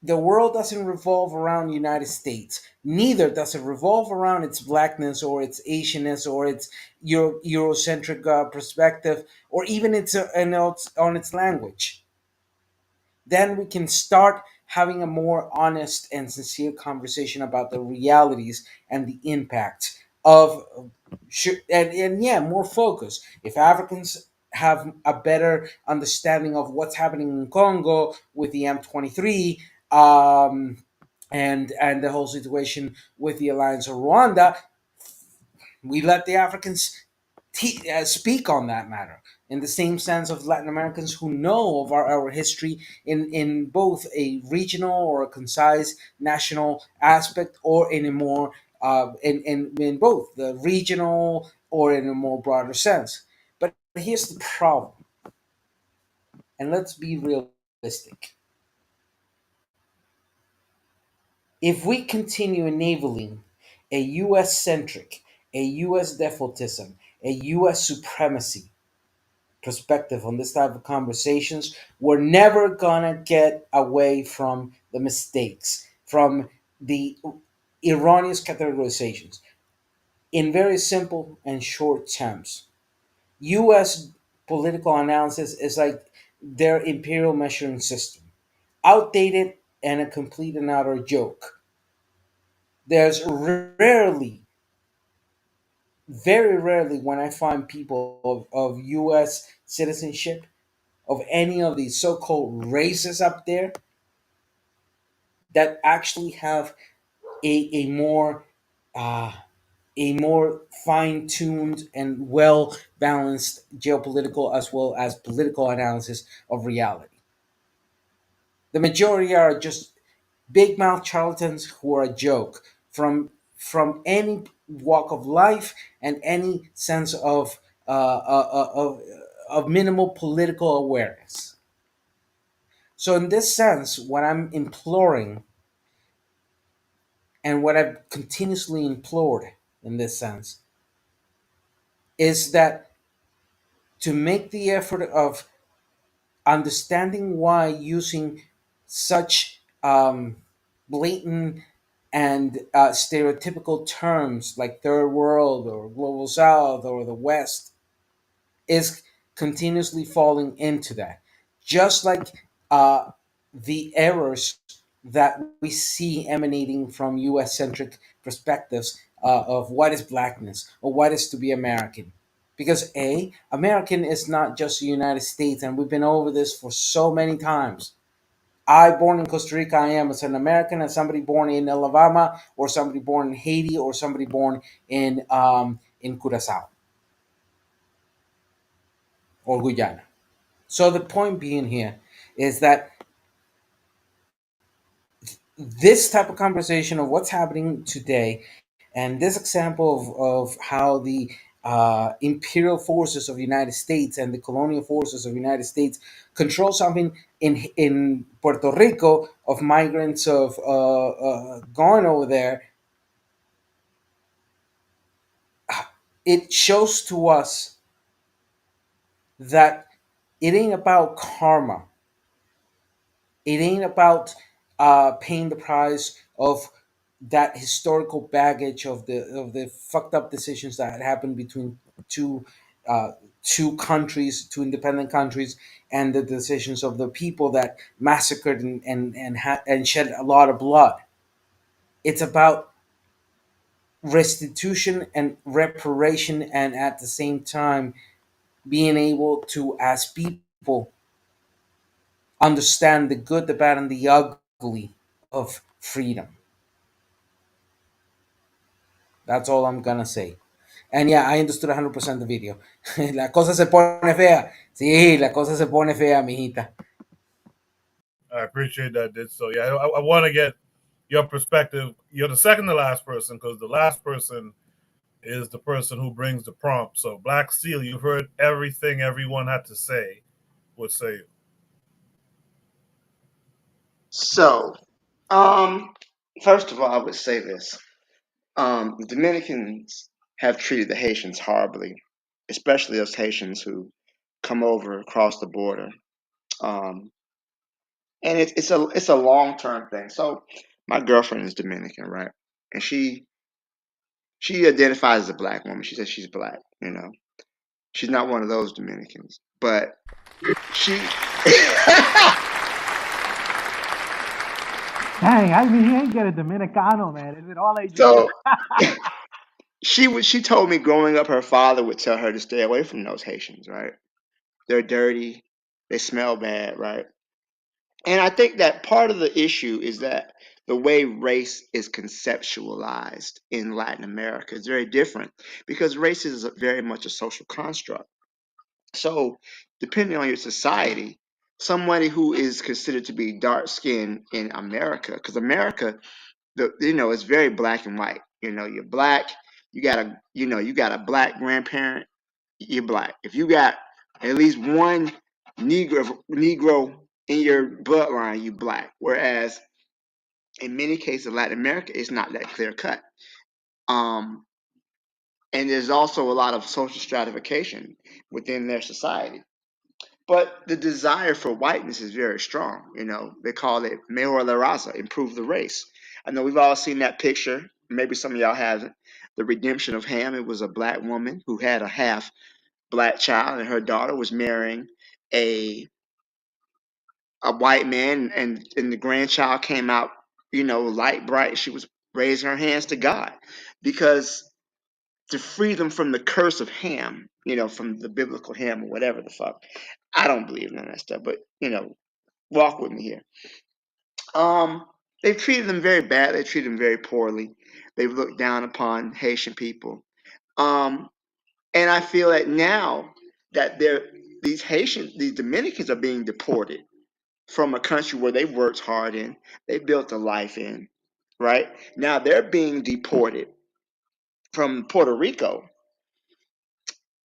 the world doesn't revolve around the United States. Neither does it revolve around its blackness or its Asianness or its Eurocentric perspective, or even on its language. Then we can start having a more honest and sincere conversation about the realities and the impact of and yeah, more focus. If Africans have a better understanding of what's happening in Congo with the M23, and the whole situation with the alliance of Rwanda, we let the Africans speak on that matter, in the same sense of Latin Americans who know of our history in both a regional or a concise national aspect, or in a more in both the regional or in a more broader sense. But here's the problem, and let's be realistic. If we continue enabling a US centric, a US defaultism, a US supremacy perspective on this type of conversations, we're never gonna get away from the mistakes, from the erroneous categorizations. In very simple and short terms, US political analysis is like their imperial measuring system, outdated and a complete and utter joke. There's rarely, very rarely, when I find people of US citizenship, of any of these so-called races up there, that actually have a more uh, a more fine-tuned and well-balanced geopolitical as well as political analysis of reality. The majority are just big mouth charlatans who are a joke from any walk of life and any sense of minimal political awareness. So, in this sense, what I'm imploring, and what I've continuously implored in this sense, is that to make the effort of understanding why using such blatant and stereotypical terms like third world or global south or the West is continuously falling into that. Just like uh, the errors that we see emanating from US centric perspectives of what is blackness or what is to be American. Because American is not just the United States, and we've been over this for so many times. I, born in Costa Rica, I am as an American, as somebody born in Alabama, or somebody born in Haiti, or somebody born in Curacao or Guyana. So the point being here is that this type of conversation of what's happening today, and this example of how the imperial forces of the United States and the colonial forces of the United States control something in Puerto Rico of migrants of going over there, it shows to us that it ain't about karma. It ain't about paying the price of that historical baggage of the fucked up decisions that happened between two uh, two countries, two independent countries, and the decisions of the people that massacred and shed a lot of blood. It's about restitution and reparation, and at the same time being able to, as people, understand the good, the bad, and the ugly of freedom. That's all I'm gonna say. And yeah, I understood 100% the video. La cosa se pone fea. Sí, la cosa se pone fea, mijita. I appreciate that, Did. So yeah, I want to get your perspective. You're the second to last person, because the last person is the person who brings the prompt. So Black Seal, you heard everything everyone had to say. What say you? So, Um, First of all, I would say this. The Dominicans have treated the Haitians horribly, especially those Haitians who come over across the border. Um, and it's a long term thing. So my girlfriend is Dominican, right? And she identifies as a black woman. She says she's black. She's not one of those Dominicans, but she. Dang, I mean, he ain't get a Dominicano, man. Is it all Adrian? So she told me growing up, her father would tell her to stay away from those Haitians, right? They're dirty, they smell bad, right? And I think that part of the issue is that the way race is conceptualized in Latin America is very different because race is very much a social construct. So, depending on your society, somebody who is considered to be dark skinned in America, because America, it's very black and white. You're black. You got a black grandparent. You're black. If you got at least one Negro in your bloodline, you black. Whereas in many cases in Latin America, it's not that clear cut. Um, and there's also a lot of social stratification within their society. But the desire for whiteness is very strong. They call it mejor la raza, improve the race. I know we've all seen that picture. Maybe some of y'all haven't. The redemption of Ham. It was a black woman who had a half black child, and her daughter was marrying a white man, and the grandchild came out, light bright. She was raising her hands to God because to free them from the curse of Ham, from the biblical Ham or whatever the fuck. I don't believe none of that stuff, but walk with me here. They've treated them very bad. They treated them very poorly. They've looked down upon Haitian people. Um, and I feel that now that these Dominicans are being deported from a country where they worked hard in, they built a life in, right? Now they're being deported from Puerto Rico.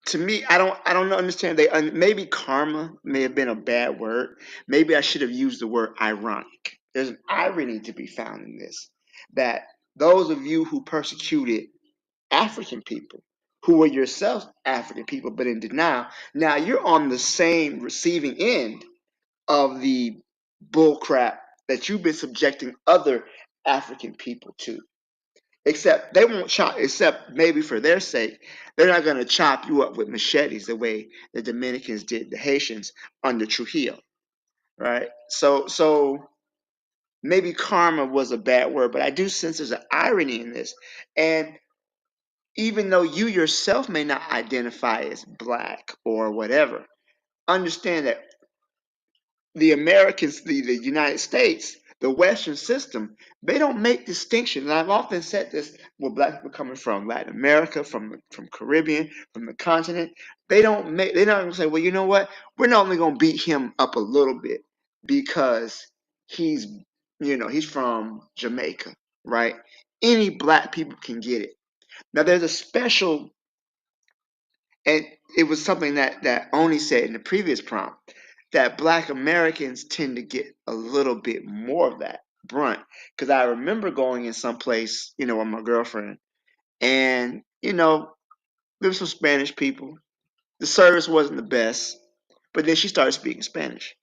To me, I don't understand. Maybe karma may have been a bad word. Maybe I should have used the word ironic. There's an irony to be found in this, that those of you who persecuted African people, who were yourselves African people, but in denial, now you're on the same receiving end of the bullcrap that you've been subjecting other African people to. Except they won't chop, except maybe for their sake, they're not going to chop you up with machetes the way the Dominicans did the Haitians under Trujillo, right? So maybe karma was a bad word, but I do sense there's an irony in this. And even though you yourself may not identify as black or whatever, understand that the Americans, the United States, the Western system, they don't make distinction. And I've often said this with black people coming from Latin America, from Caribbean, from the continent. They're not gonna say, well, you know what? We're not only gonna beat him up a little bit because he's he's from Jamaica, right? Any black people can get it. Now there's a special, and it was something that Oni said in the previous prompt, that black Americans tend to get a little bit more of that brunt. Because I remember going in some place, with my girlfriend, and there were some Spanish people. The service wasn't the best, but then she started speaking Spanish,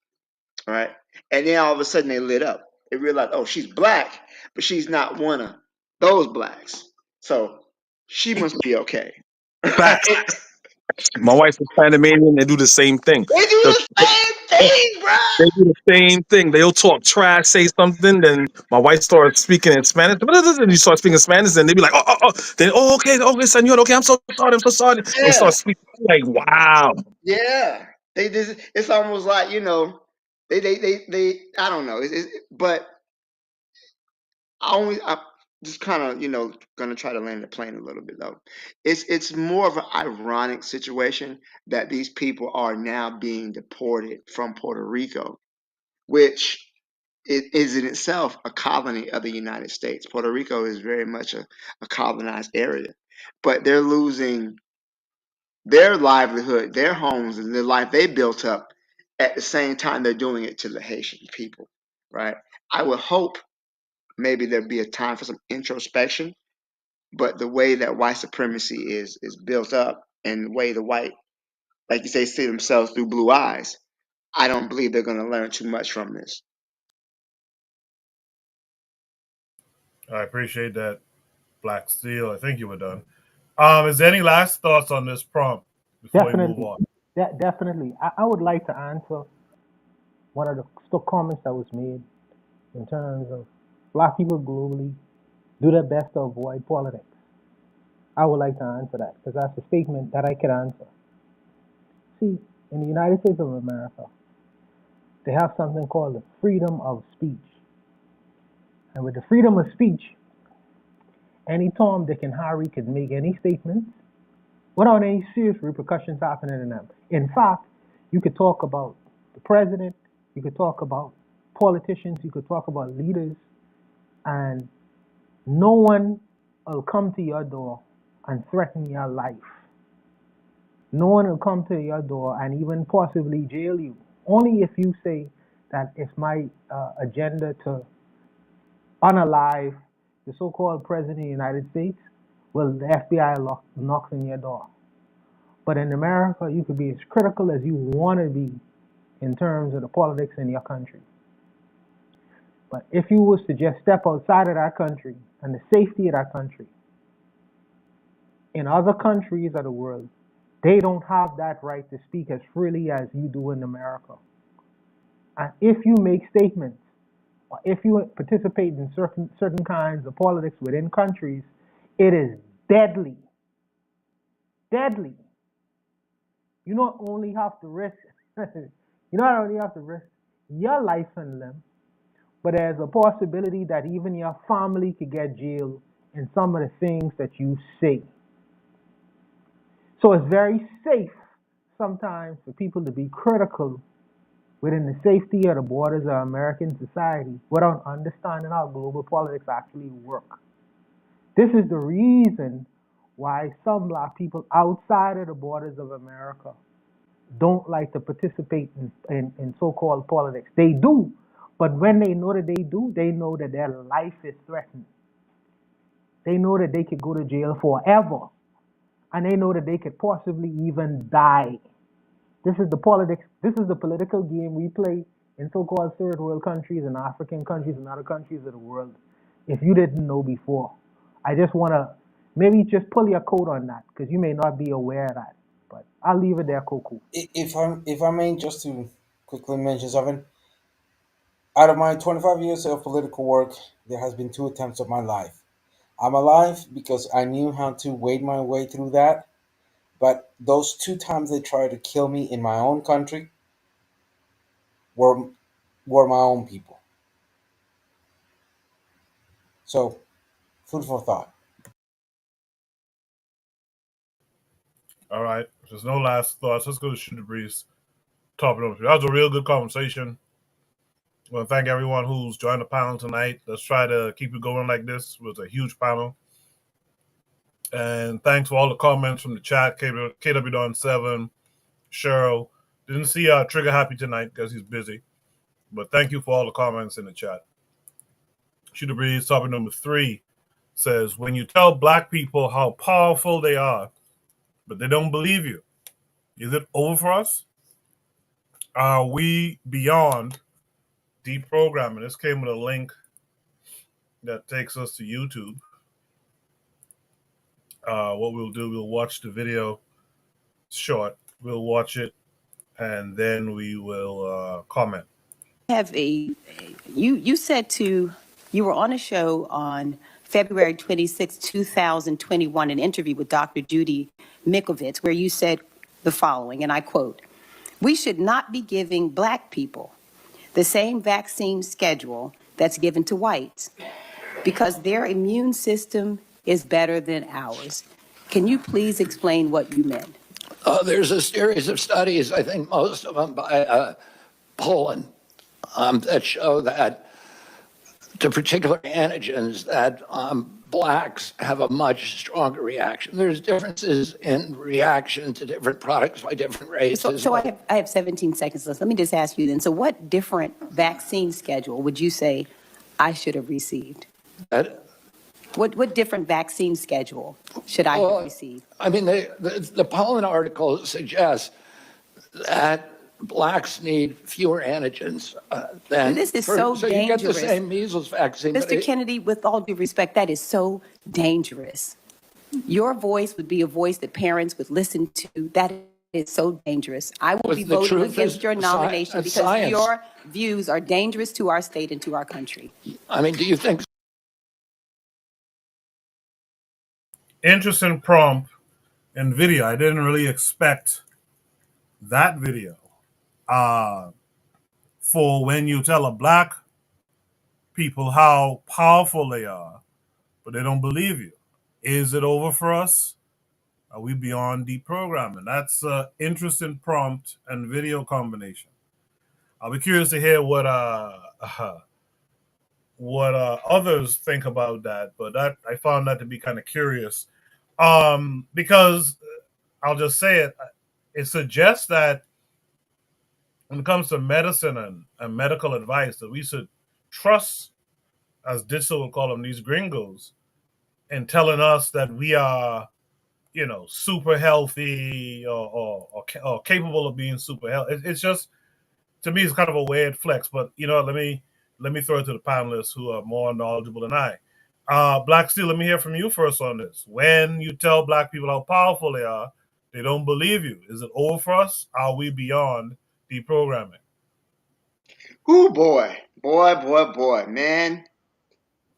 all right? And then all of a sudden they lit up. They realized, oh, she's black, but she's not one of those blacks. So she must be okay. Facts. My wife is Panamanian. They do the same thing. They do the same thing, bro. They do the same thing. They'll talk trash, say something, then my wife starts speaking in Spanish. And you start speaking Spanish, and they be like, oh. Then, okay, senor, okay, I'm so sorry. They Yeah, start speaking like, wow. yeah. They just, it's almost like, they I don't know. But I just kind of, gonna try to land the plane a little bit though. It's more of an ironic situation that these people are now being deported from Puerto Rico, which it is in itself a colony of the United States. Puerto Rico is very much a colonized area, but they're losing their livelihood, their homes, and the life they built up at the same time they're doing it to the Haitian people, right? I would hope maybe there'd be a time for some introspection. But the way that white supremacy is built up, and the way the white, like you say, see themselves through blue eyes, I don't believe they're going to learn too much from this. I appreciate that, Black Steel. I think you were done. Is there any last thoughts on this prompt before we move Definitely, on? definitely. I would like to answer one of the comments that was made in terms of black people globally do their best to avoid politics. I would like to answer that because that's a statement that I could answer. See, in the United States of America, they have something called the freedom of speech. And with the freedom of speech, any Tom, Dick, and Harry can make any statements without any serious repercussions happening to them. In fact, you could talk about the president, you could talk about politicians, you could talk about leaders, and no one will come to your door and threaten your life. No one will come to your door and even possibly jail you. Only if you say that it's my agenda to unalive the so-called president of the United States, will the FBI knocks on your door. But in America, you could be as critical as you want to be in terms of the politics in your country. But if you was to just step outside of that country and the safety of that country, in other countries of the world, they don't have that right to speak as freely as you do in America. And if you make statements, or if you participate in certain kinds of politics within countries, it is deadly. Deadly. You not only have to risk, your life and limb, but there's a possibility that even your family could get jailed in some of the things that you say. So it's very safe sometimes for people to be critical within the safety of the borders of American society without understanding how global politics actually work. This is the reason why some black people outside of the borders of America don't like to participate in so-called politics. They do, but when they know that they do, they know that their life is threatened. They know that they could go to jail forever, and they know that they could possibly even die. This is the politics. This is the political game we play in so-called third world countries and African countries and other countries of the world. If you didn't know before, I just want to maybe just pull your coat on that because you may not be aware of that. But I'll leave it there, Coco. If I may, just to quickly mention something, out of my 25 years of political work, there has been 2 attempts of my life. I'm alive because I knew how to wade my way through that. But those 2 times they tried to kill me in my own country were my own people. So, food for thought. All right. If there's no last thoughts, let's go to Shoot the Breeze. Top it up. That was a real good conversation. I want to thank everyone who's joined the panel tonight. Let's try to keep it going like this. It was a huge panel. And thanks for all the comments from the chat. KW Don 7, Cheryl. Didn't see Trigger Happy tonight because he's busy. But thank you for all the comments in the chat. Shoot the Breeze, topic number 3, says, when you tell black people how powerful they are, but they don't believe you, is it over for us? Are we beyond deprogramming? This came with a link that takes us to YouTube. What we'll do, we'll watch the video short. We'll watch it, and then we will comment. You said you were on a show on February 26, 2021, an interview with Dr. Judy Mikovits, where you said the following, and I quote, "We should not be giving black people the same vaccine schedule that's given to whites because their immune system is better than ours." Can you please explain what you meant? There's a series of studies, I think most of them by Poland, that show that to particular antigens that blacks have a much stronger reaction. There's differences in reaction to different products by different races. So I have 17 seconds left. Let me just ask you then. So what different vaccine schedule would you say I should have received? That, What different vaccine schedule should I have received? I mean, the pollen article suggests that blacks need fewer antigens than This is for, so so you get the dangerous. same measles vaccine. but Mr. Kennedy, with all due respect, that is so dangerous. Your voice would be a voice that parents would listen to. That is so dangerous. I will But be the voting truth against is your nomination because science. your views are dangerous to our state and to our country. I mean, do you think? Interesting prompt and video. I didn't really expect that video. For when you tell a black people how powerful they are, but they don't believe you. Is it over for us? Are we beyond deprogramming? That's an interesting prompt and video combination. I'll be curious to hear what others think about that. But that I found that to be kind of curious, because I'll just say it. It suggests that when it comes to medicine and medical advice, that we should trust, as Ditso will call them, these gringos, in telling us that we are, super healthy or capable of being super healthy. It's just, to me, it's kind of a weird flex. But let me throw it to the panelists who are more knowledgeable than I. Black Steel, let me hear from you first on this. When you tell black people how powerful they are, they don't believe you. Is it over for us? Are we beyond deprogramming? Oh boy, boy, man.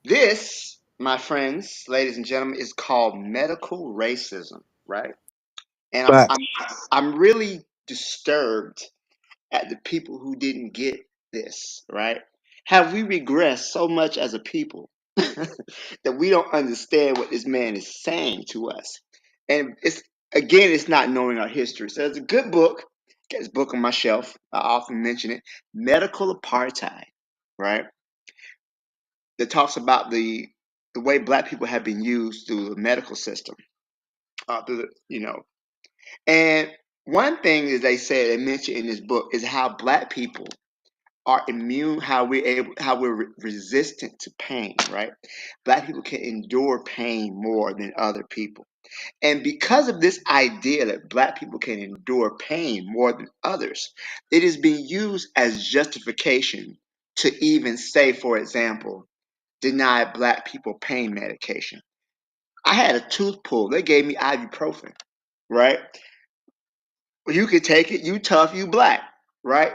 This, my friends, ladies and gentlemen, is called medical racism, right? And I'm Facts. I'm I'm really disturbed at the people who didn't get this, right? Have we regressed so much as a people that we don't understand what this man is saying to us? And it's not knowing our history. So there's a good book. Got this book on my shelf. I often mention it. Medical Apartheid, right? That talks about the way black people have been used through the medical system. And one thing that they mention in this book is how black people are immune, how we're resistant to pain, right? Black people can endure pain more than other people. And because of this idea that black people can endure pain more than others, it is being used as justification to even say, for example, deny black people pain medication. I had a tooth pulled. They gave me ibuprofen, right? You could take it, you tough, you black, right?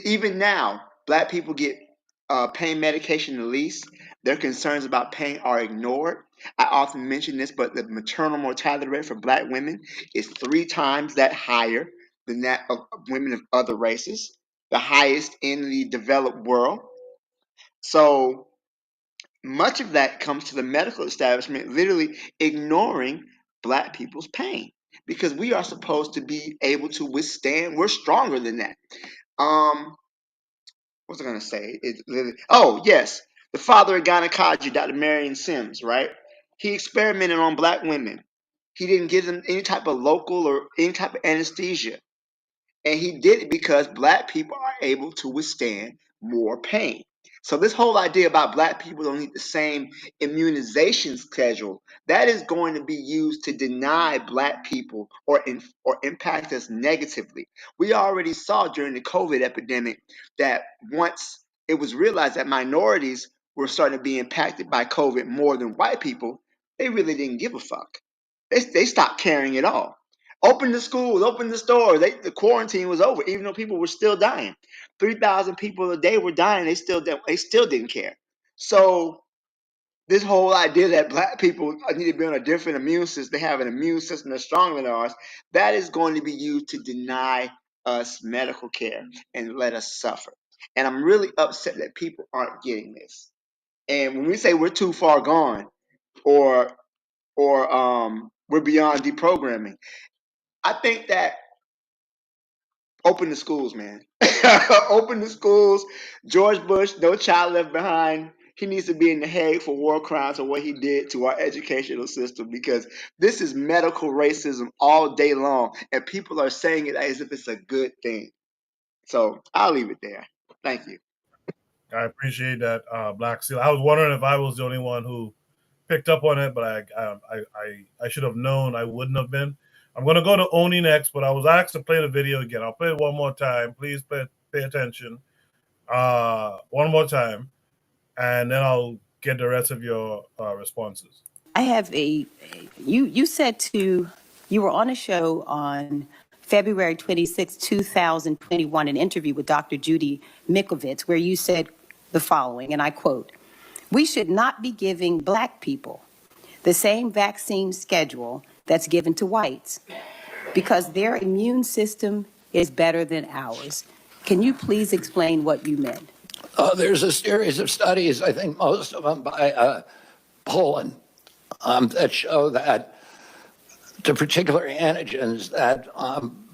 Even now, black people get pain medication the least. Their concerns about pain are ignored. I often mention this, but the maternal mortality rate for black women is 3 times that higher than that of women of other races, the highest in the developed world. So much of that comes to the medical establishment literally ignoring black people's pain because we are supposed to be able to withstand. We're stronger than that. Um, what was I gonna say? Oh yes, the father of gynecology, Dr. Marion Sims, right? He experimented on black women. He didn't give them any type of local or any type of anesthesia. And he did it because black people are able to withstand more pain. So this whole idea about black people don't need the same immunization schedule, that is going to be used to deny black people or impact us negatively. We already saw during the COVID epidemic that once it was realized that minorities were starting to be impacted by COVID more than white people, they really didn't give a fuck. They stopped caring at all. Open the schools, open the stores. The quarantine was over, even though people were still dying. 3,000 people a day were dying. They still didn't care. So this whole idea that black people need to be on a different immune system, they have an immune system that's stronger than ours, that is going to be used to deny us medical care and let us suffer. And I'm really upset that people aren't getting this. And when we say we're too far gone, or we're beyond deprogramming, I think that open the schools, man. Open the schools. George Bush, no child left behind. He needs to be in the Hague for war crimes and what he did to our educational system because this is medical racism all day long, and people are saying it as if it's a good thing. So I'll leave it there. Thank you. I appreciate that, Black Seal. I was wondering if I was the only one who picked up on it, but I should have known I wouldn't have been. I'm going to go to Oni next, but I was asked to play the video again. I'll play it one more time. Please pay attention. One more time, and then I'll get the rest of your responses. I have you said you were on a show on February 26, 2021, an interview with Dr. Judy Mikovits, where you said the following, and I quote, "We should not be giving Black people the same vaccine schedule that's given to whites because their immune system is better than ours." Can you please explain what you meant? There's a series of studies, I think most of them by Poland, that show that to particular antigens that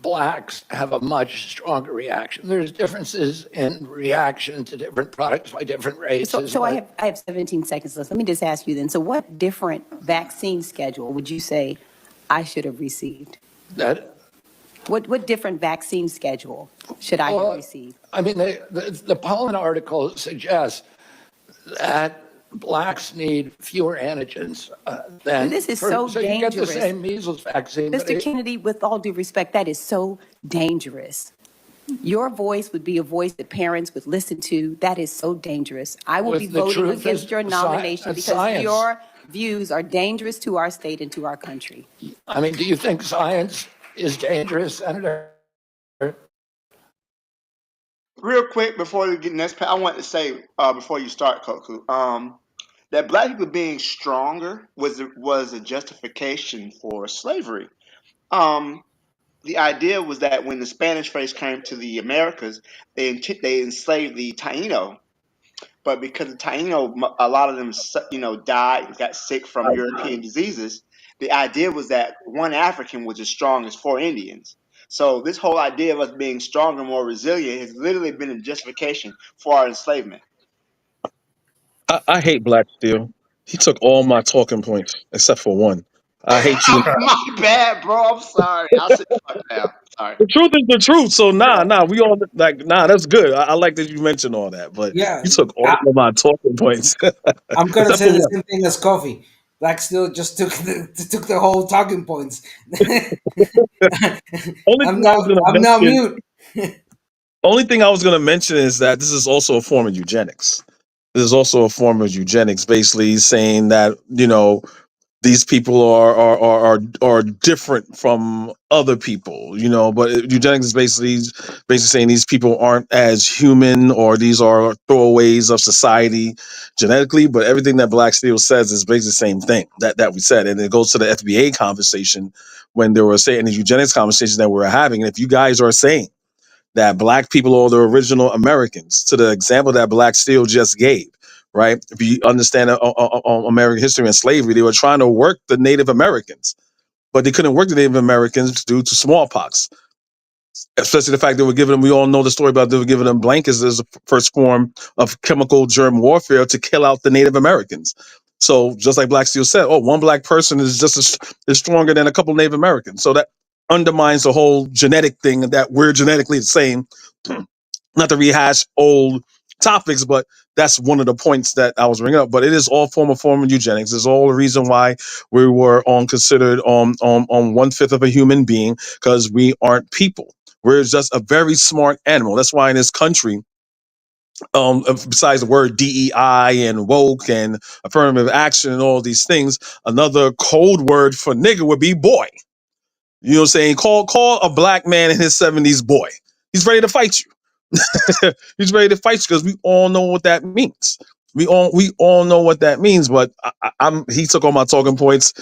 blacks have a much stronger reaction. There's differences in reaction to different products by different races. So I have 17 seconds left. Let me just ask you then. So what different vaccine schedule would you say I should have received? What different vaccine schedule should I have received? I mean, the Pollen article suggests that blacks need fewer antigens than. This is so so dangerous. you get the same measles vaccine. Mr. Kennedy, with all due respect, that is so dangerous. Your voice would be a voice that parents would listen to. That is so dangerous. I will be voting against your nomination because your views are dangerous to our state and to our country. I mean, do you think science is dangerous, Senator? Real quick before we get next, I want to say before you start, Koku, that Black people being stronger was a justification for slavery. The idea was that when the Spanish first came to the Americas, they enslaved the Taino, but because the Taino, a lot of them, died, got sick from European diseases. The idea was that one African was as strong as four Indians. So this whole idea of us being stronger, more resilient, has literally been a justification for our enslavement. I hate Black Steel. He took all my talking points except for one. I hate you. My bad, bro. I'm sorry. I'll sit the fuck down. Sorry. The truth is the truth. So we all that's good. I like that you mentioned all that, but Yeah, you took all of my talking points I'm gonna except say for the one. same thing as Coffee. Black still just took the whole talking points. Only I'm thing I was gonna now mention. mute. Only thing I was gonna mention is that this is also a form of eugenics. This is also a form of eugenics, basically saying that these people are different from other people, but eugenics is basically saying these people aren't as human, or these are throwaways of society genetically. But everything that Black Steel says is basically the same thing that we said, and it goes to the FBA conversation when they were saying the eugenics conversation that we were having. And if you guys are saying that Black people are the original Americans, to the example that Black Steel just gave, right? If you understand American history and slavery, they were trying to work the Native Americans, but they couldn't work the Native Americans due to smallpox. Especially the fact they were giving them, we all know the story about they were giving them blankets as the first form of chemical germ warfare to kill out the Native Americans. So just like Black Steel said, one Black person is just is stronger than a couple Native Americans. So that undermines the whole genetic thing that we're genetically the same. Not to rehash old topics, but that's one of the points that I was bringing up. But it is all form of eugenics. It's all the reason why we were considered on 1/5 of a human being, because we aren't people. We're just a very smart animal. That's why in this country, besides the word DEI and woke and affirmative action and all these things, another code word for nigga would be boy. You know what I'm saying? Call a Black man in his 70s boy. He's ready to fight you. He's ready to fight you because we all know what that means. We all know what that means. But he took all my talking points.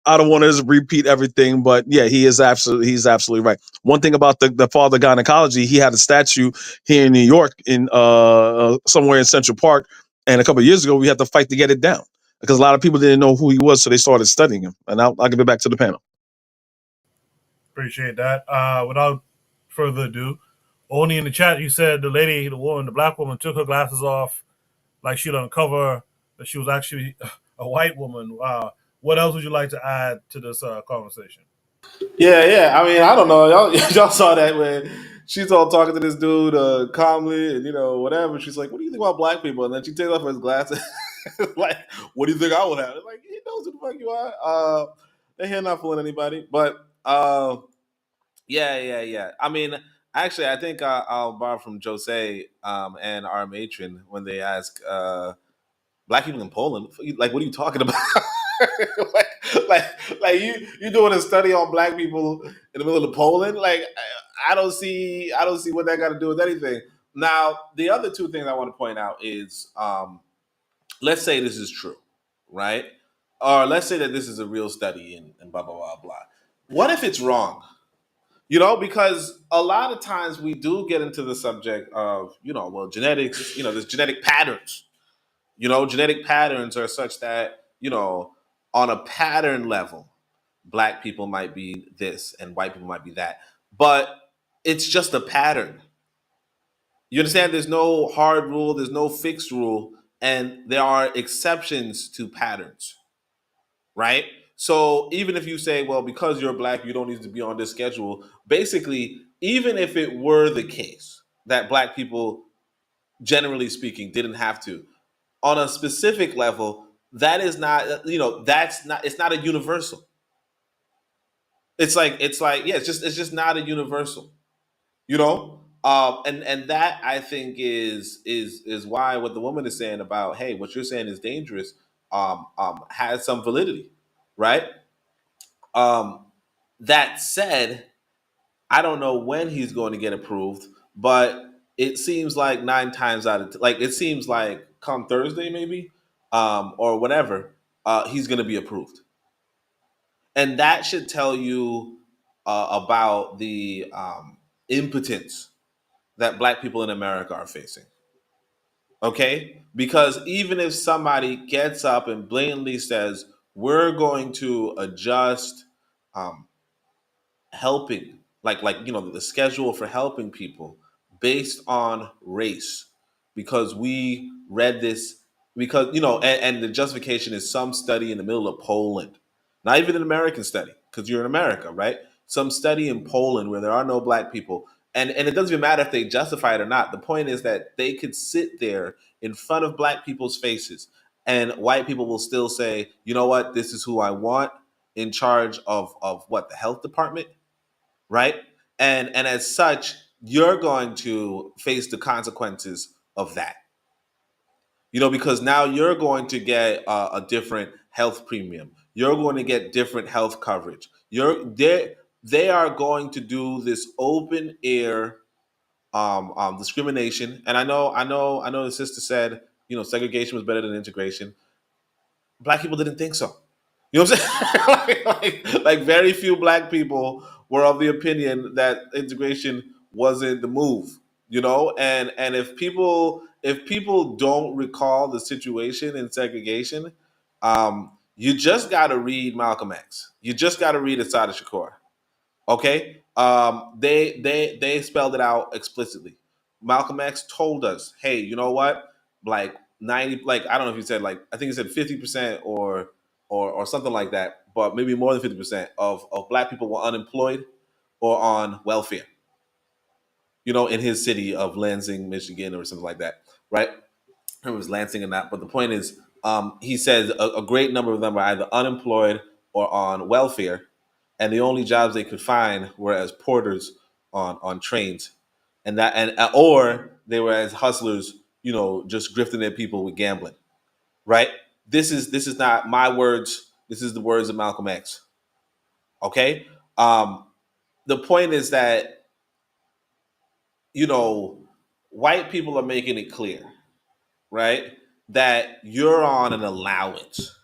I don't want to repeat everything, but yeah, he's absolutely right. One thing about the father gynecology, he had a statue here in New York in somewhere in Central Park, and a couple of years ago we had to fight to get it down because a lot of people didn't know who he was, so they started studying him. And I'll give it back to the panel. Appreciate that. Without further ado, Oni in the chat, you said the Black woman took her glasses off like she'd uncover that she was actually a white woman. What else would you like to add to this conversation? Yeah. I mean, I don't know. Y'all saw that when she's all talking to this dude calmly and whatever. She's like, "What do you think about black people?" And then she takes off his glasses. Like, what do you think I would have? Like, he knows who the fuck you are. They're here not fooling anybody. But yeah. I mean, actually, I think I'll borrow from Jose and our matron when they ask black people in Poland. Like, what are you talking about? like you doing a study on black people in the middle of Poland? Like, I don't see what that got to do with anything. Now, the other two things I want to point out is, let's say this is true, right? Or let's say that this is a real study and blah blah blah blah. What if it's wrong? Because a lot of times we do get into the subject of, well, genetics. There's genetic patterns. Genetic patterns are such that, on a pattern level, black people might be this and white people might be that. But it's just a pattern. You understand? There's no hard rule, there's no fixed rule, and there are exceptions to patterns, right? So even if you say, well, because you're black, you don't need to be on this schedule, basically, even if it were the case that black people, generally speaking, didn't have to, on a specific level, that is not, it's not a universal. It's like, yeah, it's just not a universal, and that, I think, is why what the woman is saying about, hey, what you're saying is dangerous, has some validity, right? That said, I don't know when he's going to get approved, but it seems like 9 times out of it seems like come Thursday maybe, or whatever, he's going to be approved, and that should tell you about the impotence that black people in America are facing. Okay? Because even if somebody gets up and blatantly says, we're going to adjust um, helping, the schedule for helping people based on race, because we read this, because, and the justification is some study in the middle of Poland, not even an American study, because you're in America, right? Some study in Poland where there are no black people. And it doesn't even matter if they justify it or not. The point is that they could sit there in front of black people's faces and white people will still say, you know what, this is who I want in charge of what, the health department, right? And as such, you're going to face the consequences of that. Because now you're going to get a different health premium. You're going to get different health coverage. They are going to do this open air discrimination. And I know the sister said, segregation was better than integration. Black people didn't think so. You know what I'm saying? like very few black people were of the opinion that integration wasn't the move. And if people don't recall the situation in segregation, you just got to read Malcolm X. You just got to read Assata Shakur. Okay, they spelled it out explicitly. Malcolm X told us, hey, you know what? Like 90, I don't know if he said, I think he said 50% or something like that, but maybe more than 50% of black people were unemployed or on welfare. In his city of Lansing, Michigan, or something like that, right? It was Lansing and that, but the point is, he says a great number of them are either unemployed or on welfare, and the only jobs they could find were as porters on trains, or they were as hustlers, just grifting their people with gambling, right? This is not my words. This is the words of Malcolm X. Okay, the point is that white people are making it clear, right, that you're on an allowance.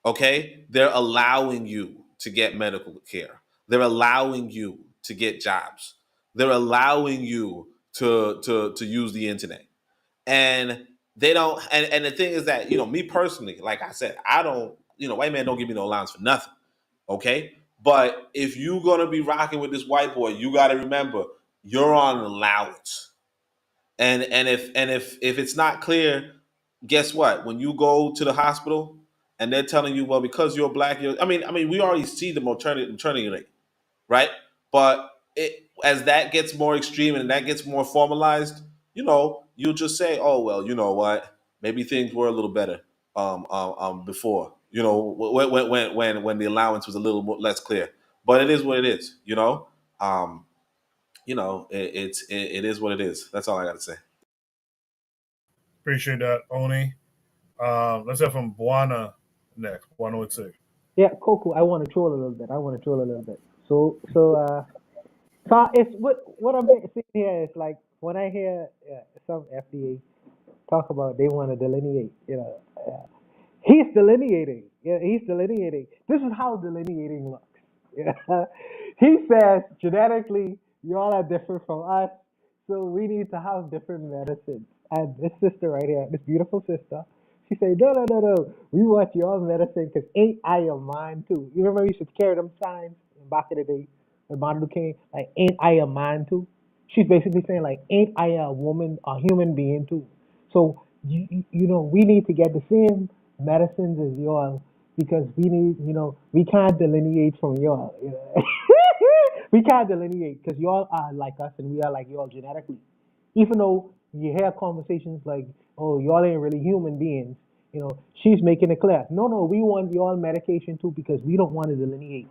Okay, they're allowing you to get medical care. They're allowing you to get jobs. They're allowing you to use the internet. And they don't. And the thing is that, me personally, like I said, I don't. White man don't give me no allowance for nothing. Okay, but if you're gonna be rocking with this white boy, you got to remember you're on an allowance. And if it's not clear, guess what? When you go to the hospital and they're telling you, well, because you're black, I mean, we already see the maternity rate, right? But as that gets more extreme and that gets more formalized, you'll just say, oh well, you know what, maybe things were a little better before, when the allowance was a little more, less clear. But it is what it is, um, it is what it is. That's all I got to say. Appreciate that, Oni. Let's have from Buana next. Buana would say. Yeah, Coco, I want to troll a little bit. So it's what I'm seeing here is like when I hear some FDA talk about they want to delineate, he's delineating. Yeah, he's delineating. This is how delineating looks. Yeah. He says genetically, y'all are different from us, so we need to have different medicines. And this sister right here, this beautiful sister, she said, no, no, no, no. We want your medicine because ain't I a man too? You remember we used to carry them signs back in the day when Martin Luther King, like, ain't I a man too? She's basically saying, like, ain't I a woman, a human being too? So, we need to get the same medicines as y'all because we need, we can't delineate from y'all. We can't delineate because y'all are like us and we are like y'all genetically. Even though you hear conversations like, oh, y'all ain't really human beings, she's making it clear. No, no, we want y'all medication too because we don't want to delineate.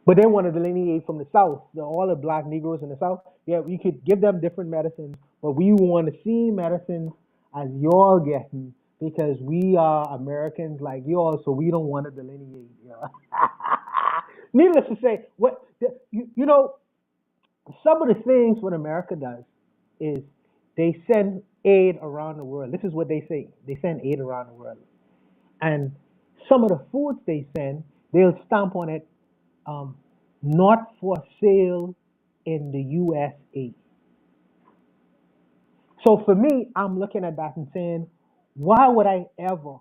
But they want to delineate from the South, all the black Negroes in the South. Yeah, we could give them different medicines, but we want to see medicines as y'all getting because we are Americans like y'all, so we don't want to delineate. Needless to say, some of the things what America does is they send aid around the world. This is what they say. They send aid around the world. And some of the foods they send, they'll stamp on it, not for sale in the USA. So for me, I'm looking at that and saying, why would I ever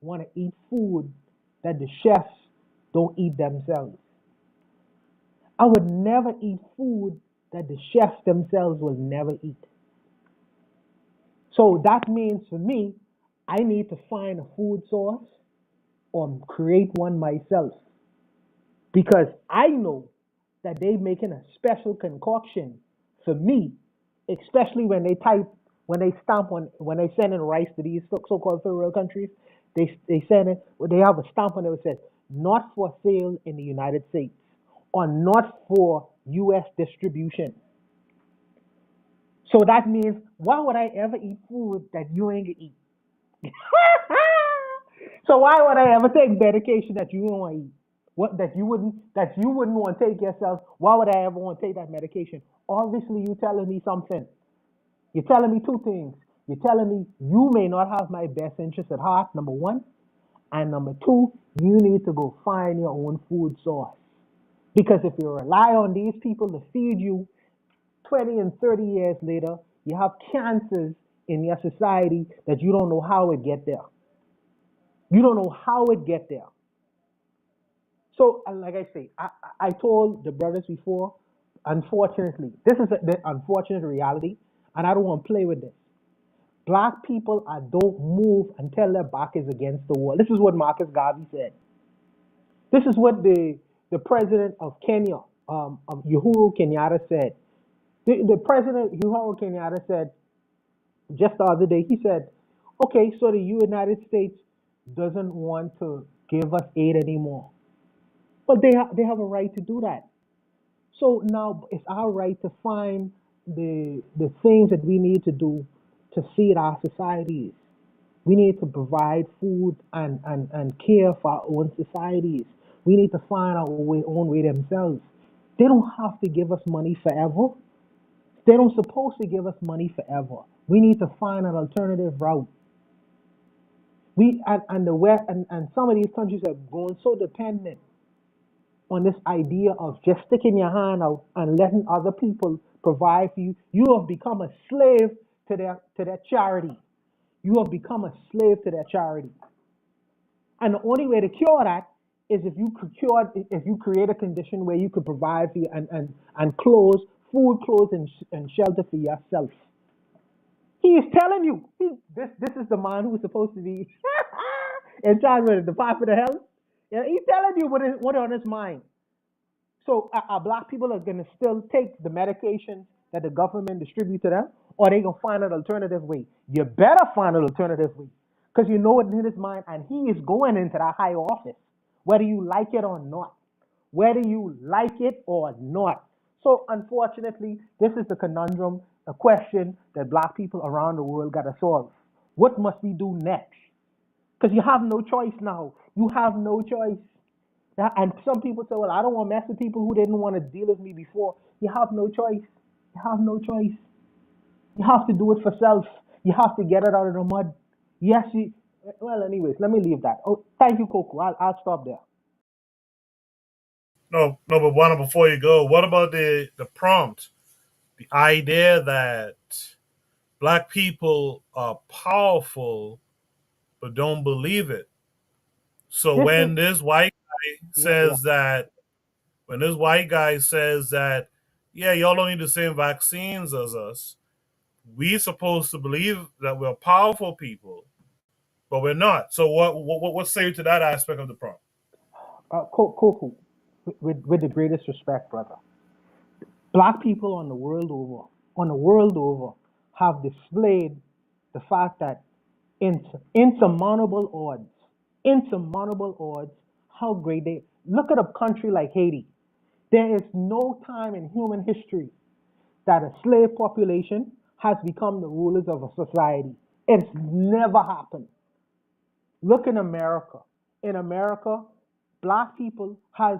want to eat food that the chefs don't eat themselves? I would never eat food that the chefs themselves will never eat. So that means for me, I need to find a food source or create one myself because I know that they making a special concoction for me, especially when they when they send in rice to these so-called third world countries, they send it, they have a stamp on it that says not for sale in the United States or not for U.S. distribution. So that means why would I ever eat food that you ain't gonna eat? So why would I ever take medication that you don't want to eat? What that you wouldn't want to take yourself? Why would I ever want to take that medication? Obviously, you're telling me something. You're telling me two things. You're telling me you may not have my best interest at heart, number one, and number two, you need to go find your own food source. Because if you rely on these people to feed you, 20 and 30 years later, you have cancers in your society that you don't know how it get there. You don't know how it get there. So, like I say, I told the brothers before, unfortunately, this is the unfortunate reality, and I don't want to play with this. Black people don't move until their back is against the wall. This is what Marcus Garvey said. This is what the president of Kenya, Uhuru Kenyatta, said. The president, Uhuru Kenyatta, said just the other day, he said, okay, so the United States doesn't want to give us aid anymore. But they have a right to do that. So now it's our right to find the things that we need to do to feed our societies. We need to provide food and care for our own societies. We need to find our own way themselves. They don't have to give us money forever. They don't supposed to give us money forever. We need to find an alternative route. The West and some of these countries are grown so dependent on this idea of just sticking your hand out and letting other people provide for you. You have become a slave to their charity. You have become a slave to their charity. And the only way to cure that is if you create a condition where you could provide for you and food, clothes, and shelter for yourself. He is telling you, this is the man who is supposed to be in charge of the Department of Health. Yeah, he's telling you what on his mind. So are black people are gonna still take the medications that the government distribute to them, or they gonna find an alternative way? You better find an alternative way, because you know it in his mind, and he is going into that high office, whether you like it or not, whether you like it or not. So unfortunately, this is the conundrum, a question that black people around the world gotta solve. What must we do next? Because you have no choice now. You have no choice. And some people say, well, I don't want to mess with people who didn't want to deal with me before. You have no choice. You have no choice. You have to do it for self. You have to get it out of the mud. Yes, you. Well, anyways, let me leave that. Oh, thank you, Coco. I'll stop there. No, no, but one before you go, what about the prompt? The idea that black people are powerful but don't believe it. So This is when this white guy yeah. says that, when this white guy says that, yeah, y'all don't need the same vaccines as us, we supposed to believe that we're powerful people, but we're not. So what say to that aspect of the prompt? Coco, with the greatest respect, brother. Black people on the world over, have displayed the fact that insurmountable odds, how great they look at a country like Haiti. There is no time in human history that a slave population has become the rulers of a society. It's never happened. Look in America. In America, black people has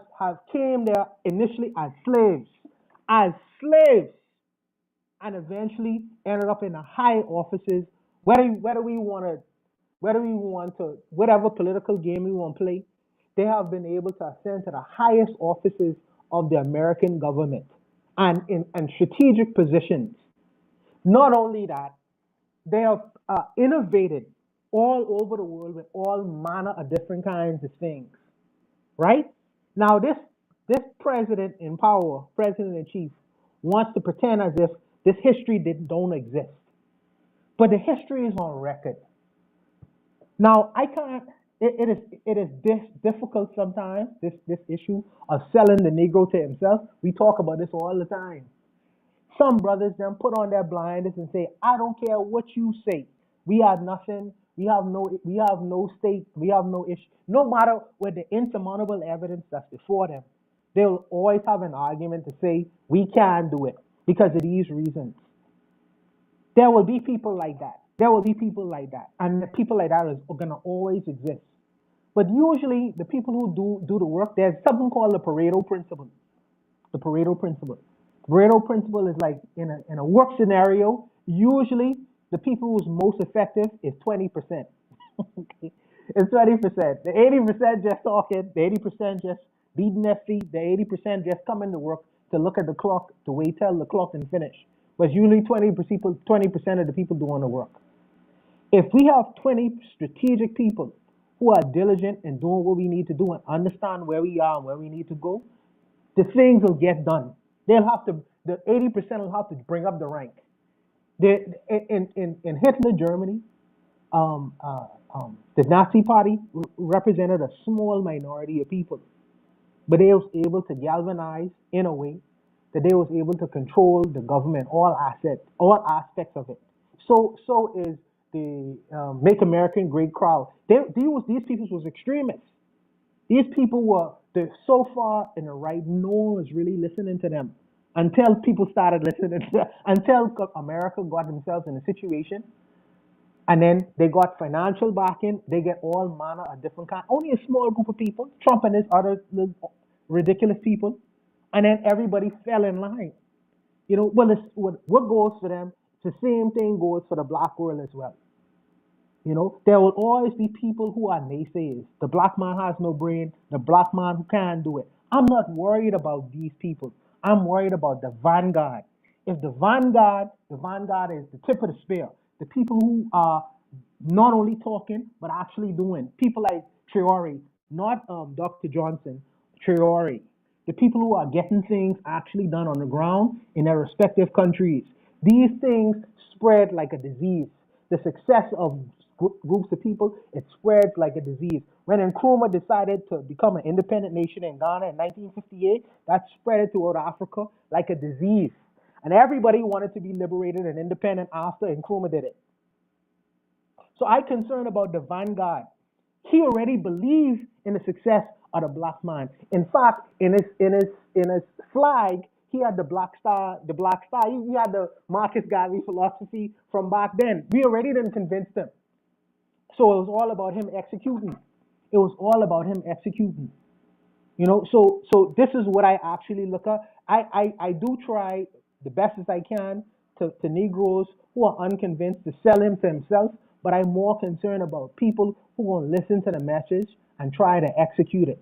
came there initially as slaves, and eventually ended up in the high offices. Whether we want to, whatever political game we want to play, they have been able to ascend to the highest offices of the American government and in strategic positions. Not only that, they have innovated all over the world with all manner of different kinds of things. Right now, this president in power, president in chief, wants to pretend as if this history don't exist, but the history is on record. Now, I can't. It is this difficult sometimes. This issue of selling the Negro to himself. We talk about this all the time. Some brothers then put on their blinders and say, I don't care what you say. We are nothing. We have no state. We have no issue. No matter what the insurmountable evidence that's before them, they'll always have an argument to say we can't do it because of these reasons. There will be people like that. There will be people like that. And the people like that is going to always exist. But usually the people who do the work, there's something called the Pareto principle. The Pareto principle. Pareto principle is like in a work scenario, usually the people who's most effective is 20%. Okay? It's 20%. The 80% just talking, the 80% just beating their feet, the 80% just coming to work to look at the clock, to wait till the clock and finish. But usually 20% of the people doing the work. If we have 20 strategic people who are diligent in doing what we need to do and understand where we are and where we need to go, the things will get done. The 80% will have to bring up the rank. In Hitler Germany, the Nazi Party represented a small minority of people, but they was able to galvanize in a way that they was able to control the government, all aspects of it. So is the Make America Great crowd. These people was extremists. These people they're so far in the right, no one was really listening to them until people started listening until America got themselves in a situation, and then they got financial backing, they get all manner of different kinds, only a small group of people, Trump and his other ridiculous people, and then everybody fell in line. Well, what goes for them, the same thing goes for the black world as well. There will always be people who are naysayers. The black man has no brain, the black man who can't do it. I'm not worried about these people. I'm worried about the vanguard. If the vanguard is the tip of the spear, the people who are not only talking, but actually doing. People like Traore, not Dr. Johnson, Traore. The people who are getting things actually done on the ground in their respective countries. These things spread like a disease. The success of groups of people, it spreads like a disease. When Nkrumah decided to become an independent nation in Ghana in 1958, that spread throughout Africa like a disease. And everybody wanted to be liberated and independent after Nkrumah did it. So I'm concerned about the vanguard. He already believes in the success of the black man. In fact, in his flag, he had the black star. He had the Marcus Garvey philosophy from back then. We already didn't convince them. So it was all about him executing. It was all about him executing. You know, so this is what I actually look at. I do try the best as I can to Negroes who are unconvinced to sell him to himself, but I'm more concerned about people who won't listen to the message and try to execute it.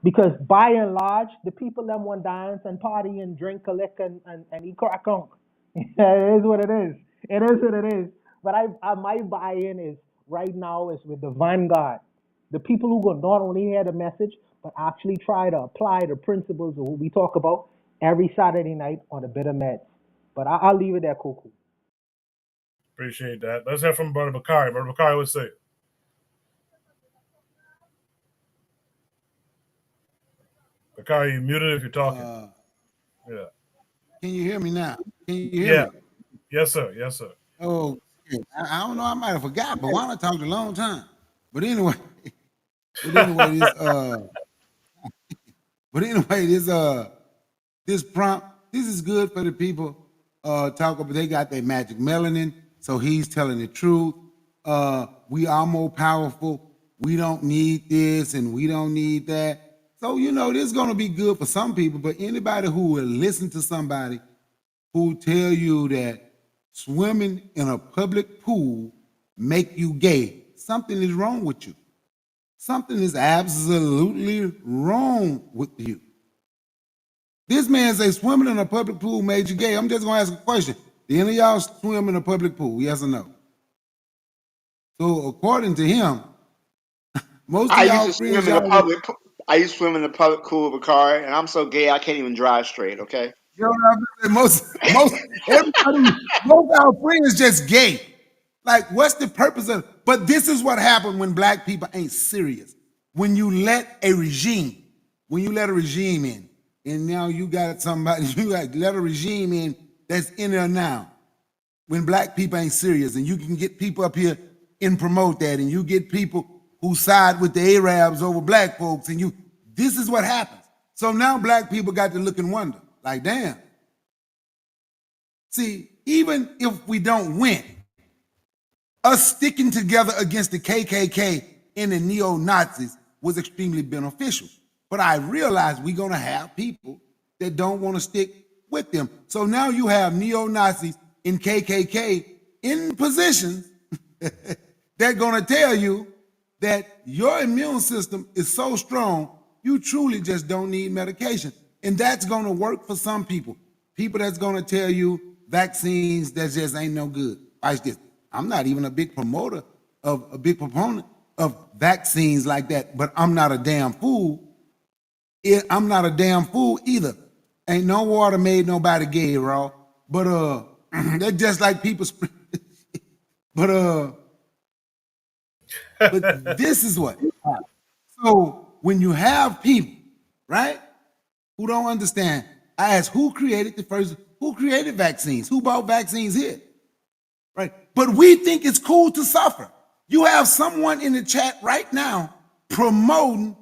Because by and large, the people them want dance and party and drink a lick and eat crack on. It is what it is. It is what it is. But my buy-in is right now is with the vanguard. The people who go not only hear the message, but actually try to apply the principles of what we talk about every Saturday night on the Bitter Meds. But I'll leave it there, Coco. Appreciate that. Let's hear from Brother Bakari. Brother Bakari, what's say? Bakari, you muted if you're talking. Yeah. Can you hear me now? Can you hear me? Yes, sir. Yes, sir. Oh, I don't know. I might have forgot, but Juana talked a long time. But anyway, this prompt, this is good for the people talk about. They got their magic melanin, so he's telling the truth. We are more powerful. We don't need this and we don't need that. So, you know, this is going to be good for some people, but anybody who will listen to somebody who tell you that swimming in a public pool make you gay, something is wrong with you. Something is absolutely wrong with you. This man says swimming in a public pool made you gay. I'm just going to ask a question. Do any of y'all swim in a public pool? Yes or no? So according to him, most of y'all friends, I used to swim in the public pool with a car, and I'm so gay I can't even drive straight. Okay. You know what I'm saying? Most of our friends just gay. Like, what's the purpose of? But this is what happened when black people ain't serious. When you let a regime in, and now you got somebody, you got let a regime in that's in there now. When black people ain't serious, and you can get people up here and promote that, and you get people who side with the Arabs over black folks, and this is what happens. So now black people got to look and wonder, like, damn. See, even if we don't win, us sticking together against the KKK and the neo-Nazis was extremely beneficial. But I realize we're going to have people that don't want to stick with them. So now you have neo-Nazis and KKK in positions they're going to tell you that your immune system is so strong, you truly just don't need medication. And that's going to work for some people. People that's going to tell you vaccines that just ain't no good. Watch this. I'm not even a big proponent of vaccines like that, but I'm not a damn fool. I'm not a damn fool either. Ain't no water made nobody gay, raw. But they're just like people. But this is what. So when you have people, right, who don't understand, I ask who created vaccines? Who bought vaccines here? Right? But we think it's cool to suffer. You have someone in the chat right now promoting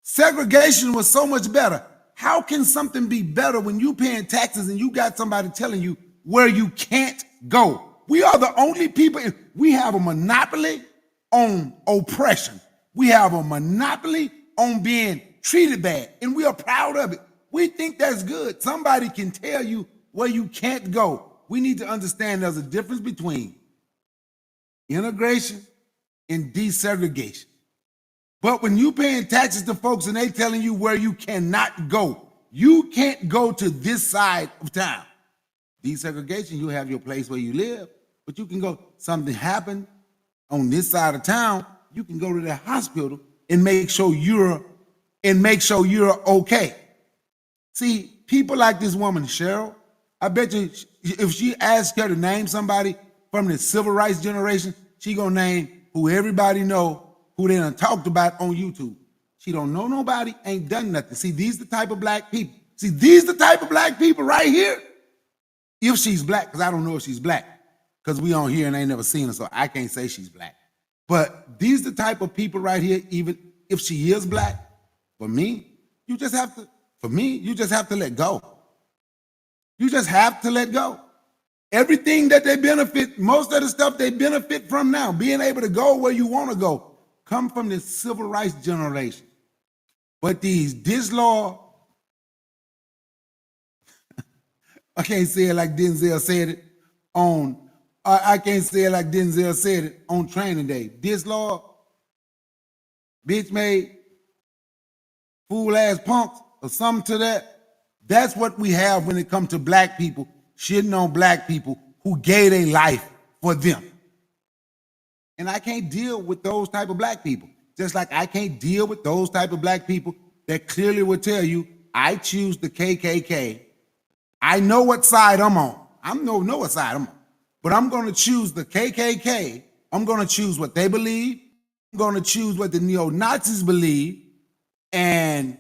segregation was so much better. How can something be better when you paying taxes and you got somebody telling you where you can't go? We are the only people. We have a monopoly on oppression. We have a monopoly on being treated bad, and we are proud of it. We think that's good. Somebody can tell you where you can't go. We need to understand there's a difference between integration and desegregation. But when you paying taxes to folks and they telling you where you cannot go, you can't go to this side of town. Desegregation, you have your place where you live, but you can go, something happened on this side of town, you can go to the hospital and make sure you're okay. See, people like this woman, Cheryl, I bet you if she asked her to name somebody from the civil rights generation, she gonna name who everybody know, who they done talked about on YouTube. She don't know nobody, ain't done nothing. See, these the type of black people. See, these the type of black people right here. If she's black, because I don't know if she's black, because we on here and I ain't never seen her, so I can't say she's black. But these the type of people right here, even if she is black, for me, you just have to let go. You just have to let go. Everything that they benefit, most of the stuff they benefit from now, being able to go where you want to go, come from this civil rights generation. But these disloyal, I can't say it like Denzel said it on, I can't say it like Denzel said it on Training Day. Disloyal, bitch made, fool ass punks, or something to that. That's what we have when it comes to black people shitting on black people who gave their life for them. And I can't deal with those type of black people. Just like I can't deal with those type of black people that clearly will tell you, I choose the KKK. I know what side I'm on. I know what side I'm on. But I'm going to choose the KKK. I'm going to choose what they believe. I'm going to choose what the neo-Nazis believe. And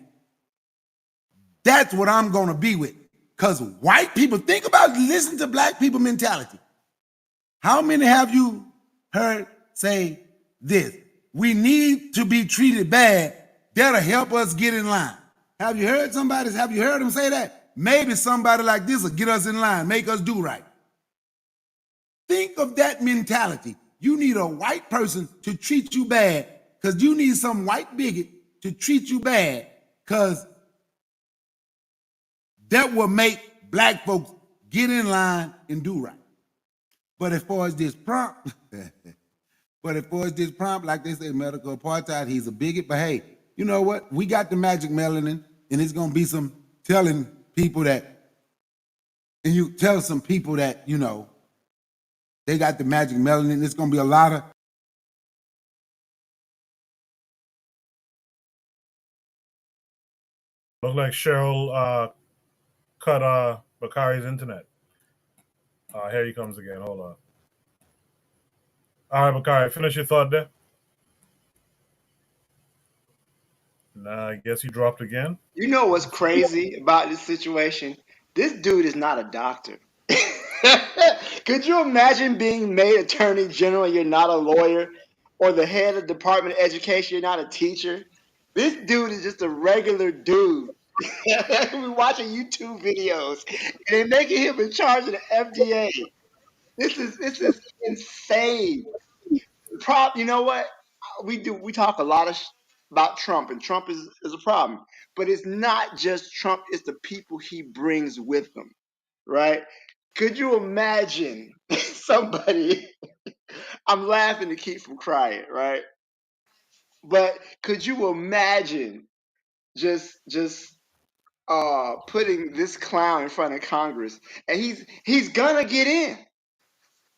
that's what I'm going to be with. Because white people, think about, listen to black people mentality. How many have you heard say this? We need to be treated bad. That'll help us get in line. Have you heard them say that? Maybe somebody like this will get us in line, make us do right. Think of that mentality. You need a white person to treat you bad because you need some white bigot to treat you bad because that will make black folks get in line and do right. But as far as this prompt, like they say, medical apartheid, he's a bigot. But hey, you know what? We got the magic melanin, and it's gonna be some telling people that, and you tell some people that, you know, they got the magic melanin. It's gonna be a lot of. Looks like Cheryl cut Bakari's internet. Here he comes again. Hold on. All right, Bakari, finish your thought there. Nah, I guess he dropped again. You know what's crazy about this situation? This dude is not a doctor. Could you imagine being made attorney general and you're not a lawyer, or the head of Department of Education, you're not a teacher? This dude is just a regular dude. We're watching YouTube videos and they're making him in charge of the FDA. This is insane. You know what? We talk a lot about Trump, and Trump is a problem. But it's not just Trump, it's the people he brings with him, right? Could you imagine somebody, I'm laughing to keep from crying, right? But could you imagine just putting this clown in front of Congress, and he's gonna get in.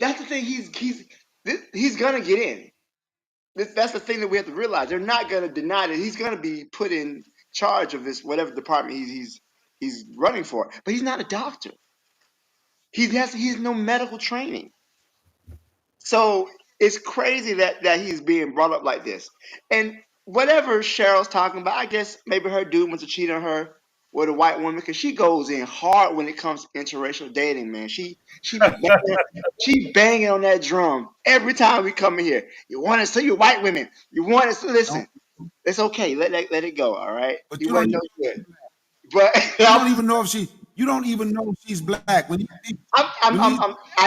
That's the thing. He's gonna get in. That's the thing that we have to realize. They're not gonna deny that he's gonna be put in charge of this whatever department he's running for. But he's not a doctor. He has no medical training. So it's crazy that he's being brought up like this. And whatever Cheryl's talking about, I guess maybe her dude wants to cheat on her with a white woman, because she goes in hard when it comes to interracial dating, man. She banging on that drum every time we come in here. You want us to you white women. You want us to listen. It's okay. Let it go. All right. But You you don't wasn't even, no good. But you don't even know if she's black. I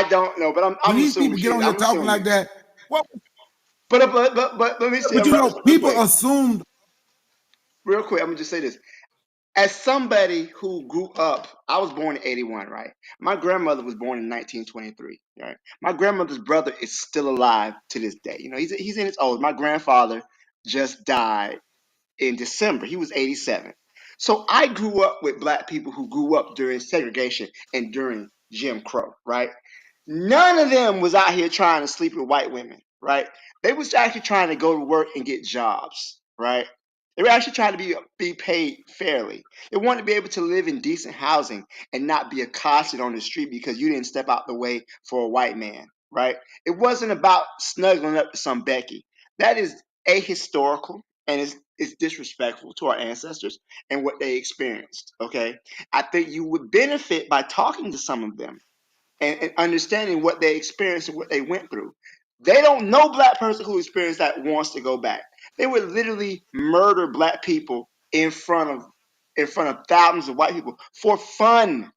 don't know, but When I'm these assuming people she get is. on here I'm talking like assuming. that, what? But let me say But you know, real people quick. assumed. Real quick, I'm gonna just say this. As somebody who grew up, I was born in 81, right? My grandmother was born in 1923, right? My grandmother's brother is still alive to this day. You know, he's in his old. My grandfather just died in December. He was 87. So I grew up with black people who grew up during segregation and during Jim Crow, right? None of them was out here trying to sleep with white women, right? They was actually trying to go to work and get jobs, right? They were actually trying to be paid fairly. They wanted to be able to live in decent housing and not be accosted on the street because you didn't step out the way for a white man. right? It wasn't about snuggling up to some Becky. That is ahistorical and it's disrespectful to our ancestors and what they experienced. Okay, I think you would benefit by talking to some of them and understanding what they experienced and what they went through. They don't know black person who experienced that wants to go back. They would literally murder black people in front of thousands of white people for fun.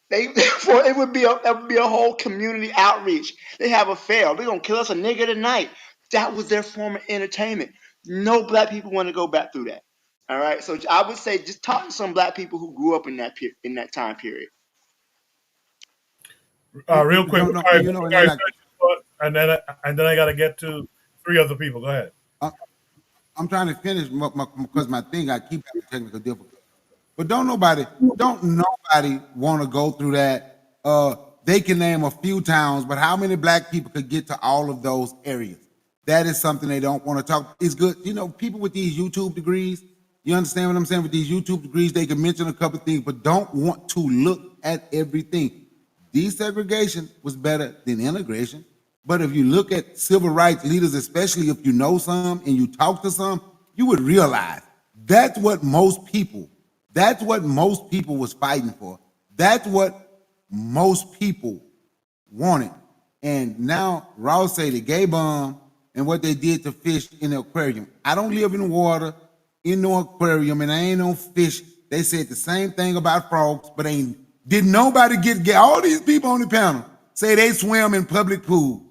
They for it would be a whole community outreach. They have a fail. They're gonna kill us a nigga tonight. That was their form of entertainment. No black people want to go back through that. All right. So I would say just talk to some black people who grew up in that time period. Real quick, No, no, Bakari, you know, and Bakari, then and then I got to get to three other people. Go ahead. I'm trying to finish because my thing, I keep having technical difficulties. But don't nobody want to go through that. They can name a few towns, but how many black people could get to all of those areas? That is something they don't want to talk. It's good, people with these YouTube degrees. You understand what I'm saying? With these YouTube degrees, they can mention a couple of things, but don't want to look at everything. Desegregation was better than integration. But if you look at civil rights leaders, especially if you know some and you talk to some, you would realize that's what most people was fighting for. That's what most people wanted. And now Ross say the gay bomb and what they did to fish in the aquarium. I don't live in the water in no aquarium and I ain't no fish. They said the same thing about frogs, but did nobody get gay? All these people on the panel say they swim in public pools.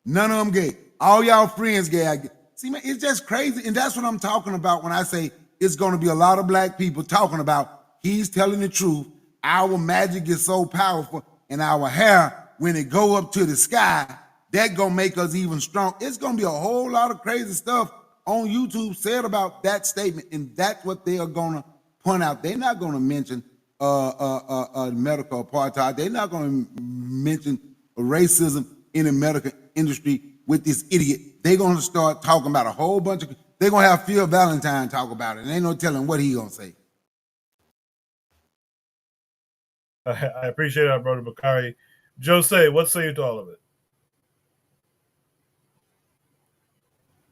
None of them gay. All y'all friends gay. See, man, it's just crazy. And that's what I'm talking about when I say it's going to be a lot of black people talking about he's telling the truth. Our magic is so powerful and our hair, when it go up to the sky, that going to make us even strong. It's going to be a whole lot of crazy stuff on YouTube said about that statement. And that's what they are going to point out. They're not going to mention medical apartheid. They're not going to mention racism in the medical industry with this idiot. They're going to start talking about a whole bunch of. They're going to have Phil Valentine talk about it, and ain't no telling what he going to say. I appreciate that, brother Bakari. Jose, what say you to all of it?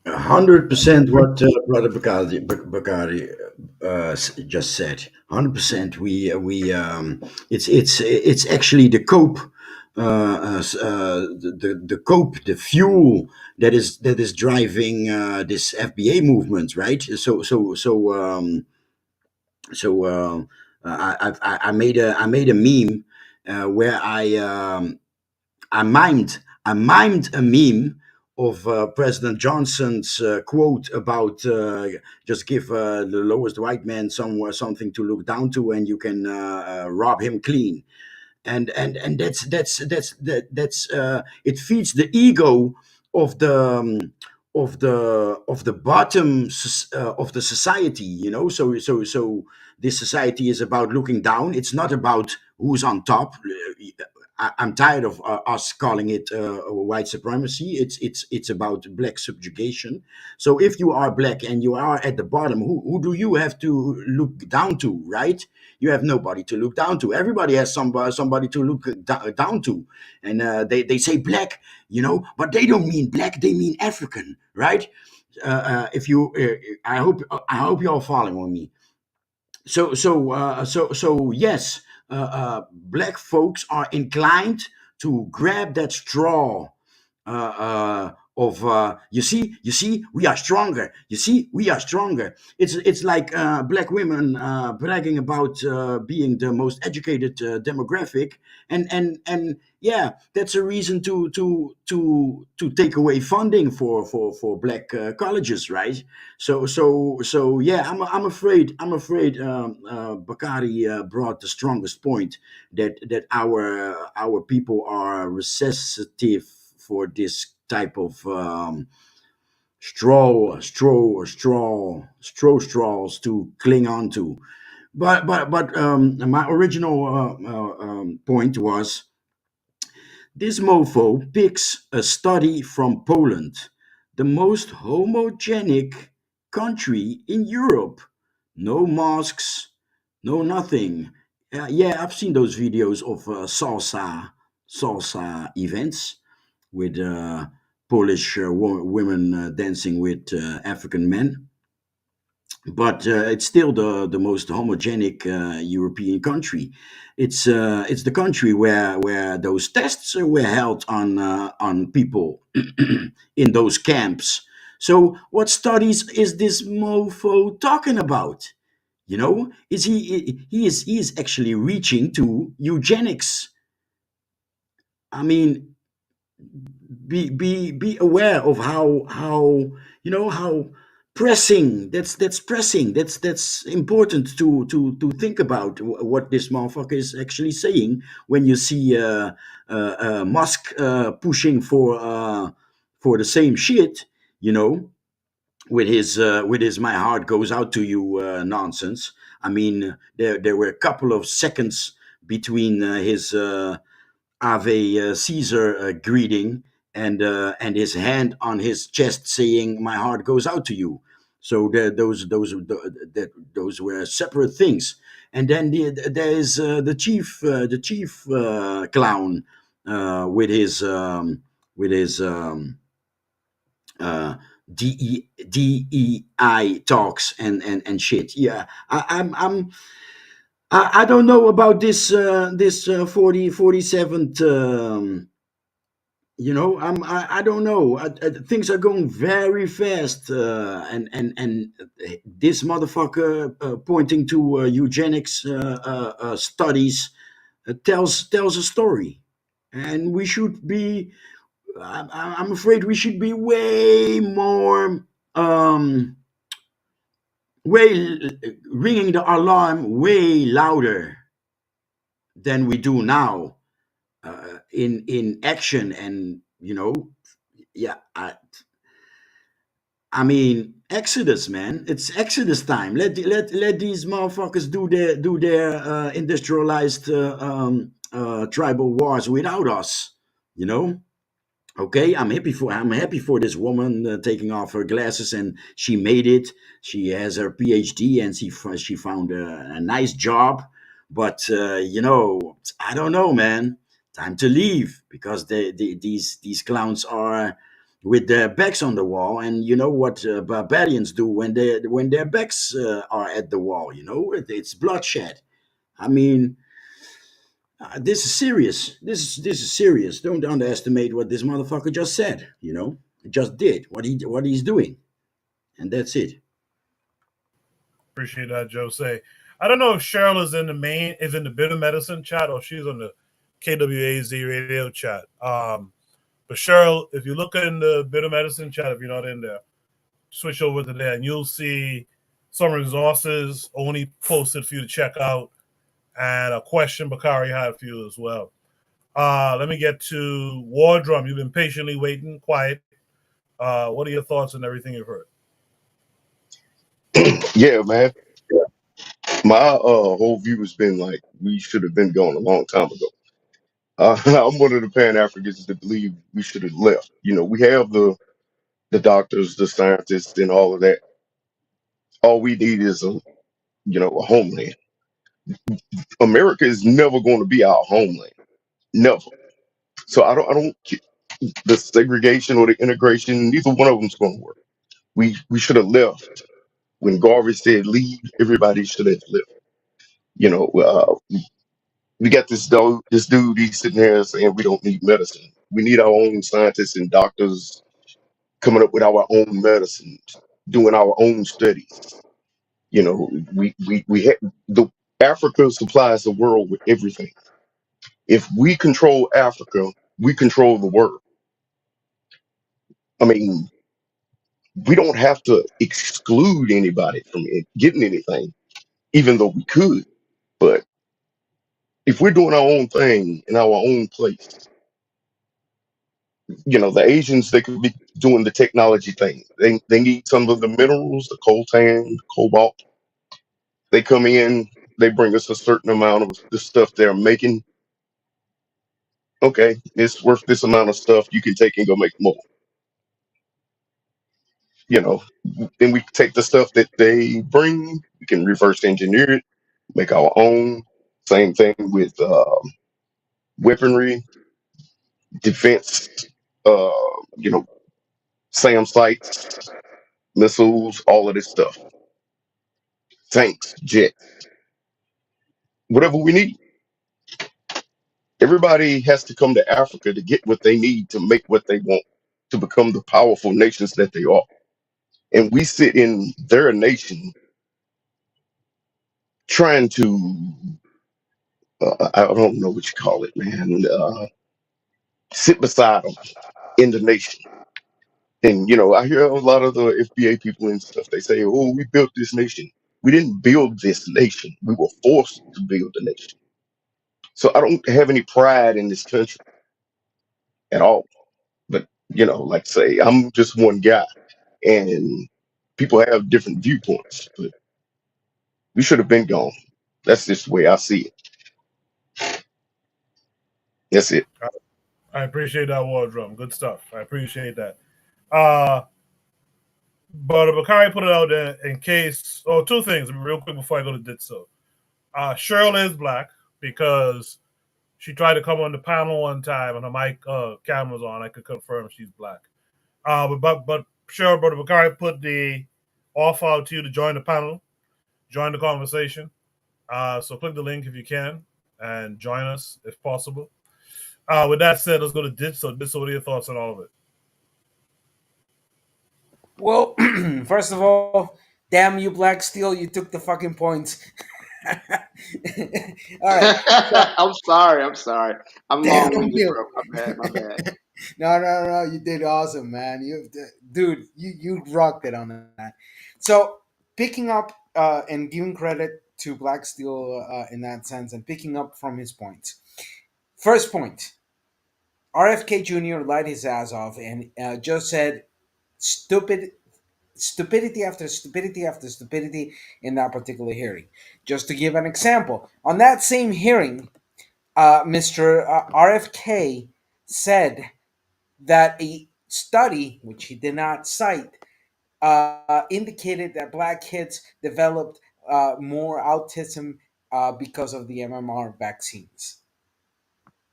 100% what Brother Bakari just said. 100%. It's actually the cope, the cope, the fuel that is driving this FBA movement, right? I made a meme where I mimed a meme of President Johnson's quote about just give the lowest white man something to look down to, and you can rob him clean. And that's it feeds the ego of the bottom of the society. So this society is about looking down. It's not about who's on top. I'm tired of us calling it white supremacy. It's about black subjugation. So if you are black and you are at the bottom, who do you have to look down to, right? You have nobody to look down to. Everybody has somebody to look down to, and they say black, but they don't mean black. They mean African, right? If you, I hope you're following me. So yes, black folks are inclined to grab that straw of you see we are stronger. You see we are stronger. It's like black women bragging about being the most educated demographic, and yeah, that's a reason to take away funding for black colleges, right? So yeah, I'm afraid Bakari brought the strongest point, that our people are recessive for this type of straws to cling on to. But my original point was, this mofo picks a study from Poland, the most homogenic country in Europe. No mosques, no nothing. Yeah, I've seen those videos of salsa events. with Polish women dancing with African men. But it's still the most homogenic European country. It's the country where those tests were held on people in those camps. So what studies is this mofo talking about? You know, is he is actually reaching to eugenics? I mean, be aware of how you know how pressing that's pressing that's important to think about what this motherfucker is actually saying when you see Musk pushing for the same shit, you know, with his "my heart goes out to you" nonsense. I mean, there were a couple of seconds between his Ave Caesar greeting and his hand on his chest saying "my heart goes out to you." So those were separate things. And then there is the chief clown with his uh, DEI talks and shit. Yeah, I don't know about this 47th. You know, I don't know. Things are going very fast, and this motherfucker pointing to eugenics studies tells a story, and we should be. I'm afraid we should be way more. Ringing the alarm way louder than we do now in action. And you know, yeah, I mean, Exodus, man, it's Exodus time. Let these motherfuckers do their industrialized tribal wars without us, you know. Okay, I'm happy for this woman taking off her glasses, and she made it. She has her PhD, and she found a nice job. But you know, I don't know, man. Time to leave, because these clowns are with their backs on the wall. And you know what barbarians do when their backs are at the wall. You know, it's bloodshed. I mean, this is serious. This is serious. Don't underestimate what this motherfucker just said. You know, he just did what he's doing, and that's it. Appreciate that, Jose. I don't know if Cheryl is in the bitter medicine chat, or she's on the KWAZ radio chat. But Cheryl, if you look in the bitter medicine chat, if you're not in there, switch over to there, and you'll see some resources only posted for you to check out, and a question Bakari had for you as well. Let me get to Wardrum. You've been patiently waiting, quiet. What are your thoughts on everything you've heard? Yeah, man. My whole view has been like we should have been gone a long time ago. I'm one of the Pan Africans that believe we should have left. You know, we have the doctors, the scientists, and all of that. All we need is a homeland. America is never going to be our homeland, never. So the segregation or the integration. Neither one of them's going to work. We should have left when Garvey said leave. Everybody should have left. You know, we got this dude. He's sitting there saying we don't need medicine. We need our own scientists and doctors coming up with our own medicines, doing our own studies. You know, we the Africa supplies the world with everything. If we control Africa, we control the world. I mean, we don't have to exclude anybody from getting anything, even though we could. But if we're doing our own thing in our own place, the Asians, they could be doing the technology thing. They need some of the minerals, the coltan, the cobalt. They come in, they bring us a certain amount of the stuff they're making. Okay, it's worth this amount of stuff. You can take and go make more. You know, then we take the stuff that they bring, we can reverse engineer it, make our own. Same thing with weaponry, defense. uh, you know, SAM sites, missiles, all of this stuff, tanks, jets, whatever we need. Everybody has to come to Africa to get what they need to make what they want to become the powerful nations that they are. And we sit in their nation trying to, I don't know what you call it, man, sit beside them in the nation. And, I hear a lot of the FBA people and stuff, they say, oh, we built this nation. We didn't build this nation. We were forced to build the nation. So I don't have any pride in this country at all. But, like I say, I'm just one guy. And people have different viewpoints, but we should have been gone. That's just the way I see it. That's it. I appreciate that, War Drum. Good stuff. I appreciate that. Uh, but Bakari put it out there in case. Oh, two things real quick before I go to Ditso. Cheryl is black because she tried to come on the panel one time and her mic camera's on. I could confirm she's black. But Cheryl, Brother Bakari put the offer out to you to join the panel, join the conversation. So click the link if you can and join us if possible. With that said, let's go to Ditso. Ditso, what are your thoughts on all of it? Well, first of all, damn you, Black Steel, you took the fucking points. All right. So, I'm sorry. I'm sorry. I'm damn long-winded, you. bro. My bad. My bad. No, you did awesome, man. Dude, you rocked it on that. So, picking up and giving credit to Black Steel in that sense, and picking up from his points. First point, RFK Jr. lied his ass off and just said stupidity after stupidity after stupidity in that particular hearing. Just to give an example, on that same hearing, Mr. RFK said that a study, which he did not cite, indicated that black kids developed more autism because of the MMR vaccines.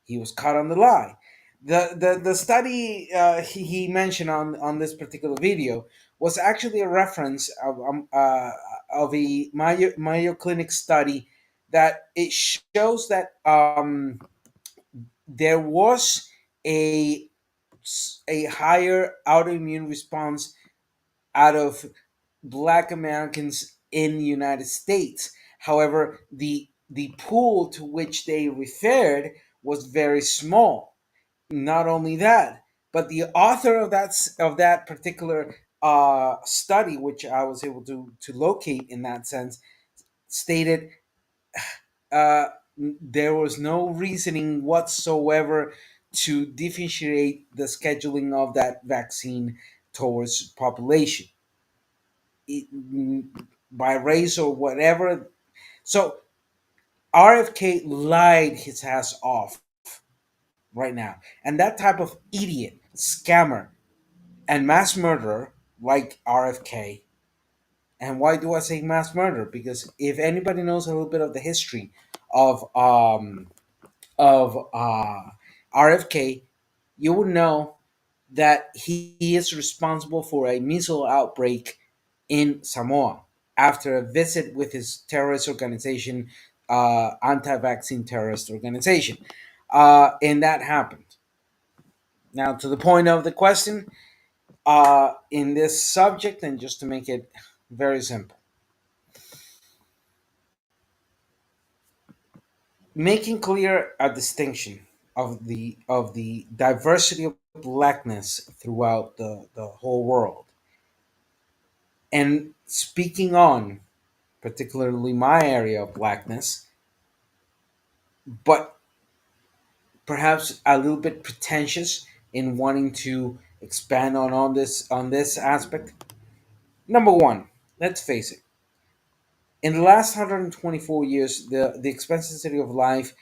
He was caught on the lie. The study he mentioned on this particular video was actually a reference of a Mayo Clinic study that it shows that there was a a higher autoimmune response out of black Americans in the United States. However, the pool to which they referred was very small. Not only that, but the author of that particular study, which I was able to locate in that sense, stated uh, there was no reasoning whatsoever to differentiate the scheduling of that vaccine towards population it, by race or whatever. So RFK lied his ass off right now, and that type of idiot, scammer, and mass murderer like RFK. And why do I say mass murder? Because if anybody knows a little bit of the history of RFK, you would know that he is responsible for a missile outbreak in Samoa after a visit with his terrorist organization, anti-vaccine terrorist organization, and that happened. Now, to the point of the question, in this subject, and just to make it very simple, making clear a distinction of the diversity of blackness throughout the whole world, and speaking on particularly my area of blackness, but perhaps a little bit pretentious in wanting to expand on this aspect. Number one, let's face it. In the last 124 years, the expectancy of life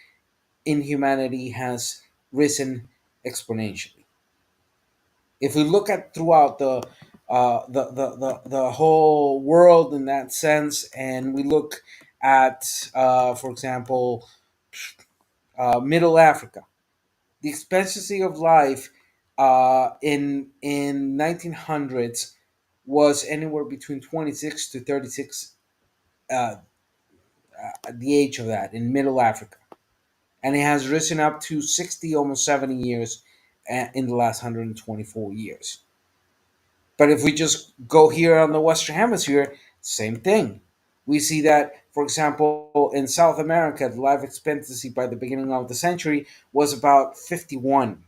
in humanity has risen exponentially. If we look at throughout the whole world in that sense, and we look at, for example, Middle Africa, the expectancy of life in 1900s was anywhere between 26 to 36, the age of that in Middle Africa, and it has risen up to 60, almost 70 years in the last 124 years. But if we just go here on the Western Hemisphere, same thing. We see that, for example, in South America, the life expectancy by the beginning of the century was about 51,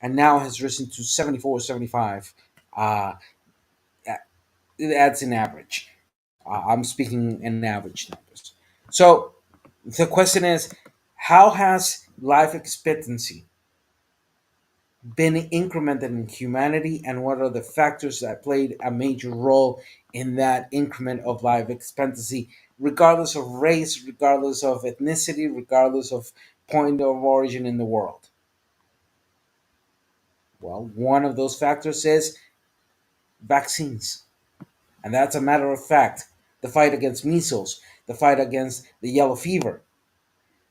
and now has risen to 74, 75. Uh, that's an average. I'm speaking in average numbers. So the question is, how has life expectancy been incremented in humanity, and what are the factors that played a major role in that increment of life expectancy, regardless of race, regardless of ethnicity, regardless of point of origin in the world? Well, one of those factors is vaccines. And that's a matter of fact. The fight against measles, the fight against the yellow fever,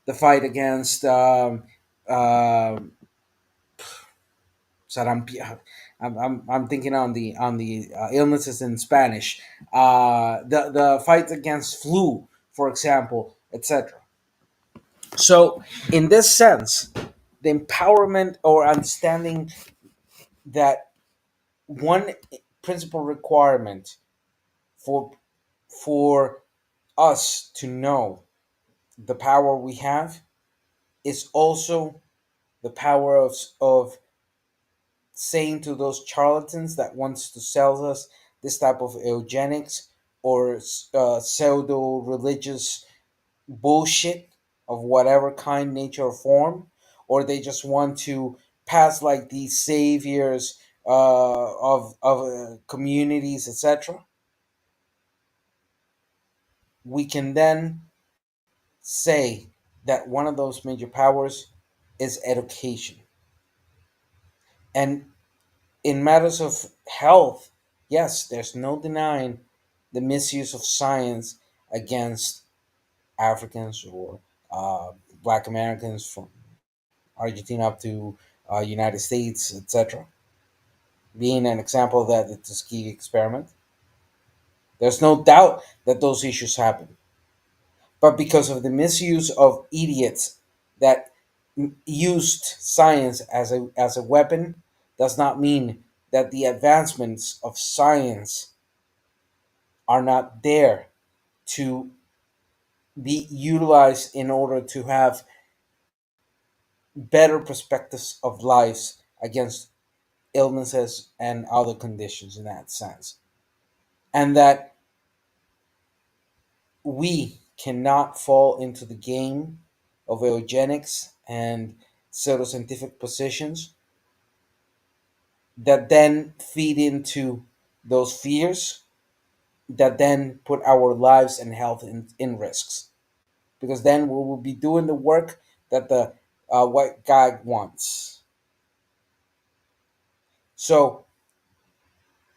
the fight against sarampion. I'm thinking on the illnesses in Spanish. The fight against flu, for example, etc. So, in this sense, the empowerment or understanding that one principal requirement for for us to know the power we have is also the power of saying to those charlatans that wants to sell us this type of eugenics or pseudo religious bullshit of whatever kind, nature, or form, or they just want to pass like these saviors of communities, etc. We can then say that one of those major powers is education. And in matters of health, yes, there's no denying the misuse of science against Africans or Black Americans from Argentina up to United States, etc. Being an example of that, the Tuskegee experiment. There's no doubt that those issues happen. But because of the misuse of idiots that used science as a weapon, does not mean that the advancements of science are not there to be utilized in order to have better perspectives of lives against illnesses and other conditions in that sense. And that we cannot fall into the game of eugenics and pseudoscientific positions that then feed into those fears that then put our lives and health in risks. Because then we will be doing the work that the white guy wants. So,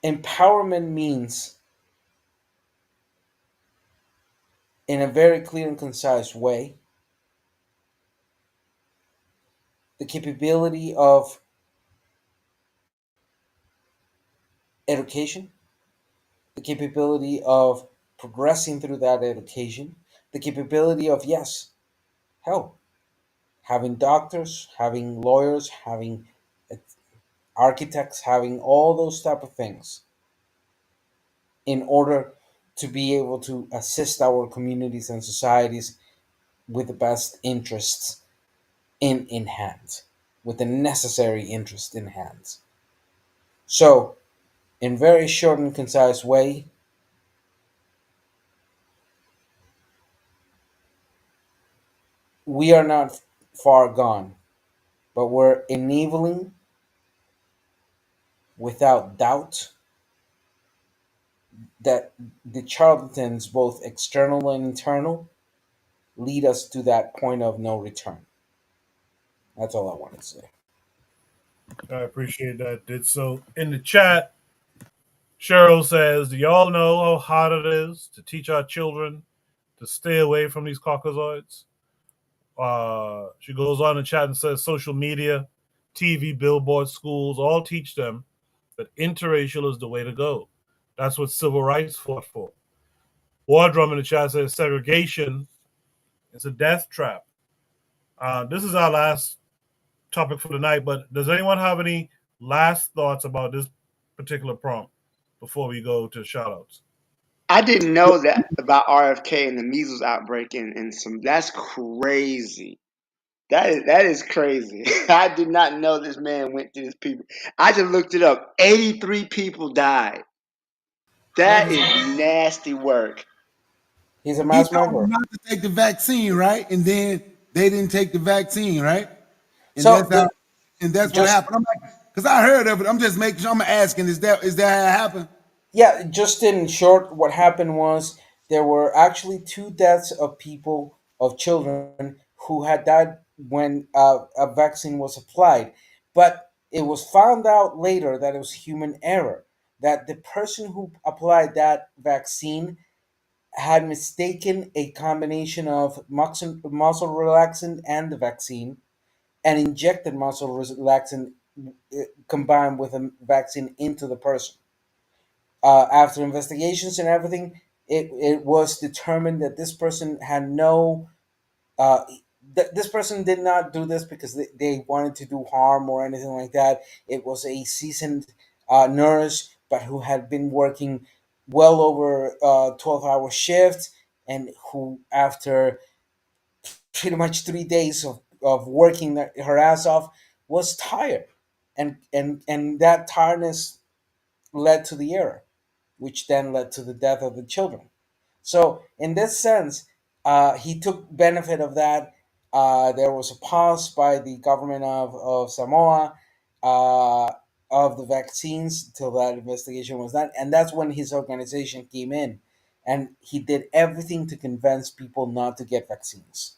empowerment means, in a very clear and concise way, the capability of education, the capability of progressing through that education, the capability of, yes, hell, having doctors, having lawyers, having architects, having all those type of things in order to be able to assist our communities and societies with the best interests in hand, with the necessary interest in hand. So, in very short and concise way, we are not far gone, but we're enabling, without doubt, that the charlatans, both external and internal, lead us to that point of no return. That's all I want to say. I appreciate that. Did so in the chat. Cheryl says, "Do y'all know how hard it is to teach our children to stay away from these Caucasoids?" She goes on in chat and says, "Social media TV, billboards, schools, all teach them that interracial is the way to go. That's what civil rights fought for. War Drum in the chat says segregation is a death trap. This is our last topic for the night, but does anyone have any last thoughts about this particular prompt before we go to shoutouts? I didn't know that about RFK and the measles outbreak and some. That's crazy. That is crazy. I did not know this man went to his people. I just looked it up. 83 people died. Yeah, That is nasty work. he's a He mass told them murderer. not to take the vaccine, right? And then they didn't take the vaccine, right? And So that's how, and that's what just happened. I'm like, because I heard of it. I'm just making sure. I'm asking, is that how it happened? yeah, just in short, what happened was there were actually two deaths of people, of children who had died when a vaccine was applied. But it was found out later that it was human error, that the person who applied that vaccine had mistaken a combination of muscle relaxant and the vaccine and injected muscle relaxant combined with a vaccine into the person. After investigations and everything, it was determined that this person had no. Uh, this person did not do this because they wanted to do harm or anything like that. It was a seasoned nurse, but who had been working well over 12-hour shifts, and who, after pretty much 3 days of working her ass off, was tired. And that tiredness led to the error, which then led to the death of the children. So, in this sense, he took benefit of that. There was a pause by the government of Samoa of the vaccines till that investigation was done. And that's when his organization came in. And he did everything to convince people not to get vaccines.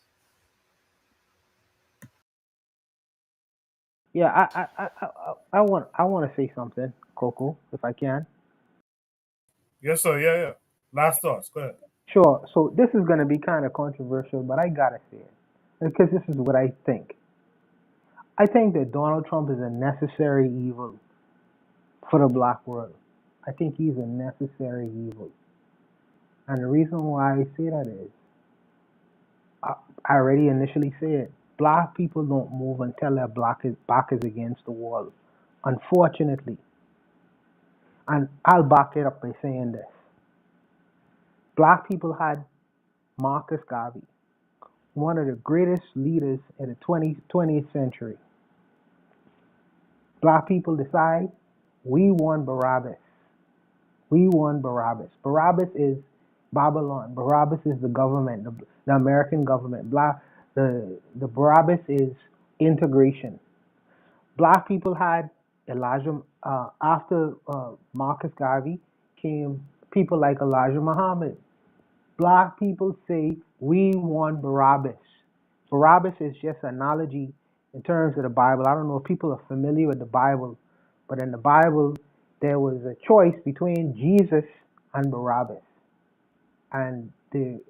Yeah, I want to say something, Coco, if I can. Yes, sir. Yeah. Last thoughts. Go ahead. Sure. So this is gonna be kind of controversial, but I gotta say it because this is what I think. I think that Donald Trump is a necessary evil for the black world. I think he's a necessary evil, and the reason why I say that is I, I already initially said black people don't move until their back is against the wall. Unfortunately, and I'll back it up by saying this: black people had Marcus Garvey, one of the greatest leaders in the 20th century. Black people decide we want Barabbas. We want Barabbas. Barabbas is Babylon. Barabbas is the government, the American government. The Barabbas is integration. Black people had Elijah, after Marcus Garvey came people like Elijah Muhammad. Black people say we want Barabbas. Barabbas is just an analogy in terms of the Bible. I don't know if people are familiar with the Bible, but in the Bible, there was a choice between Jesus and Barabbas. And the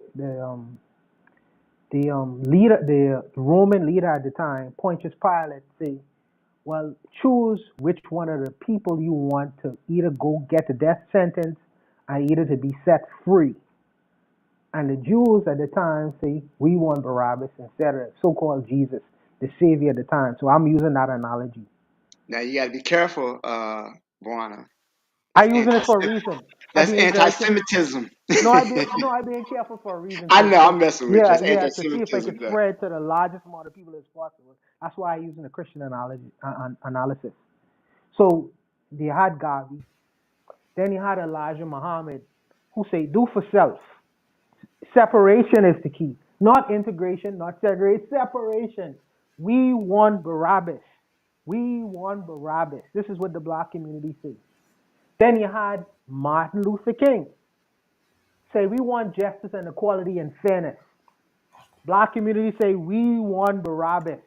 Roman leader at the time, Pontius Pilate, said, well, choose which one of the people you want to either go get the death sentence and either to be set free. And the Jews at the time say, we want Barabbas instead of so-called Jesus, the Savior at the time. So I'm using that analogy. Now you got to be careful, Buana. I'm That's using it for a reason. I'm That's being very careful. anti-Semitism. No, I'm being careful for a reason. I know. I'm messing with you. That's To see if I could anti-Semitism, though. spread to the largest amount of people as possible. That's why I'm using a Christian analysis. So they had Garvey. Then you had Elijah Muhammad, who say, do for self. Separation is the key. Not integration, not segregation, separation. We want Barabbas. We want Barabbas. This is what the black community says. Then you had Martin Luther King. Say, we want justice and equality and fairness. Black community say, we want Barabbas.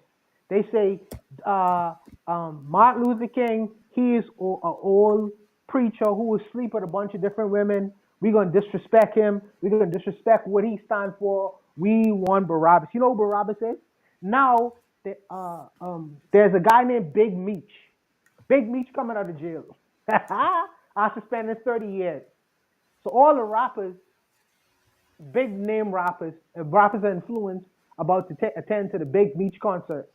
They say, Martin Luther King, he is an old preacher who was sleep with a bunch of different women. We're going to disrespect him. We're going to disrespect what he stands for. We want Barabbas. You know what Barabbas is? Now, there's a guy named Big Meech. Big Meech coming out of jail. After spending 30 years. So all the rappers, big name rappers, rappers of influence, about to attend to the Big Meech concert.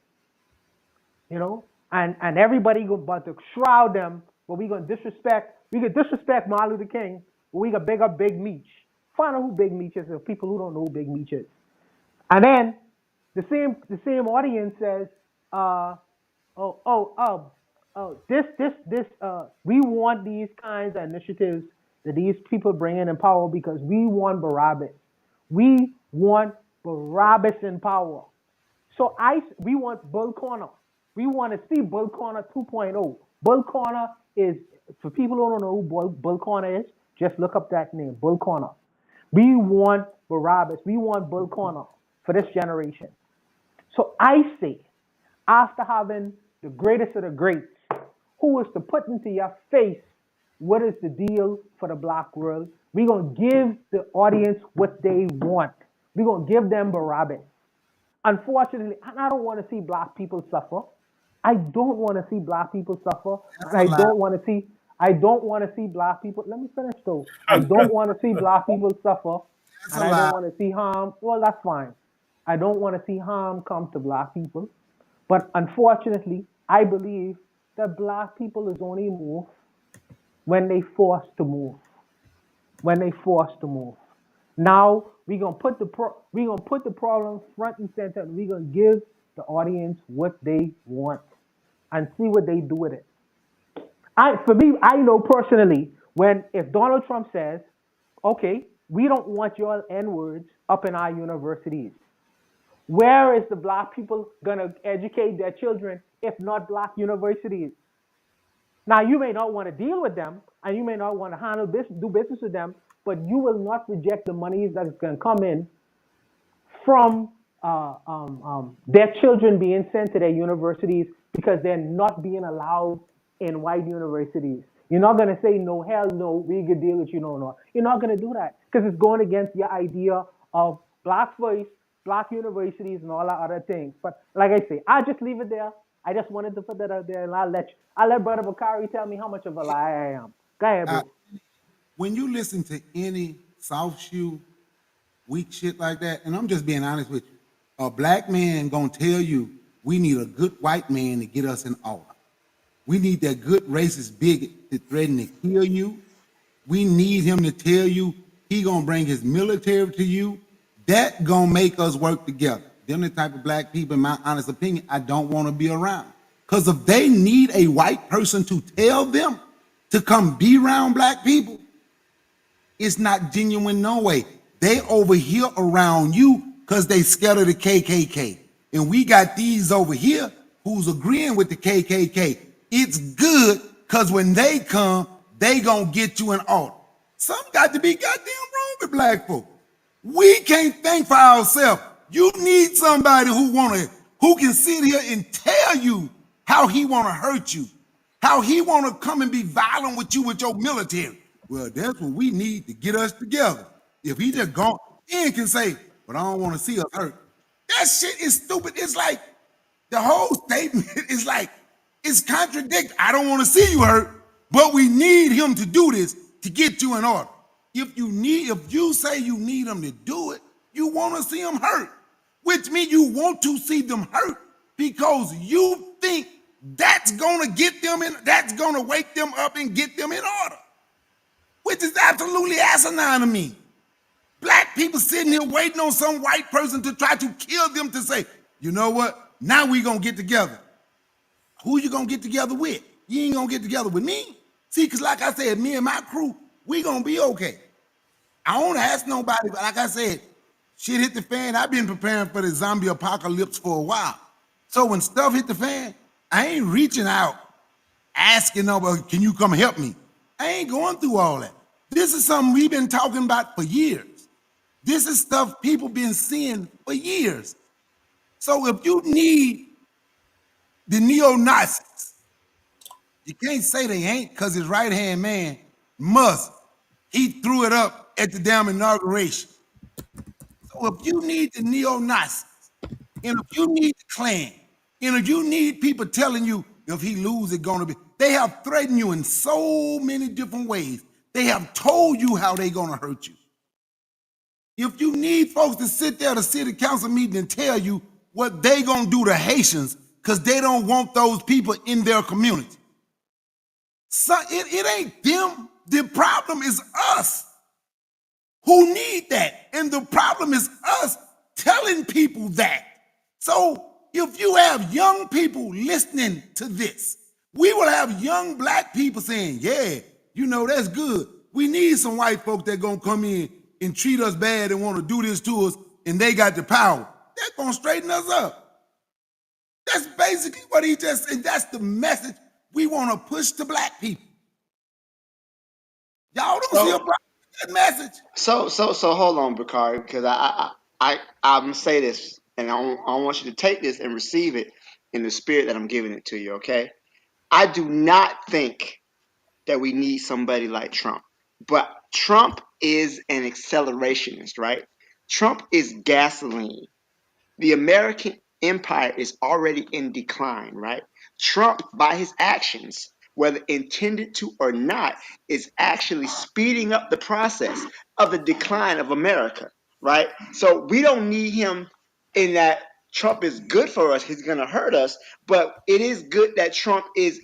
You know, and everybody about to shroud them, but we could disrespect Martin Luther King, but we gonna big up Big Meech. Find out who Big Meech is, if people who don't know who Big Meech is. And then the same audience says, oh, oh, we want these kinds of initiatives that these people bring in power because we want Barabbas. We want Barabbas in power. So we want Bull Corner. We want to see Bull Corner 2.0. Bull Corner is, for people who don't know who Bull Corner is, just look up that name, Bull Corner. We want Barabbas. We want Bull Corner for this generation. So I say, after having the greatest of the greats, who is to put into your face what is the deal for the black world, we're going to give the audience what they want. We're going to give them Barabbas. Unfortunately, I don't want to see black people suffer. I don't want to see black people suffer. And I don't want to see black people, let me finish though. I don't want to see black people suffer. And I don't want to see harm. Well, that's fine. I don't want to see harm come to black people. But unfortunately, I believe that black people is only moved when they forced to move. When they forced to move. Now we're gonna put the problem front and center, and we're gonna give the audience what they want and see what they do with it. I know personally, if Donald Trump says, okay, we don't want your N-words up in our universities, where is the black people gonna educate their children if not black universities? Now you may not want to deal with them, and you may not want to do business with them, but you will not reject the monies that is going to come in from their children being sent to their universities because they're not being allowed in white universities. You're not going to say, no, hell no, we could deal with you, no. You're not going to do that because it's going against your idea of black voice, black universities, and all that other things. But like I say, I'll just leave it there. I just wanted to put that out there, and I'll let Brother Bakari tell me how much of a liar I am. Go ahead, bro. When you listen to any soft shoe, weak shit like that, and I'm just being honest with you, a black man gonna tell you we need a good white man to get us in order. We need that good racist bigot to threaten to kill you. We need him to tell you he gonna bring his military to you. That gonna make us work together. Them the type of black people, in my honest opinion, I don't want to be around. Because if they need a white person to tell them to come be around black people, it's not genuine no way. They over here around you because they scared of the KKK. And we got these over here who's agreeing with the KKK. It's good because when they come, they gonna get you in order. Something got to be goddamn wrong with black folk. We can't think for ourselves. You need somebody who can sit here and tell you how he wanna hurt you, how he wanna come and be violent with you with your military. Well, that's what we need to get us together. If he just gone, he can say, but I don't want to see us hurt. That shit is stupid. It's like the whole statement is like, it's contradictory. I don't want to see you hurt, but we need him to do this to get you in order. If you say you need him to do it, you want to see him hurt, which means you want to see them hurt because you think that's gonna get them in, that's gonna wake them up and get them in order. Which is absolutely asinine to me. Black people sitting here waiting on some white person to try to kill them to say, you know what? Now we gonna get together. Who you gonna get together with? You ain't gonna get together with me. See, because like I said, me and my crew, we gonna be okay. I don't ask nobody, but like I said, shit hit the fan. I've been preparing for the zombie apocalypse for a while. So when stuff hit the fan, I ain't reaching out, asking nobody, can you come help me? I ain't going through all that. This is something we've been talking about for years. This is stuff people been seeing for years. So if you need the neo-Nazis, you can't say they ain't because his right-hand man, Musk, he threw it up at the damn inauguration. So if you need the neo-Nazis, and if you need the Klan, And if you need people telling you if he loses, it's gonna be, they have threatened you in so many different ways. They have told you how they're gonna hurt you. If you need folks to sit there at a city council meeting and tell you what they gonna do to Haitians because they don't want those people in their community. So it ain't them. The problem is us who need that. And the problem is us telling people that. So if you have young people listening to this, we will have young black people saying, yeah, you know, that's good. We need some white folk that gonna come in and treat us bad and want to do this to us, and they got the power. That's gonna straighten us up. That's basically what he just said. That's the message we want to push to black people. Y'all don't see a problem with that message. So hold on, Bakari, because I'm gonna say this, and I want you to take this and receive it in the spirit that I'm giving it to you. Okay, I do not think that we need somebody like Trump, but Trump is an accelerationist, right? Trump is gasoline. The American empire is already in decline, right? Trump, by his actions, whether intended to or not, is actually speeding up the process of the decline of America, right? So we don't need him in that Trump is good for us, he's going to hurt us, but it is good that Trump is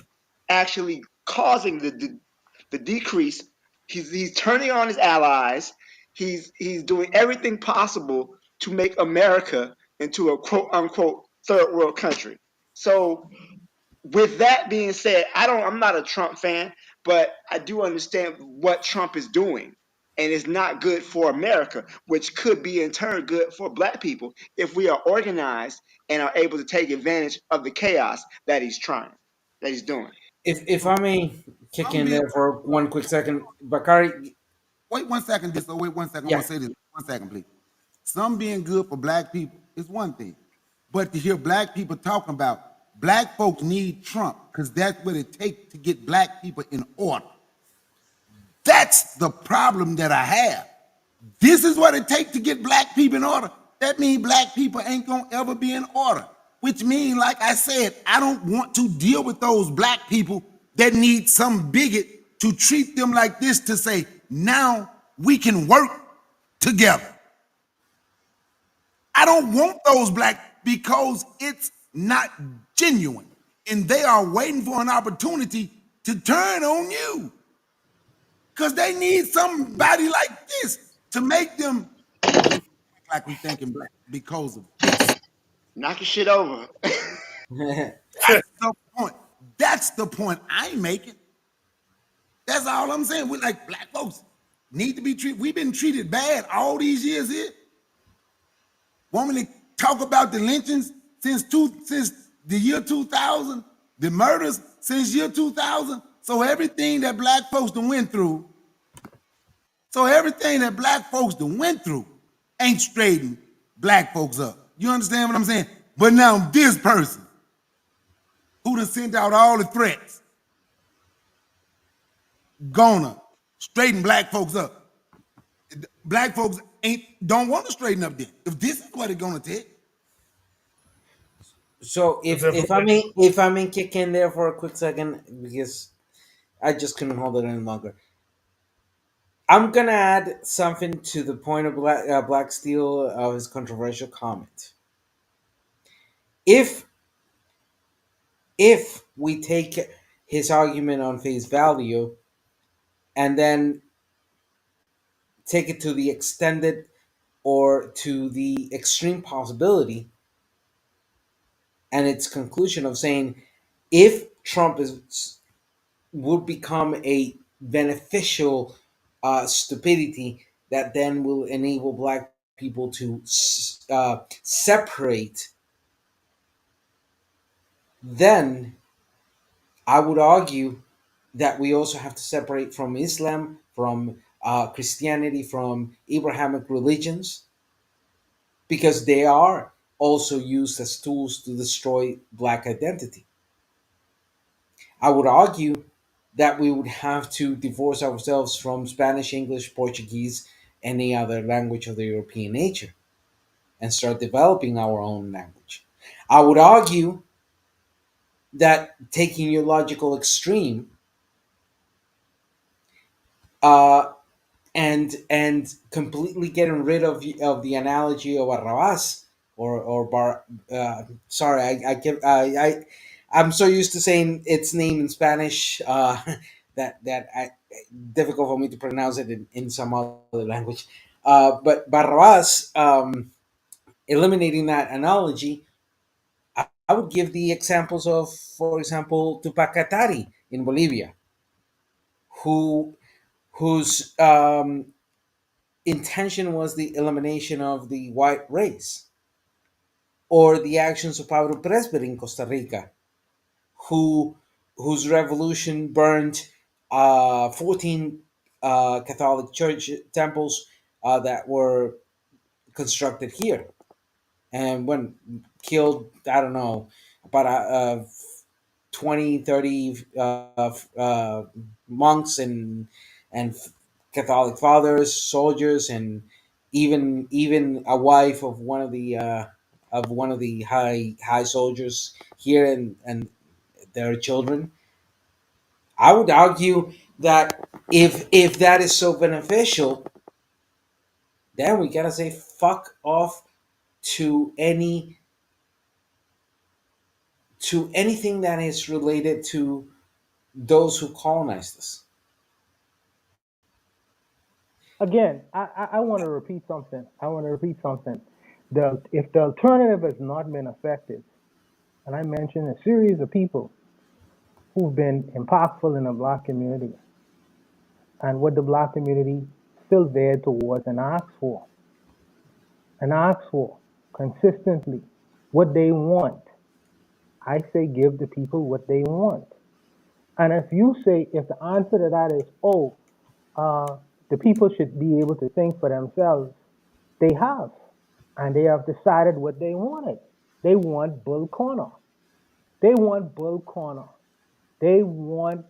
actually causing the decrease. He's turning on his allies. He's doing everything possible to make America into a quote unquote third world country. So with that being said, I'm not a Trump fan, but I do understand what Trump is doing. And it's not good for America, which could be in turn good for black people if we are organized and are able to take advantage of the chaos that he's doing. If I may kick I'm in being, there for one quick second, Bakari. wait 1 second, just wait 1 second. I Yeah. want to say this. 1 second, please. Some being good for black people is one thing, but to hear black people talking about black folks need Trump because that's what it takes to get black people in order. That's the problem that I have. This is what it takes to get black people in order. That means black people ain't gonna ever be in order. Which means, like I said, I don't want to deal with those black people that need some bigot to treat them like this to say, now we can work together. I don't want those black because it's not genuine. And they are waiting for an opportunity to turn on you. Because they need somebody like this to make them like we thinking black because of this. Knock your shit over. That's the point. That's the point I'm making. That's all I'm saying. We're like black folks need to be treated. We've been treated bad all these years here. Want me to talk about the lynchings since the year 2000, the murders since year 2000. So everything that black folks done went through, ain't straightened black folks up. You understand what I'm saying? But now this person who done sent out all the threats gonna straighten black folks up. Black folks don't want to straighten up then. If this is what it's gonna take. So if I may kick in there for a quick second because I just couldn't hold it any longer. I'm gonna add something to the point of Black Steel of his controversial comment. If we take his argument on face value and then take it to the extended or to the extreme possibility and its conclusion of saying if Trump would become a beneficial stupidity that then will enable black people to separate, then I would argue that we also have to separate from Islam, from Christianity, from Abrahamic religions, because they are also used as tools to destroy black identity. I would argue that we would have to divorce ourselves from Spanish, English, Portuguese, any other language of the European nature and start developing our own language. I would argue that taking your logical extreme, uh, and completely getting rid of the analogy of Barrabas or Bar. Sorry, I'm so used to saying its name in Spanish that difficult for me to pronounce it in some other language. But Barrabas, eliminating that analogy, I would give the examples of, for example, Tupac Katari in Bolivia, who whose intention was the elimination of the white race, or the actions of Pablo Presber in Costa Rica, who whose revolution burned 14 Catholic church temples that were constructed here, and when killed, I don't know, about 20, 30 monks and Catholic fathers, soldiers, and even a wife of one of the high soldiers here, and their children. I would argue that if that is so beneficial, then we gotta say fuck off to anything that is related to those who colonized us. Again, I want to repeat something. If the alternative has not been effective, and I mentioned a series of people who've been impactful in the black community, and what the black community still there towards and ask for consistently what they want. I say give the people what they want. And if the answer to that is, the people should be able to think for themselves, they have. And they have decided what they wanted. They want Bull Corner. They want Bull Corner. They want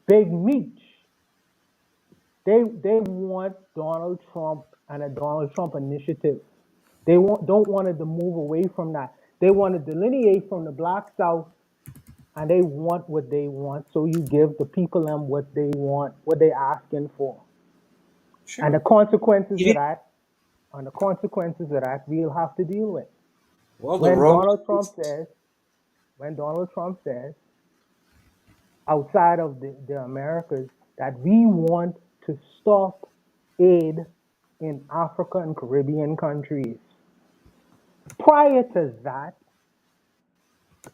Big Meech. They want Donald Trump and a Donald Trump initiative. Don't want it to move away from that. They want to delineate from the black South, and they want what they want. So you give the people them what they want, what they're asking for. Sure. And the consequences of that, we'll have to deal with. Well, the When road. Donald Trump says, outside of the Americas, that we want to stop aid in Africa and Caribbean countries. Prior to that,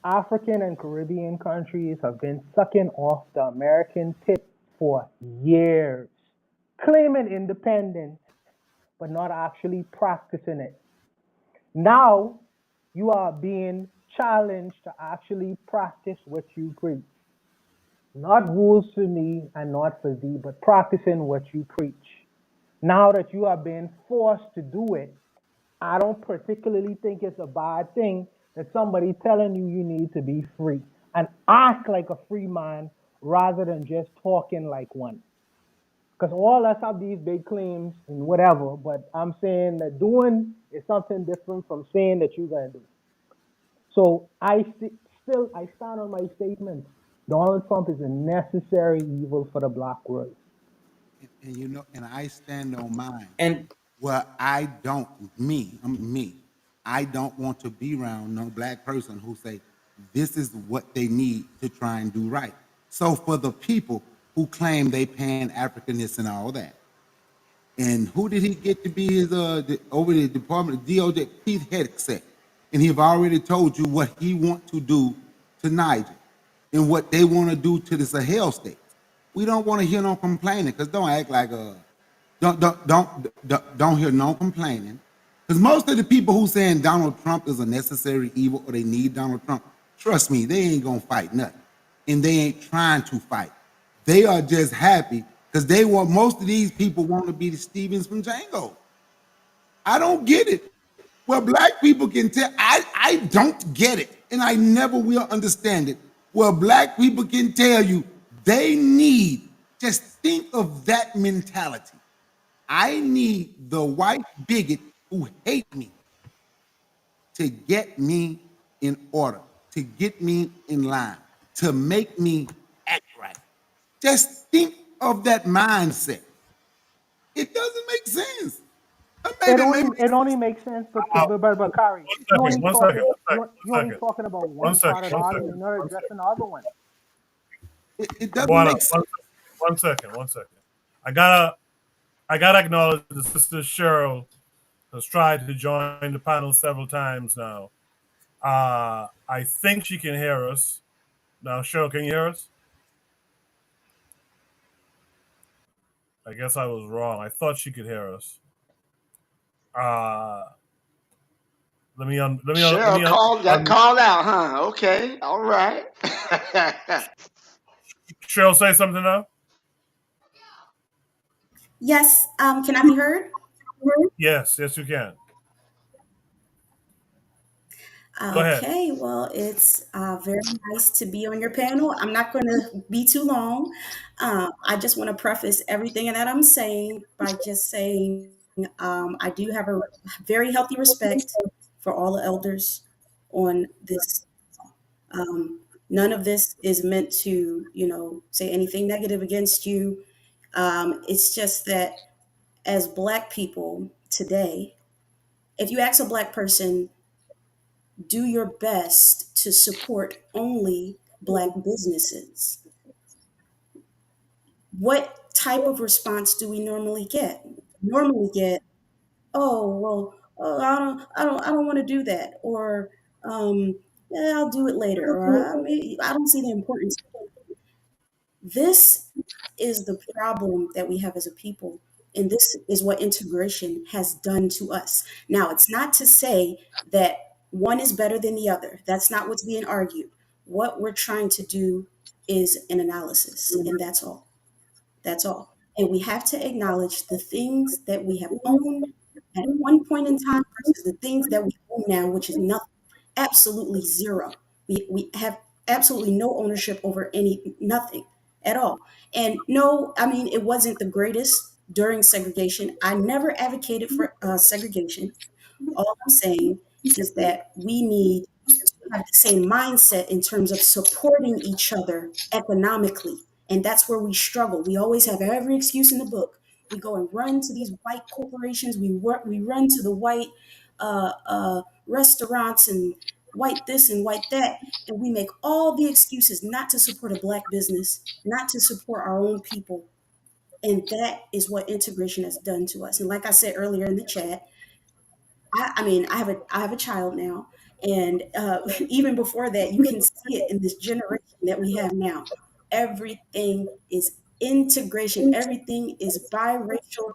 African and Caribbean countries have been sucking off the American tip for years, claiming independence, but not actually practicing it. Now, you are being challenged to actually practice what you preach. Not rules for me and not for thee, but practicing what you preach. Now that you are being forced to do it, I don't particularly think it's a bad thing that somebody telling you you need to be free and act like a free man rather than just talking like one. Because all us have these big claims and whatever, but I'm saying that doing is something different from saying that you're going to do. So I stand on my statement. Donald Trump is a necessary evil for the black world. And you know, and I stand on mine. And Well, I don't want to be around no black person who say this is what they need to try and do right. So for the people who claim they pan Africanists and all that, and who did he get to be his over the Department of DOJ? Pete Hegseth, and he've already told you what he wants to do to Niger and what they want to do to the Sahel states. We don't want to hear no complaining, because don't act like don't hear no complaining, because most of the people who saying Donald Trump is a necessary evil or they need Donald Trump, trust me, they ain't gonna fight nothing, and they ain't trying to fight. They are just happy because they want, most of these people want to be the Stevens from Django. I don't get it. Well, black people can tell. I don't get it, and I never will understand it. Well, black people can tell you they need. Just think of that mentality. I need the white bigot who hate me to get me in order, to get me in line, to make me act right. Just think of that mindset. It doesn't make sense. It only makes sense, but Kari, you only One talking second. you only talking about one part of the argument. You're not addressing the other one. It doesn't Buana, make sense. one second. I gotta acknowledge the sister Cheryl has tried to join the panel several times now. I think she can hear us. Now, Cheryl, can you hear us? I guess I was wrong. I thought she could hear us. Let me Cheryl got called out, huh? Okay, all right. Cheryl, say something now. Yes, can I be heard? Yes, you can. Go ahead. Okay, well, it's very nice to be on your panel. I'm not going to be too long. I just want to preface everything that I'm saying by just saying I do have a very healthy respect for all the elders on this. None of this is meant to, say anything negative against you. It's just that as Black people today, if you ask a Black person, do your best to support only Black businesses, what type of response do we normally get? Normally get, oh well, oh, I don't want to do that, or yeah, I'll do it later, or I don't see the importance. This is the problem that we have as a people. And this is what integration has done to us. Now, it's not to say that one is better than the other. That's not what's being argued. What we're trying to do is an analysis, and that's all. That's all. And we have to acknowledge the things that we have owned at one point in time versus the things that we own now, which is nothing, absolutely zero. We have absolutely no ownership over nothing at all. And no, I mean, it wasn't the greatest during segregation. I never advocated for segregation. All I'm saying is that we need have the same mindset in terms of supporting each other economically. And that's where we struggle. We always have every excuse in the book. We go and run to these white corporations. We run to the white restaurants and white this and white that. And we make all the excuses not to support a Black business, not to support our own people. And that is what integration has done to us. And like I said earlier in the chat, I mean, I have a child now, and even before that, you can see it in this generation that we have now. Everything is integration. Everything is biracial.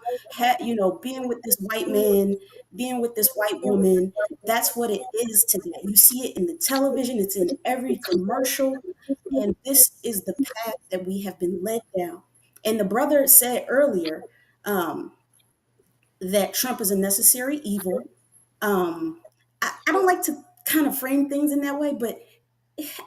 Being with this white man, being with this white woman. That's what it is today. You see it in the television. It's in every commercial, and this is the path that we have been led down. And the brother said earlier. That Trump is a necessary evil. I don't like to kind of frame things in that way, but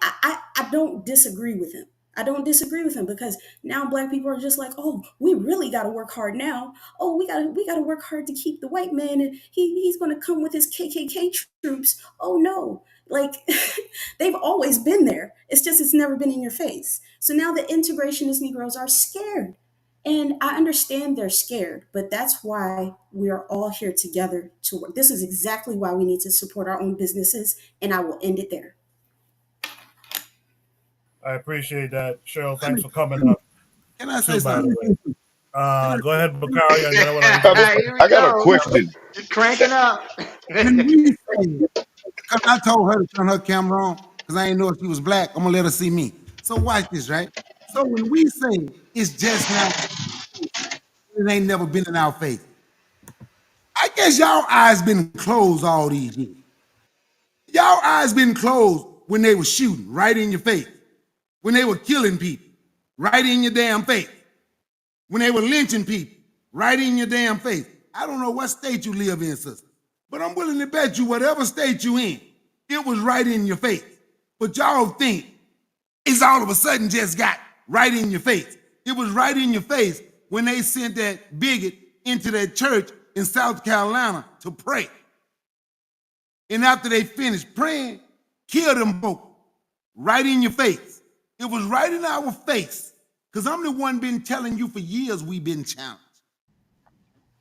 I don't disagree with him. I don't disagree with him because now Black people are just like, oh, we really got to work hard now. Oh, we got to work hard to keep the white man, and he's going to come with his KKK troops. Oh no, like they've always been there. It's never been in your face. So now the integrationist Negroes are scared. And I understand they're scared, but that's why we are all here together to work. This is exactly why we need to support our own businesses, and I will end it there. I appreciate that, Cheryl. Thanks for coming up. Can I say something? Go ahead, Bakari, and then I want Here we I got a go. question. Just cranking up. When we say, because I told her to turn her camera on, because I didn't know if she was Black, I'm going to let her see me. So watch this, right? So when we say it's just now, it ain't never been in our face. I guess y'all eyes been closed all these years. Y'all eyes been closed when they were shooting right in your face, when they were killing people right in your damn face, when they were lynching people right in your damn face. I don't know what state you live in, sister, but I'm willing to bet you whatever state you in, it was right in your face. But y'all think it's all of a sudden just got right in your face. It was right in your face when they sent that bigot into that church in South Carolina to pray. And after they finished praying, killed them folk right in your face. It was right in our face. Because I'm the one been telling you for years we've been challenged.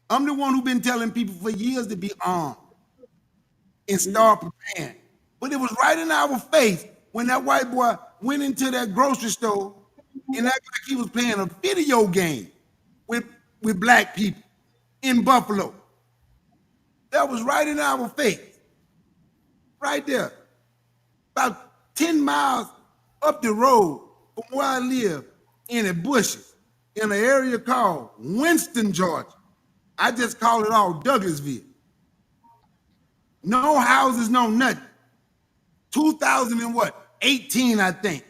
I'm the one who been telling people for years to be armed and start preparing. But it was right in our face when that white boy went into that grocery store and acted like he was playing a video game with, with black people in Buffalo. That was right in our face, right there. About 10 miles up the road from where I live in the bushes in an area called Winston, Georgia. I just call it all Douglasville. No houses, no nothing. 2000 and what? 18, I think,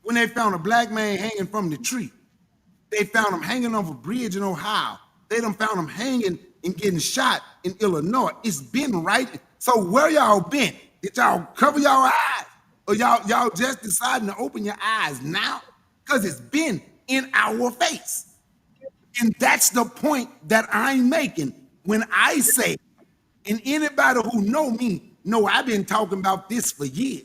when they found a black man hanging from the tree. They found him hanging off a bridge in Ohio. They done found him hanging and getting shot in Illinois. It's been right. So where y'all been? Did y'all cover y'all eyes? Or y'all just deciding to open your eyes now? Because it's been in our face. And that's the point that I'm making when I say, and anybody who know me know I've been talking about this for years.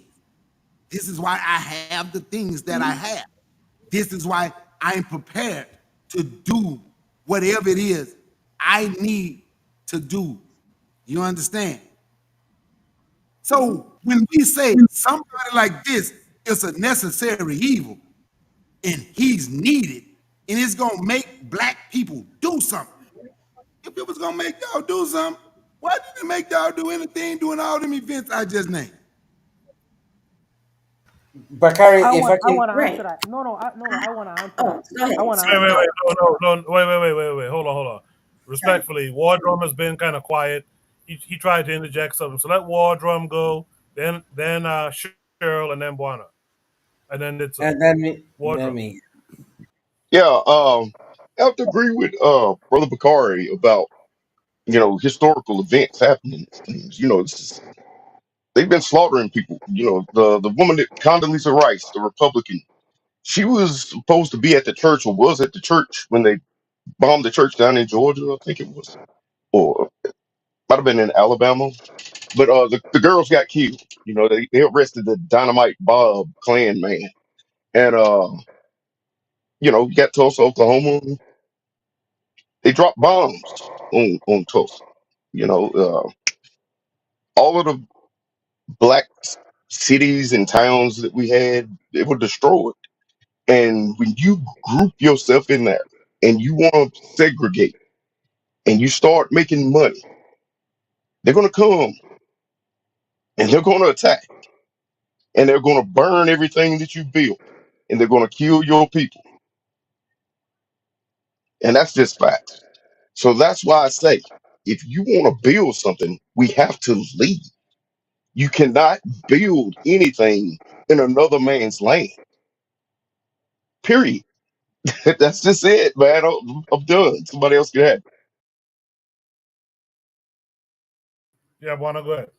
This is why I have the things that I have. This is why I'm prepared to do whatever it is I need to do. You understand? So when we say somebody like this is a necessary evil and he's needed and it's gonna make black people do something. If it was gonna make y'all do something, why didn't it make y'all do anything doing all them events I just named? Bakari, I if I want I can, want to answer Right. that. No, I want to answer Oh, that. go ahead. I want to Wait, Sorry. wait, answer Go wait, ahead. that. no, wait. Hold on. Sorry. Respectfully, War Drum has been kind of quiet. He tried to interject something, so let War Drum go. Then Cheryl, and then Buana, and then it's and then me, War Drum. Yeah, I have to agree with Brother Bakari about historical events happening. They've been slaughtering people. The woman that Condoleezza Rice, the Republican, she was supposed to be at the church or was at the church when they bombed the church down in Georgia, I think it was, or might have been in Alabama. But the girls got killed. They arrested the Dynamite Bob Klan man, and you got Tulsa, Oklahoma. They dropped bombs on Tulsa. All of the black cities and towns that we had, they were destroyed. And when you group yourself in there and you want to segregate and you start making money, they're going to come and they're going to attack and they're going to burn everything that you built and they're going to kill your people. And that's just facts. So that's why I say, if you want to build something, we have to lead. You cannot build anything in another man's land. Period. That's just it, man. I'm done. Somebody else can have it. Yeah, Buana, go ahead.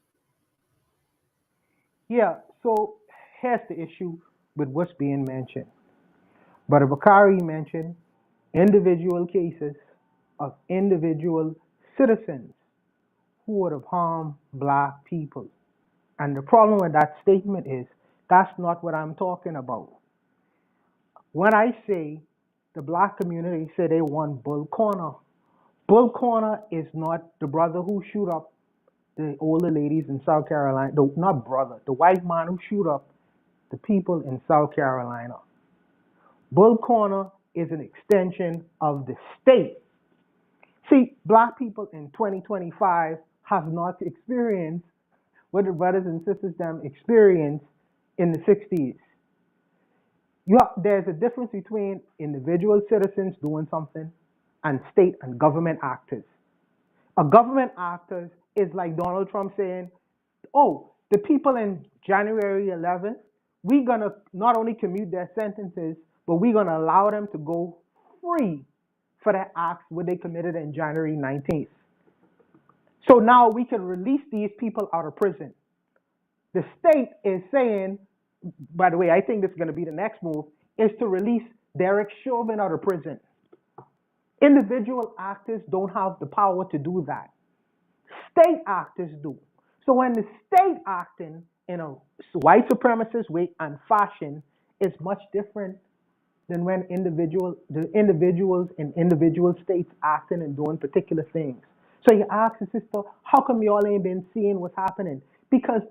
Yeah. So here's the issue with what's being mentioned. But Bakari mentioned individual cases of individual citizens who would have harmed black people. And the problem with that statement is that's not what I'm talking about. When I say the black community say they want Bull Corner, Bull Corner is not the brother who shoot up the older ladies in South Carolina. Not brother, the white man who shoot up the people in South Carolina. Bull Corner is an extension of the state. See, black people in 2025 have not experienced what the brothers and sisters them experienced in the 60s. There's a difference between individual citizens doing something and state and government actors. A government actor is like Donald Trump saying, oh, the people in January 11th, we're going to not only commute their sentences, but we're going to allow them to go free for their acts what they committed in January 19th. So now we can release these people out of prison. The state is saying, by the way, I think this is going to be the next move, is to release Derek Chauvin out of prison. Individual actors don't have the power to do that. State actors do. So when the state acting in a white supremacist way and fashion is much different than when the individuals in individual states acting and doing particular things. So you ask the sister, how come y'all ain't been seeing what's happening? Because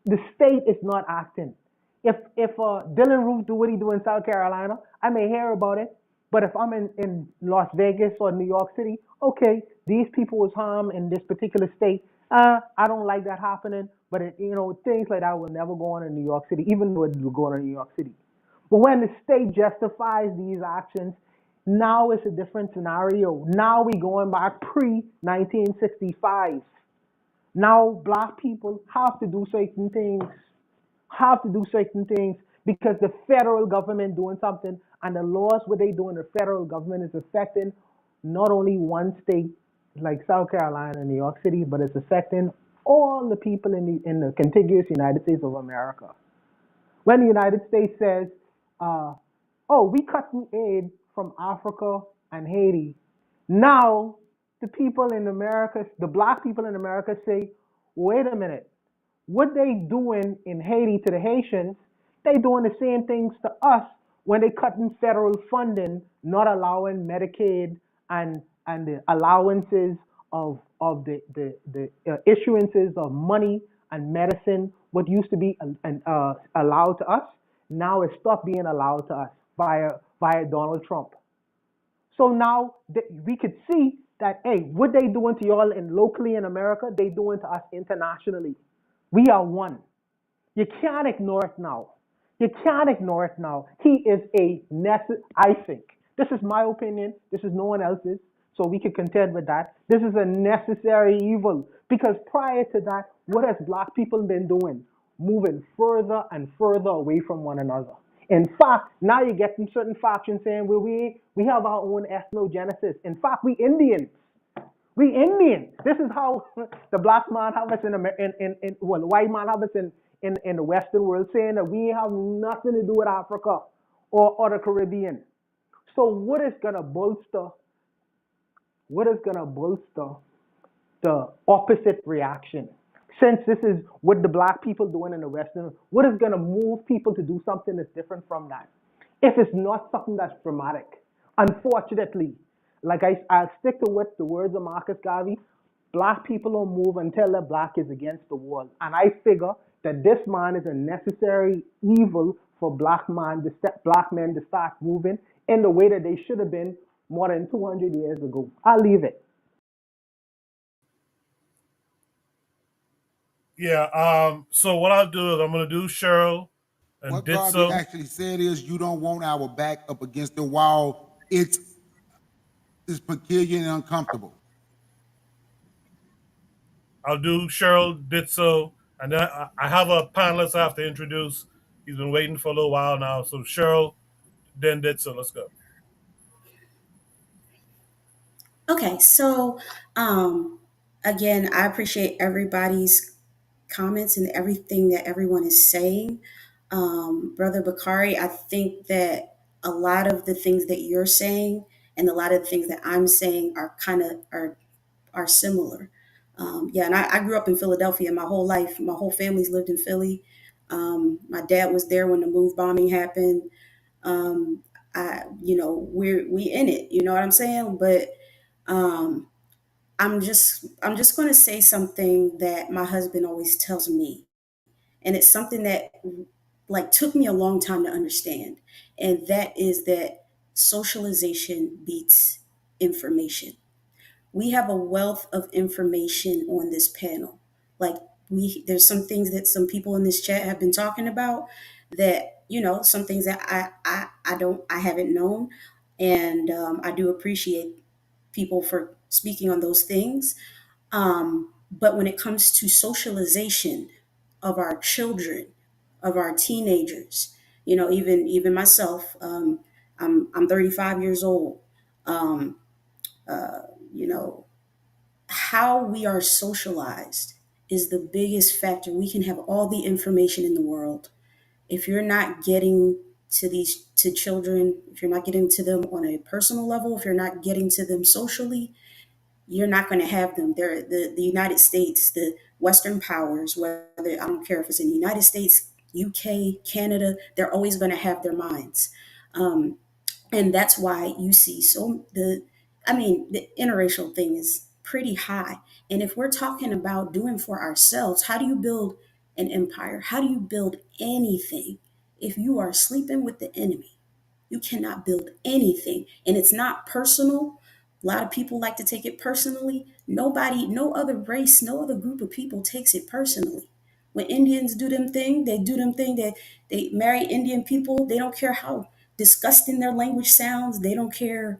the state is not acting. If Dylan Roof do what he do in South Carolina, I may hear about it. But if I'm in Las Vegas or New York City, okay, these people was harmed in this particular state. I don't like that happening. But things like that will never go on in New York City, even though it will go on in New York City. But when the state justifies these actions, now it's a different scenario. Now we going back pre-1965. Now black people have to do certain things, because the federal government doing something, and the laws what they do in the federal government is affecting not only one state like South Carolina and New York City, but it's affecting all the people in the contiguous United States of America. When the United States says, oh, we cutting aid from Africa and Haiti, now the people in America, the black people in America say, wait a minute, what they doing in Haiti to the Haitians, they doing the same things to us when they cutting federal funding, not allowing Medicaid and the allowances of the issuances of money and medicine, what used to be allowed to us, now it stopped being allowed to us via Donald Trump. So now we could see that, hey, what they doing to y'all locally in America, they doing to us internationally. We are one. You can't ignore it now. You can't ignore it now. He is I think. This is my opinion. This is no one else's. So we can contend with that. This is a necessary evil. Because prior to that, what has black people been doing? Moving further and further away from one another. In fact, now you're getting certain factions saying, well, we have our own ethnogenesis. In fact, we Indians. We Indians. This is how the black man have us the white man have us in the Western world, saying that we have nothing to do with Africa or the Caribbean. So what is gonna bolster the opposite reaction? Since this is what the black people doing in the Western, what is gonna move people to do something that's different from that? If it's not something that's dramatic, unfortunately, like I'll stick to what the words of Marcus Garvey, black people don't move until the black is against the wall. And I figure that this man is a necessary evil for black men to start moving in the way that they should have been more than 200 years ago. I'll leave it. Yeah. So what I'll do is I'm going to do Cheryl and What Garvey Ditso. actually said is, you don't want our back up against the wall. It's peculiar and uncomfortable. I'll do Cheryl, Ditso, and then I have a panelist I have to introduce. He's been waiting for a little while now. So Cheryl, then Ditso. Let's go. Okay, so again, I appreciate everybody's comments and everything that everyone is saying. Brother Bakari, I think that a lot of the things that you're saying and a lot of the things that I'm saying are are similar. Yeah, and I grew up in Philadelphia my whole life. My whole family's lived in Philly. My dad was there when the move bombing happened. We in it. You know what I'm saying? But um, I'm just going to say something that my husband always tells me, and it's something that like took me a long time to understand, and that is that socialization beats information. We have a wealth of information on this panel. Like there's some things that some people in this chat have been talking about that, some things that I haven't known. And I do appreciate people for speaking on those things. But when it comes to socialization of our children, of our teenagers, even myself, I'm 35 years old. Um, you know, how we are socialized is the biggest factor. We can have all the information in the world. If you're not getting to children, if you're not getting to them on a personal level, if you're not getting to them socially, you're not going to have them. The United States, the Western powers, whether I don't care if it's in the United States, UK, Canada, they're always going to have their minds. Um, and that's why you see the interracial thing is pretty high. And if we're talking about doing for ourselves, how do you build an empire? How do you build anything if you are sleeping with the enemy? You cannot build anything. And it's not personal. A lot of people like to take it personally. Nobody, no other race, no other group of people takes it personally. When Indians do them thing, they do them thing that they marry Indian people. They don't care how disgusting their language sounds. They don't care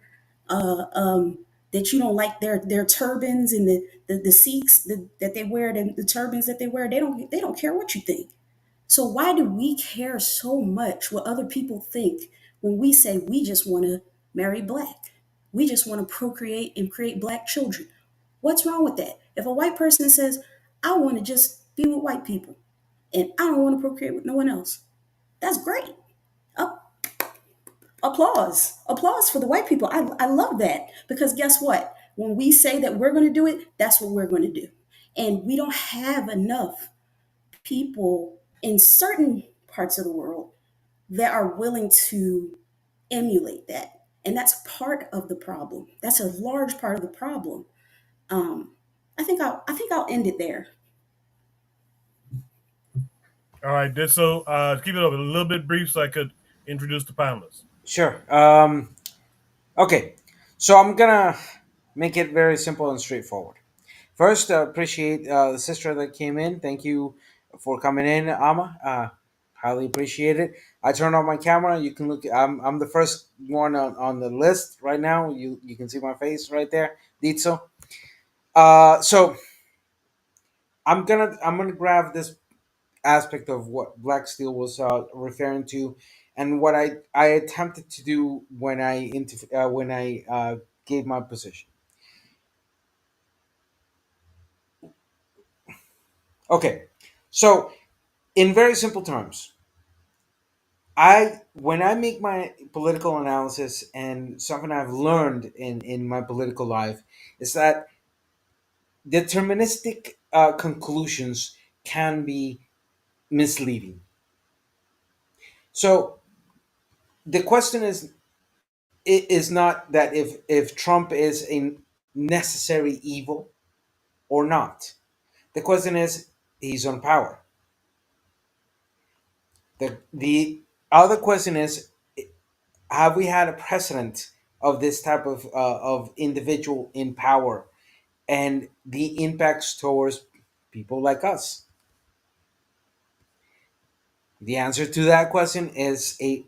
uh, um, that you don't like their turbans and the Sikhs that they wear, the turbans that they wear. They don't care what you think. So why do we care so much what other people think when we say we just want to marry black? We just want to procreate and create black children. What's wrong with that? If a white person says, I want to just be with white people and I don't want to procreate with no one else, that's great. Up, applause. Applause for the white people. I love that because guess what? When we say that we're going to do it, that's what we're going to do. And we don't have enough people in certain parts of the world that are willing to emulate that. And that's part of the problem. That's a large part of the problem. Um, I think I'll end it there. All right, did so. Keep it a little bit brief so I could introduce the panelists. Sure. Okay. So I'm gonna make it very simple and straightforward. First, appreciate the sister that came in. Thank you for coming in, Ama. Highly appreciate it. I turned on my camera. You can look. I'm the first one on the list right now. You can see my face right there, Ditso. So I'm gonna grab this aspect of what Black Steel was referring to, and what I attempted to do when I gave my position. Okay, so in very simple terms, I when I make my political analysis, and something I've learned in my political life is that deterministic conclusions can be misleading. So the question is not that if Trump is a necessary evil or not. The question is he's on power. The other question is, have we had a precedent of this type of individual in power and the impacts towards people like us? The answer to that question is a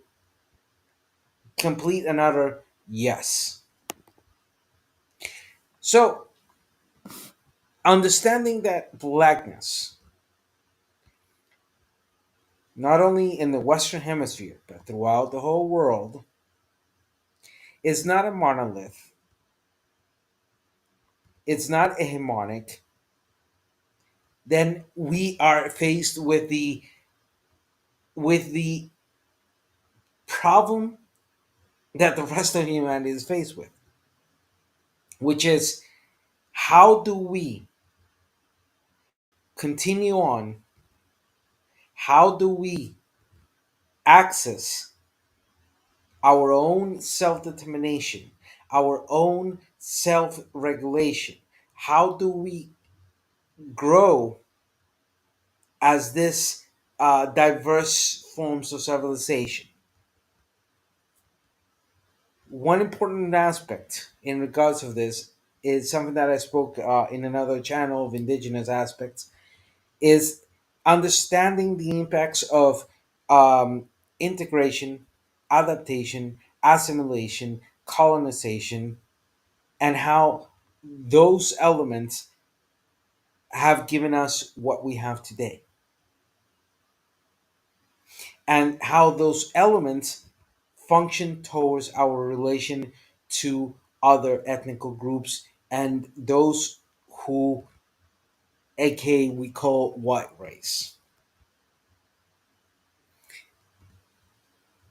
complete and utter yes. So, understanding that blackness, not only in the Western Hemisphere, but throughout the whole world, is not a monolith, it's not a hegemonic, then we are faced with the problem that the rest of humanity is faced with, which is how do we continue on? How do we access our own self determination, our own self regulation? How do we grow as this diverse forms of civilization? One important aspect in regards of this is something that I spoke in another channel of indigenous aspects, is understanding the impacts of integration, adaptation, assimilation, colonization, and how those elements have given us what we have today, and how those elements function towards our relation to other ethnical groups and those who, aka, we call white race.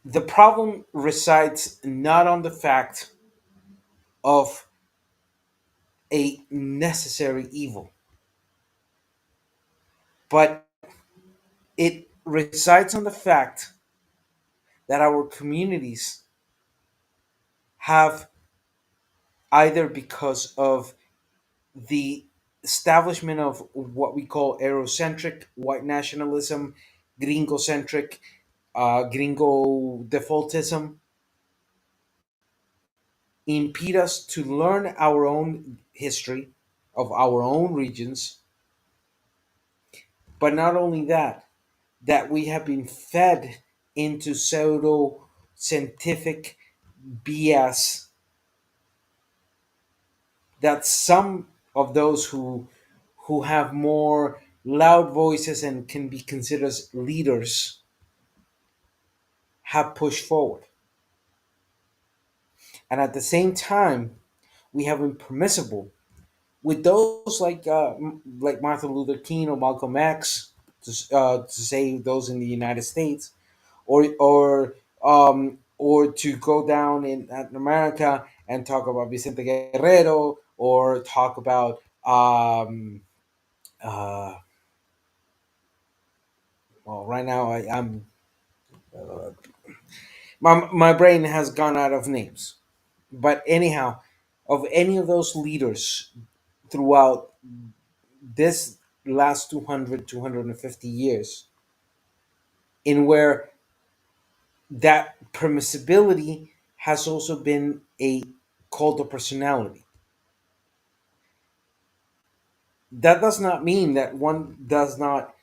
The problem resides not on the fact of a necessary evil, but it resides on the fact that our communities have, either because of the establishment of what we call Eurocentric white nationalism, gringocentric, gringo defaultism, impede us to learn our own history of our own regions. But not only that, that we have been fed into pseudo scientific BS that some of those who have more loud voices and can be considered as leaders have pushed forward. And at the same time, we have been permissible with those like Martin Luther King or Malcolm X, to say those in the United States, or to go down in Latin America and talk about Vicente Guerrero, or talk about uh, well, right now I'm my brain has gone out of names, but anyhow, of any of those leaders throughout this last 200, 250 years, in where that permissibility has also been a cult of personality. That does not mean that one does not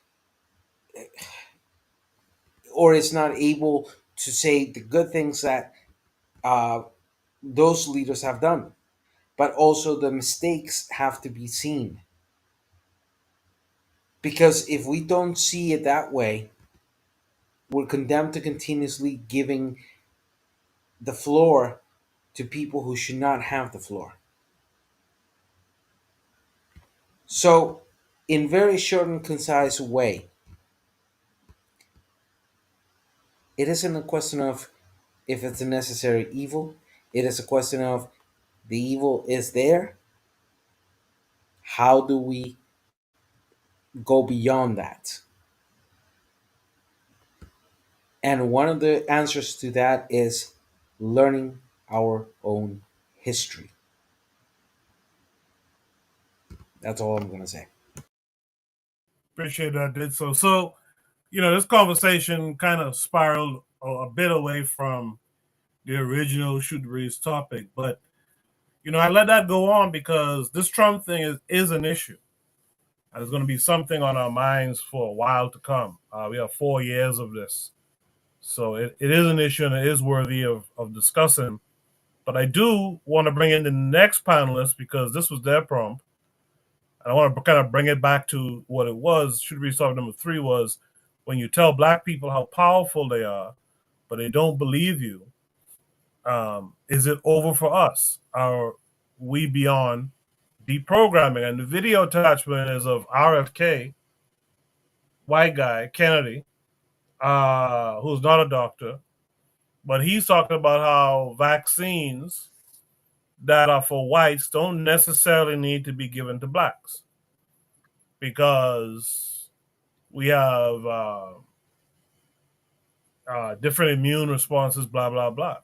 or is not able to say the good things that uh, those leaders have done, but also the mistakes have to be seen. Because if we don't see it that way, we're condemned to continuously giving the floor to people who should not have the floor. So, in very short and concise way, it isn't a question of if it's a necessary evil. It is a question of the evil is there. How do we go beyond that? And one of the answers to that is learning our own history. That's all I'm going to say. Appreciate that, did so. So, this conversation kind of spiraled a bit away from the original Shoot the Breeze topic, but I let that go on because this Trump thing is an issue. And it's going to be something on our minds for a while to come. We have 4 years of this. So it is an issue and it is worthy of discussing. But I do want to bring in the next panelist because this was their prompt. And I want to kind of bring it back to what it was. Should we start number 3 was when you tell black people how powerful they are, but they don't believe you, is it over for us? Are we beyond deprogramming? And the video attachment is of RFK, white guy, Kennedy, who's not a doctor, but he's talking about how vaccines that are for whites don't necessarily need to be given to blacks because we have different immune responses, blah, blah, blah.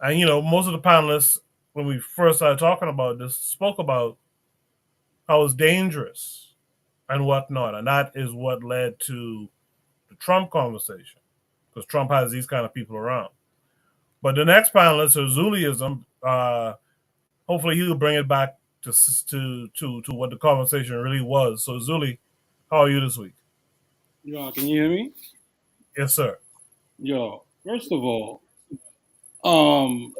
And, most of the panelists, when we first started talking about this, spoke about how it's dangerous and whatnot. And that is what led to the Trump conversation because Trump has these kind of people around. But the next panelist is Zuliism. Hopefully, he'll bring it back to what the conversation really was. So, Zuli, how are you this week? Yo, can you hear me? Yes, sir. Yo, first of all, y'all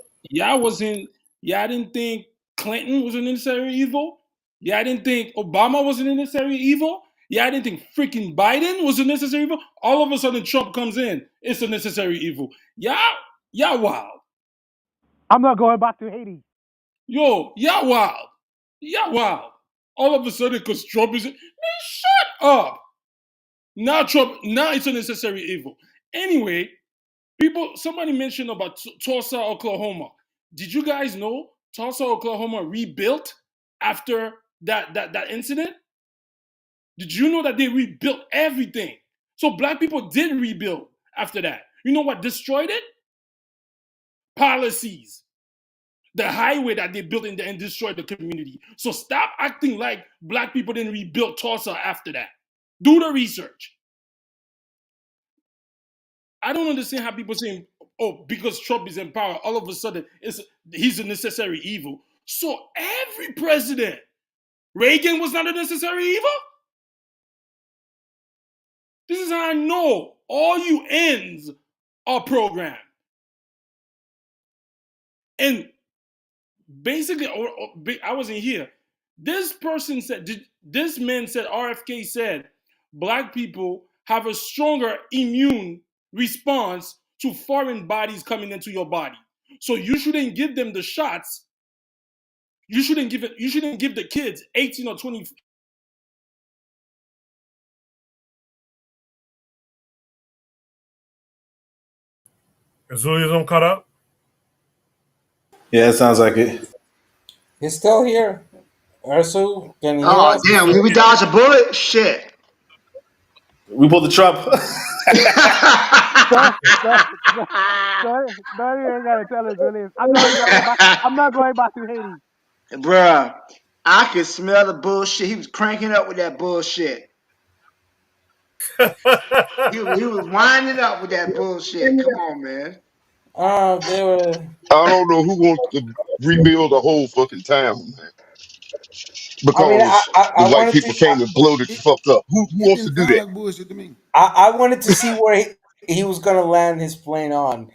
didn't think Clinton was a necessary evil. Y'all didn't think Obama was a necessary evil. Y'all didn't think freaking Biden was a necessary evil. All of a sudden, Trump comes in. It's a necessary evil. Y'all wild. I'm not going back to Haiti. Yo, y'all wild. Y'all wild. All of a sudden, because Trump is... Man, shut up. Now it's a necessary evil. Anyway, somebody mentioned about Tulsa, Oklahoma. Did you guys know Tulsa, Oklahoma rebuilt after that incident? Did you know that they rebuilt everything? So black people did rebuild after that. You know what destroyed it? Policies. The highway that they built and destroyed the community. So stop acting like black people didn't rebuild Tulsa after that. Do the research. I don't understand how people saying, oh, because Trump is in power, all of a sudden he's a necessary evil. So every president, Reagan was not a necessary evil? This is how I know all you ends are programmed. And basically, I wasn't here. This person said, this man said, RFK said, black people have a stronger immune response to foreign bodies coming into your body. So you shouldn't give them the shots. You shouldn't give it. You shouldn't give the kids 18 or 20. Is Julius cut up? Yeah, it sounds like it. He's still here. Ursu, can you hear Oh us? damn, did we dodge a bullet? Shit. We pulled the Trump. Sorry, no, you ain't gotta tell us, Julius. I'm not going back. I'm not going back to Haiti. Bruh, I could smell the bullshit. He was cranking up with that bullshit. He was winding up with that bullshit. Come on, man. Oh, they were. I don't know who wants to rebuild the whole fucking town, man. I mean, Because the I white wanted people to. came and blowed it the It, fuck up. Who it wants to didn't do sound that? like bullshit to me. I wanted to see where he was gonna land his plane on,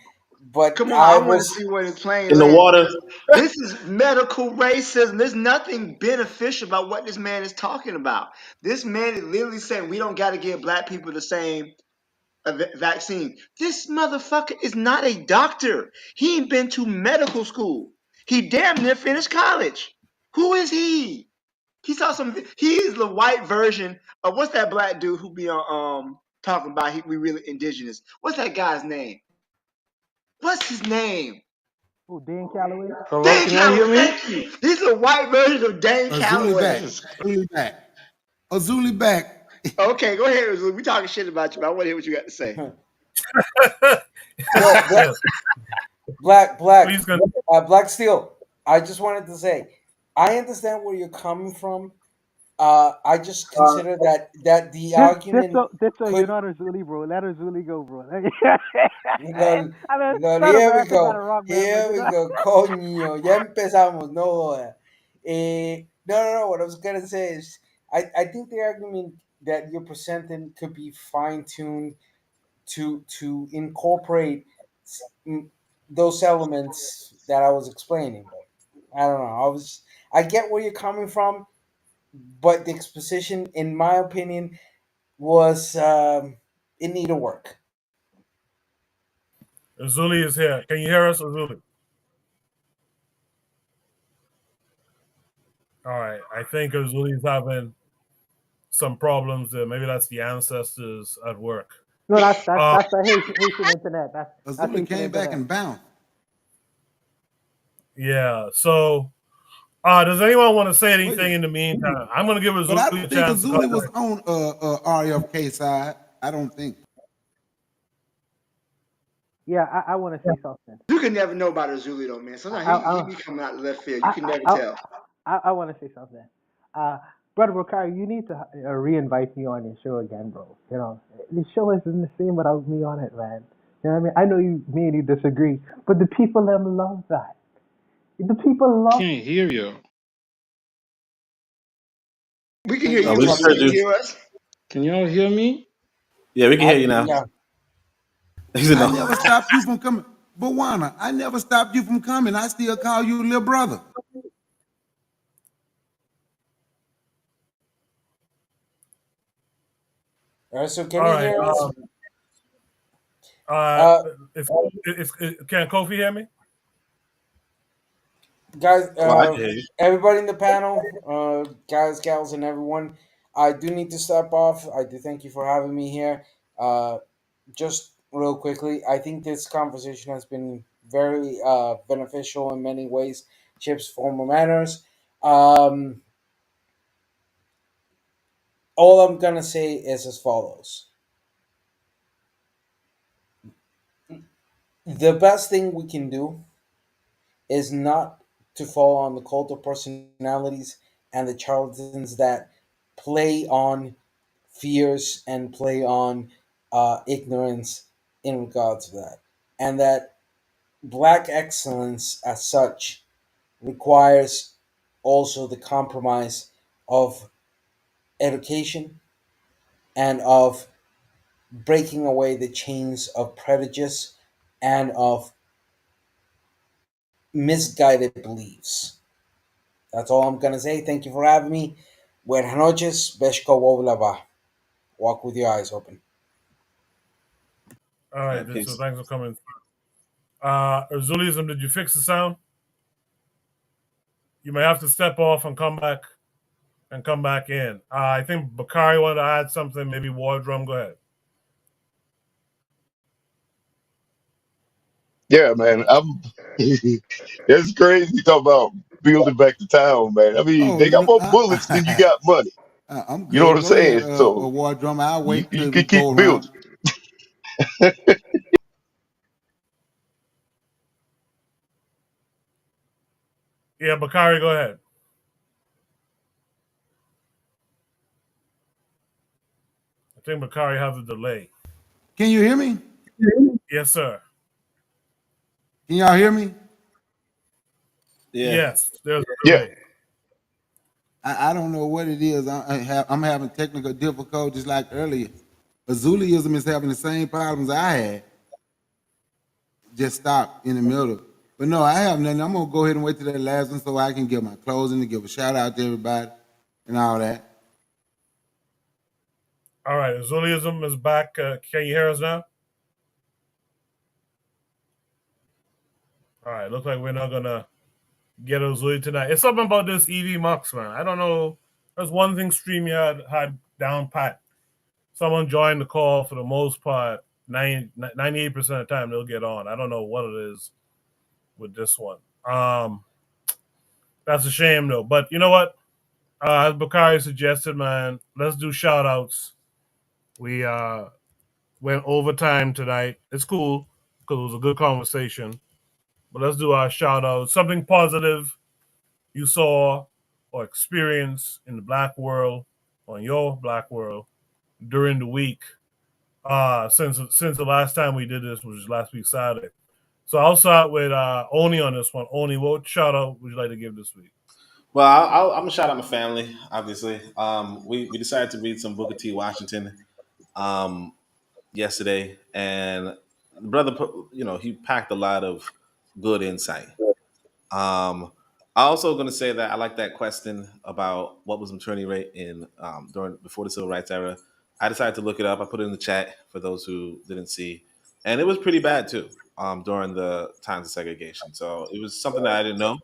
but Come on, I I want to was. see where the plane In the lands. water. This is medical racism. There's nothing beneficial about what this man is talking about. This man is literally saying we don't got to give black people the same vaccine. This motherfucker is not a doctor. He ain't been to medical school. He damn near finished college. Who is he? He saw some. He is the white version of what's that black dude who be on talking about we really indigenous. What's that guy's name? What's his name? Oh, Dan Calloway. Hello, Dane can y'all hear Calloway. me? Thank you. He's a white version of Dane Azuli Calloway. back. Azuli back. Azuli back. Okay, go ahead, Rizzo. We talking shit about you, but I want to hear what you got to say. Yo, Yes. Black, Please continue. Black Steel. I just wanted to say, I understand where you're coming from. I just consider that the argument This you're could. not a Zuli, bro. Let a Zuli go, bro. I mean, South Here we America got go. a rock, man, but Here you we know. go. Coño, ya empezamos. No, joda. No. What I was gonna say is, I think the argument that you're presenting could be fine tuned to incorporate those elements that I was explaining. But I don't know. I get where you're coming from, but the exposition, in my opinion, was it needed work. Azuli is here. Can you hear us, Azuli? All right. I think Azuli's having some problems there. Maybe that's the ancestors at work. No, that's Uh, that's the Haitian internet. That's Azuli Haitian came back internet. and bounced. yeah. So, does anyone want to say Wait a anything minute. in the meantime? I'm going to give But I Azuli a don't think chance to come Azuli was back. on RFK side. I don't think. Yeah, I want to say something. You can never know about Azuli though, man. Sometimes I he I be coming out of left field. You I can never I, tell. I want to say something. Brother Bakari, you need to re-invite me on your show again, bro. You know, the show isn't the same without me on it, man. You know what I mean? I know me and you disagree, but the people them love that. The people love. Can't hear you. We can hear you, We just brother. heard Can you you. hear us? Can y'all hear me? Yeah, we can hear you now. Yeah. He said I no. never stopped you from coming. But Juana, I never stopped you from coming. I still call you little brother. So can All you right. hear us? Uh, can Kofi hear me? Guys, Oh, I can hear you. everybody in the panel, guys, gals, and everyone, I do need to step off. I do thank you for having me here. Just real quickly, I think this conversation has been very beneficial in many ways, shapes, form, or manners. Um, all I'm gonna say is as follows: the best thing we can do is not to fall on the cult of personalities and the charlatans that play on fears and play on ignorance in regards to that, and that black excellence as such requires also the compromise of education and of breaking away the chains of prejudice and of misguided beliefs. That's all I'm gonna say. Thank you for having me. Buenas noches. Beshko Woblava. Walk with your eyes open. All right, Peace. so thanks for coming. Azulism, did you fix the sound? You may have to step off and come back in. I think Bakari wanted to add something. Maybe War Drum. Go ahead. Yeah, man. It's crazy talk about building back the town, man. I mean, Oh, they got more bullets than you got money. I'm You know what good. I'm Go ahead, saying? So War Drum. I'll you wait you till we can keep go around. building. Yeah, Bakari, go ahead. I think Bakari has a delay. Can you hear me? Yes, sir. Can y'all hear me? Yeah. Yes, there's a Yeah. delay. I don't know what it is. I'm having technical difficulties like earlier. Azuliism is having the same problems I had. Just stop in the middle. But no, I have nothing. I'm gonna go ahead and wait till that last one so I can give my closing to give a shout out to everybody and all that. All right, Azulism is back. Can you hear us now? All right, looks like we're not gonna get Azuli tonight. It's something about this EV Mux, man. I don't know. There's one thing StreamYard had down pat. Someone joined the call for the most part. 98% of the time they'll get on. I don't know what it is with this one. That's a shame though. But you know what? As Bakari suggested, man, let's do shout outs. We went overtime tonight. It's cool because it was a good conversation. But let's do our shout outs. Something positive you saw or experienced in the black world, or in your black world, during the week. Since the last time we did this, which was last week Saturday. So I'll start with Oni on this one. Oni, what shout out would you like to give this week? Well, I'm gonna shout out my family. Obviously, we decided to read some Booker T. Washington yesterday, and the brother, he packed a lot of good insight. I also going to say that I like that question about what was maternity rate in during before the civil rights era. I decided to look it up. I put it in the chat for those who didn't see, and it was pretty bad too during the times of segregation. So it was something that I didn't know,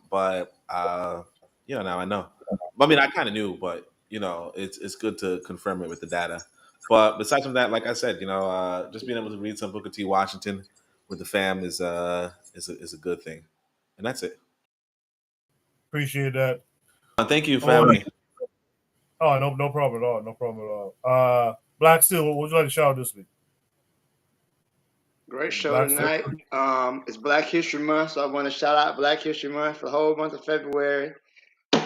but now I know. I mean, I kind of knew, but it's good to confirm it with the data. But besides from that, like I said, just being able to read some Booker T. Washington with the fam is a good thing, and that's it. Appreciate that. Thank you for having me. Oh, no problem at all. No problem at all. Black Steel, what would you like to shout out this week? Great show Black Steel. tonight. It's Black History Month, so I want to shout out Black History Month for the whole month of February.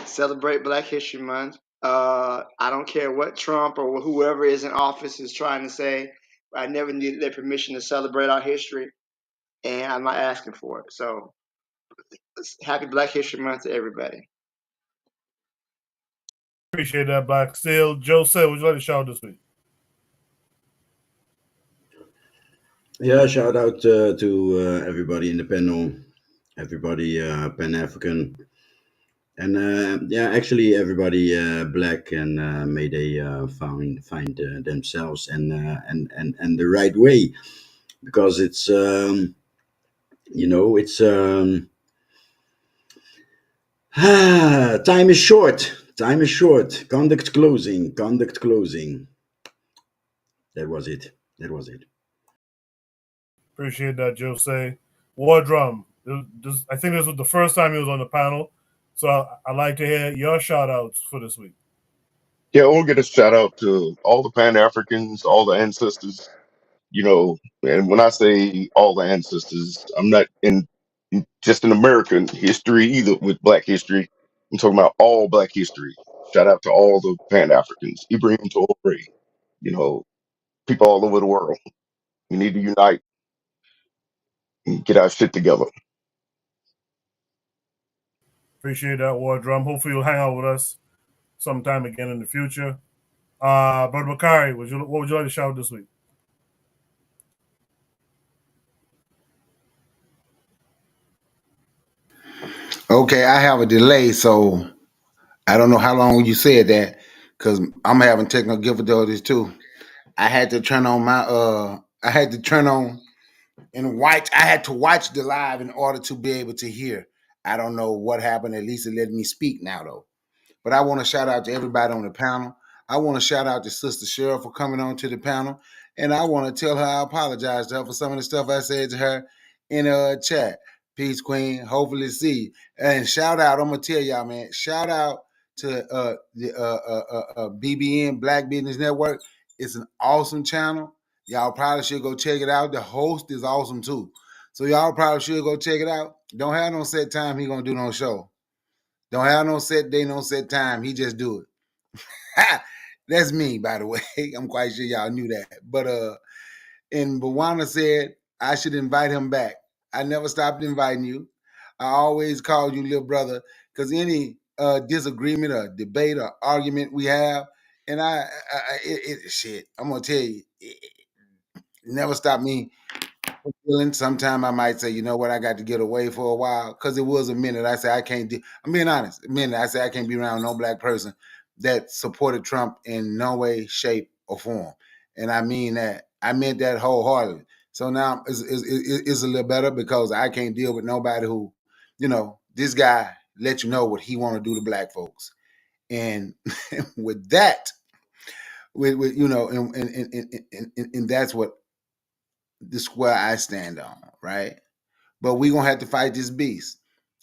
Celebrate Black History Month. I don't care what Trump or whoever is in office is trying to say. I never needed their permission to celebrate our history, and I'm not asking for it. So, happy Black History Month to everybody. Appreciate that, Black Steel. Joe said, would you like to shout out this week? Yeah, shout out to everybody in the panel, everybody Pan African, and actually everybody black, and may they find themselves and the right way, because it's time is short. Time is short. Conduct closing. Conduct closing. That was it. That was it. Appreciate that, Joe say. War Drum. I think this was the first time he was on the panel. So I'd like to hear your shout outs for this week. Yeah, I want to get a shout out to all the Pan Africans, all the ancestors. You know, and when I say all the ancestors, I'm not in just in American history either with Black history. I'm talking about all Black history. Shout out to all the Pan Africans, Ibrahim Traore, you know, people all over the world. We need to unite and get our shit together. Appreciate that, War Drum. Hopefully, you'll hang out with us sometime again in the future. Brother Bakari, what would you like to shout out this week? Okay, I have a delay, so I don't know how long you said that because I'm having technical difficulties too. I had to turn on my I had to turn on and watch. I had to watch the live in order to be able to hear. I don't know what happened. At least it let me speak now though. But I want to shout out to everybody on the panel. I want to shout out to Sister Cheryl for coming on to the panel. And I want to tell her I apologize to her for some of the stuff I said to her in a chat. Peace, Queen. Hopefully see you. And shout out, I'm going to tell y'all, man, shout out to the BBN, Black Business Network. It's an awesome channel. Y'all probably should go check it out. The host is awesome too. So y'all probably should go check it out. Don't have no set time he going to do no show. Don't have no set day, no set time. He just do it. That's me, by the way. I'm quite sure y'all knew that. But and Bawana said I should invite him back. I never stopped inviting you. I always called you little brother because any disagreement or debate or argument we have, and shit, I'm gonna tell you, it never stopped me feeling. Sometime I might say, you know what, I got to get away for a while because it was a minute. I say I can't do. I'm being honest. A minute. I say I can't be around no Black person that supported Trump in no way, shape, or form, and I mean that. I meant that wholeheartedly. So now it's a little better because I can't deal with nobody who, you know, this guy let you know what he want to do to Black folks, and with that, with you know, and that's what the square I stand on, right? But we're gonna have to fight this beast.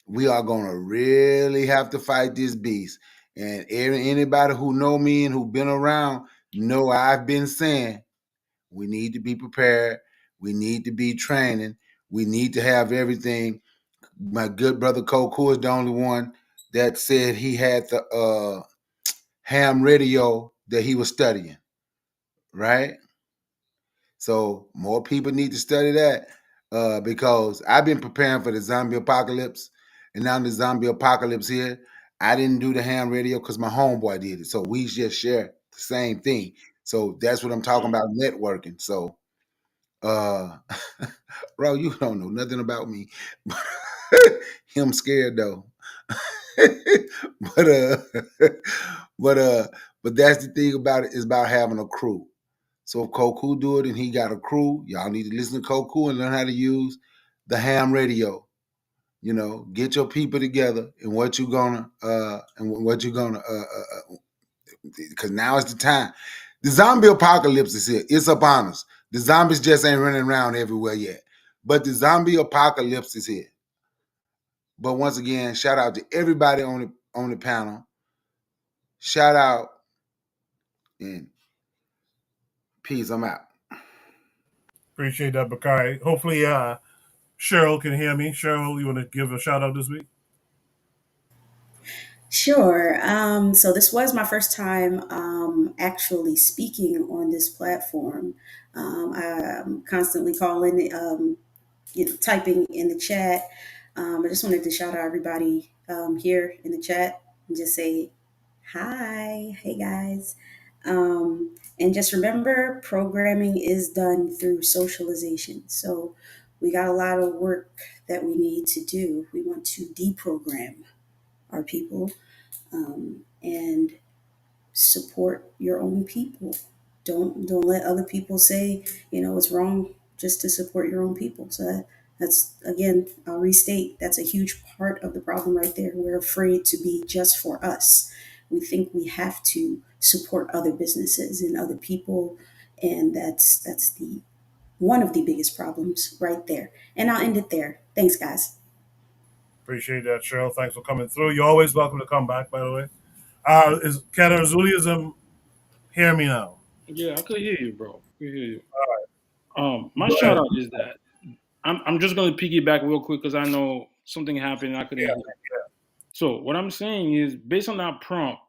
We are gonna really have to fight this beast. And anybody who know me and who been around know I've been saying we need to be prepared. We need to be training. We need to have everything. My good brother Koku is the only one that said he had the ham radio that he was studying, right? So more people need to study that because I've been preparing for the zombie apocalypse, and now the zombie apocalypse here. I didn't do the ham radio because my homeboy did it, so we just share the same thing. So that's what I'm talking about, networking. So, uh, bro, you don't know nothing about me. Him scared though, but but but that's the thing about it is about having a crew. So if Koku do it and he got a crew, y'all need to listen to Koku and learn how to use the ham radio. You know, get your people together and what you're gonna because now is the time. The zombie apocalypse is here. It's upon us. The zombies just ain't running around everywhere yet. But the zombie apocalypse is here. But once again, shout out to everybody on the panel. Shout out and peace. I'm out. Appreciate that, Bakari. Hopefully, Cheryl can hear me. Cheryl, you want to give a shout out this week? Sure. So this was my first time actually speaking on this platform. I'm constantly calling, typing in the chat. I just wanted to shout out everybody here in the chat and just say hi, hey guys. And just remember, programming is done through socialization. So we got a lot of work that we need to do. We want to deprogram our people and support your own people. Don't let other people say it's wrong just to support your own people. So that's again, I'll restate, that's a huge part of the problem right there. We're afraid to be just for us. We think we have to support other businesses and other people, and that's the one of the biggest problems right there. And I'll end it there. Thanks, guys. Appreciate that, Cheryl. Thanks for coming through. You're always welcome to come back, by the way. Is Canada Zuliism hear me now? Yeah, I could hear you, bro. I could hear you. My Go shout ahead. out is that I'm just gonna piggyback real quick because I know something happened and I couldn't Yeah, hear. So what I'm saying is, based on that prompt,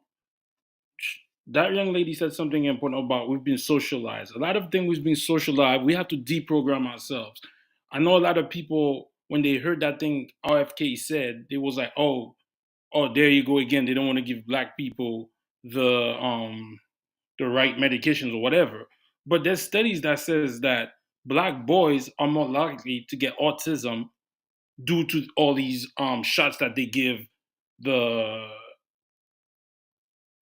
that young lady said something important about we've been socialized. A lot of things we've been socialized. We have to deprogram ourselves. I know a lot of people when they heard that thing RFK said, they was like, oh, there you go again. They don't want to give black people the right medications or whatever. But there's studies that says that black boys are more likely to get autism due to all these shots that they give the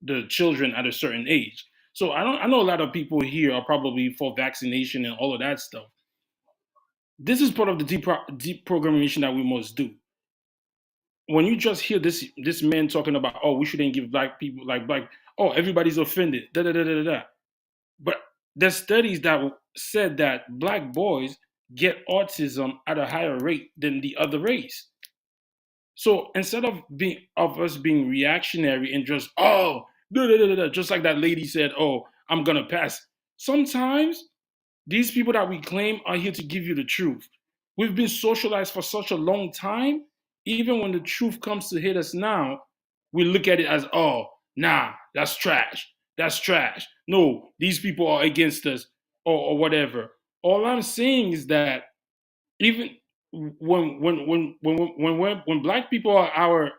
the children at a certain age. So I know a lot of people here are probably for vaccination and all of that stuff. This is part of the deep programmation that we must do. When you just hear this man talking about, oh, we shouldn't give black people like black, oh, everybody's offended, da da da da da. But there's studies that said that black boys get autism at a higher rate than the other race. So instead of us being reactionary and just da, da, da, da, da, just like that lady said, oh, I'm gonna pass. Sometimes these people that we claim are here to give you the truth. We've been socialized for such a long time. Even when the truth comes to hit us now, we look at it as, oh, nah, that's trash. That's trash. No, these people are against us or whatever. All I'm saying is that even when black people are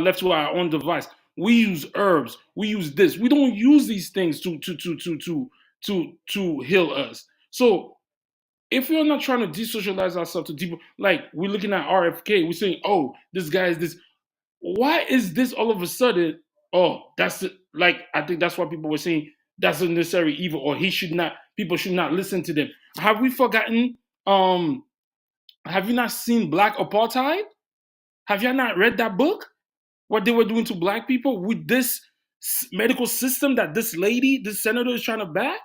left to our own device, we use herbs, we use this. We don't use these things to heal us. So if we're not trying to desocialize ourselves to deeper, like we're looking at RFK, we're saying, oh, this guy is this. Why is this all of a sudden? Oh, that's it. Like I think that's why people were saying that's a necessary evil, or he should not. People should not listen to them. Have we forgotten? Have you not seen Black Apartheid? Have you not read that book? What they were doing to black people with this medical system that this lady, this senator is trying to back?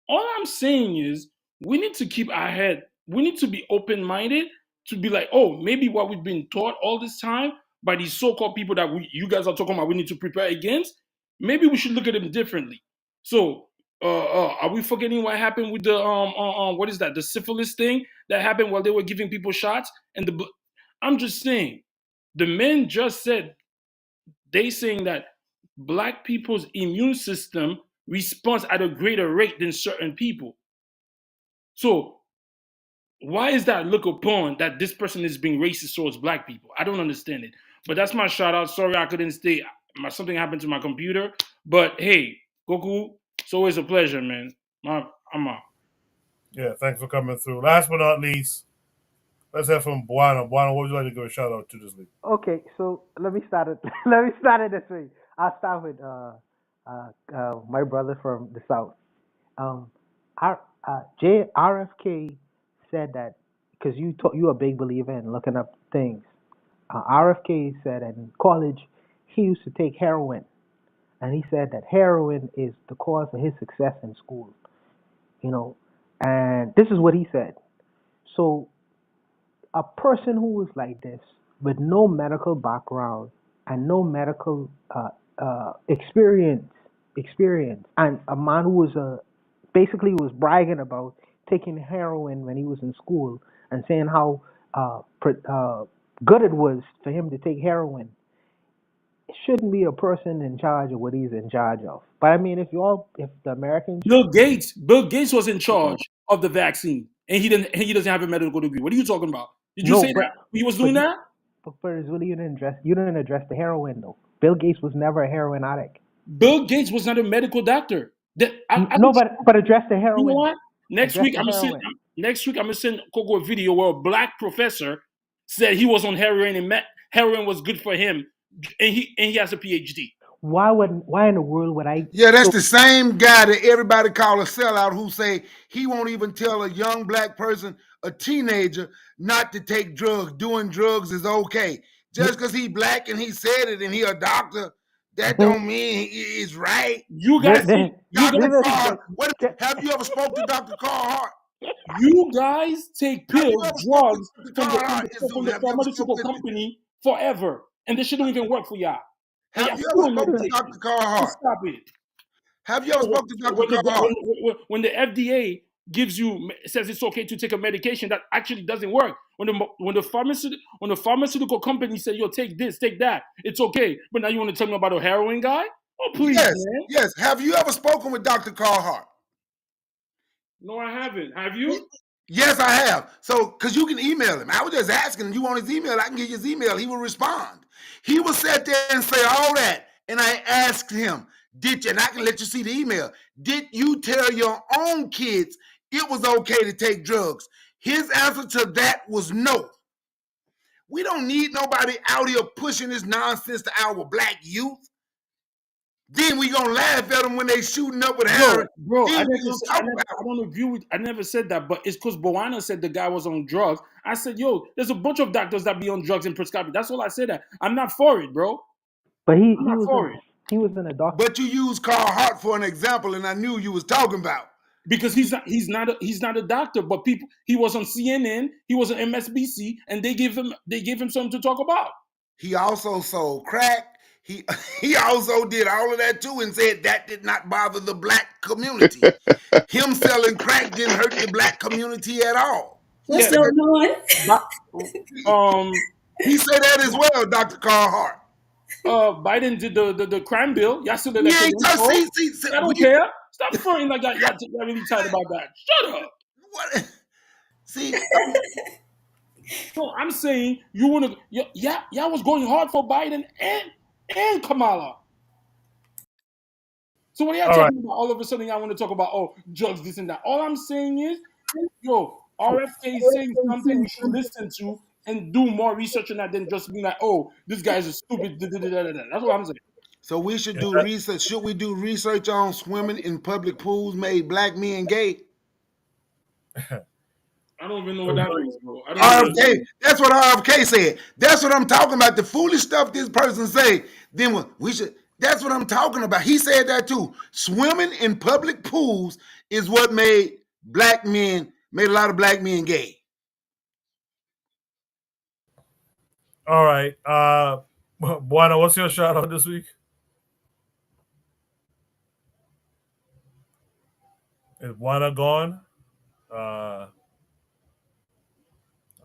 All I'm saying is we need to keep our head, we need to be open-minded to be like, oh, maybe what we've been taught all this time by these so-called people that you guys are talking about we need to prepare against, maybe we should look at them differently. So are we forgetting what happened with the what is that, the syphilis thing that happened while they were giving people shots? And I'm just saying, the men just said, they saying that black people's immune system responds at a greater rate than certain people. So why is that look upon that this person is being racist towards black people? I don't understand it. But that's my shout out. Sorry I couldn't stay. Something happened to my computer. But hey, Goku, it's always a pleasure, man. I'm out. Yeah, thanks for coming through. Last but not least, let's have from Buana. Buana, what would you like to give a shout out to this week? Okay, so let me start it. Let me start it this way. I'll start with my brother from the south. R, RFK said that because you're a big believer in looking up things. RFK said that in college he used to take heroin, and he said that heroin is the cause of his success in school. You know, and this is what he said. So a person who was like this with no medical background and no medical experience, and a man who was basically was bragging about taking heroin when he was in school and saying how good it was for him to take heroin. It shouldn't be a person in charge of what he's in charge of. But I mean, if the Americans, Bill Gates was in charge of the vaccine, and he doesn't have a medical degree. What are you talking about? Did you no, say that he was doing but that? but really you didn't address the heroin though. Bill Gates was never a heroin addict. Bill Gates was not a medical doctor. No, but address the You know heroin. what? Next Address week the I'm heroin. gonna send Coco a video where a black professor said he was on heroin and heroin was good for him, and he has a PhD. Why in the world would I? Yeah, that's the same guy that everybody call a sellout who say he won't even tell a young black person, a teenager, not to take drugs. Doing drugs is okay. Just because he black and he said it and he a doctor, that don't mean he is right. You guys take Dr. Carr, have you ever spoke to Dr. Carr Hart? You guys take pills, drugs from Carr Hart? the pharmaceutical company forever, and this shit don't even work for y'all. And Have y'all you still ever on spoken to medication. Dr. Carr Hart? Stop it. Have you ever spoken to Dr. When Carl Hart? when the FDA says it's okay to take a medication that actually doesn't work, when the pharmaceutical company say, yo, take this, take that, it's okay. But now you want to tell me about a heroin guy? Oh, please, Yes, man. yes. Have you ever spoken with Dr. Carl Hart? No, I haven't. Have you? Yes, I have. So, because you can email him. I was just asking, you want his email? I can give you his email. He will respond. He will sit there and say all that. And I asked him, and I can let you see the email, did you tell your own kids it was okay to take drugs? His answer to that was no. We don't need nobody out here pushing this nonsense to our black youth. Then we gonna laugh at them when they shooting up with heroin. Bro, Then I don't agree with. I never said that, but it's because Boana said the guy was on drugs. I said, yo, there's a bunch of doctors that be on drugs and prescribing. That's all I said. That I'm not for it, bro. But he I'm not was for it. He was in a doctor. But you used Carl Hart for an example, and I knew you was talking about. Because he's not a doctor, but he was on CNN, he was on MSNBC, and they gave him something to talk about. He also sold crack. He also did all of that too, and said that did not bother the black community. Him selling crack didn't hurt the black community at all. What's going on? He said that as well, Dr. Carl Hart. Biden did the crime bill. Y'all still elected him. I don't care. Stop fronting like that. Y'all really tight about that. Shut up. What? See, no, I'm saying you want to. Y'all was going hard for Biden and Kamala. So what are y'all talking about? All of a sudden, y'all want to talk about drugs, this and that. All I'm saying is, yo, RFK is saying something we should listen to and do more research on that than just being like, oh, this guy's a stupid. That's what I'm saying. So we should do research. Should we do research on swimming in public pools made black men gay? I don't even know what that means, bro. RFK, that's what RFK said. That's what I'm talking about. The foolish stuff this person say. Then we should. That's what I'm talking about. He said that too. Swimming in public pools is what made a lot of black men gay. All right. Buana, what's your shout out this week? Is Buana gone?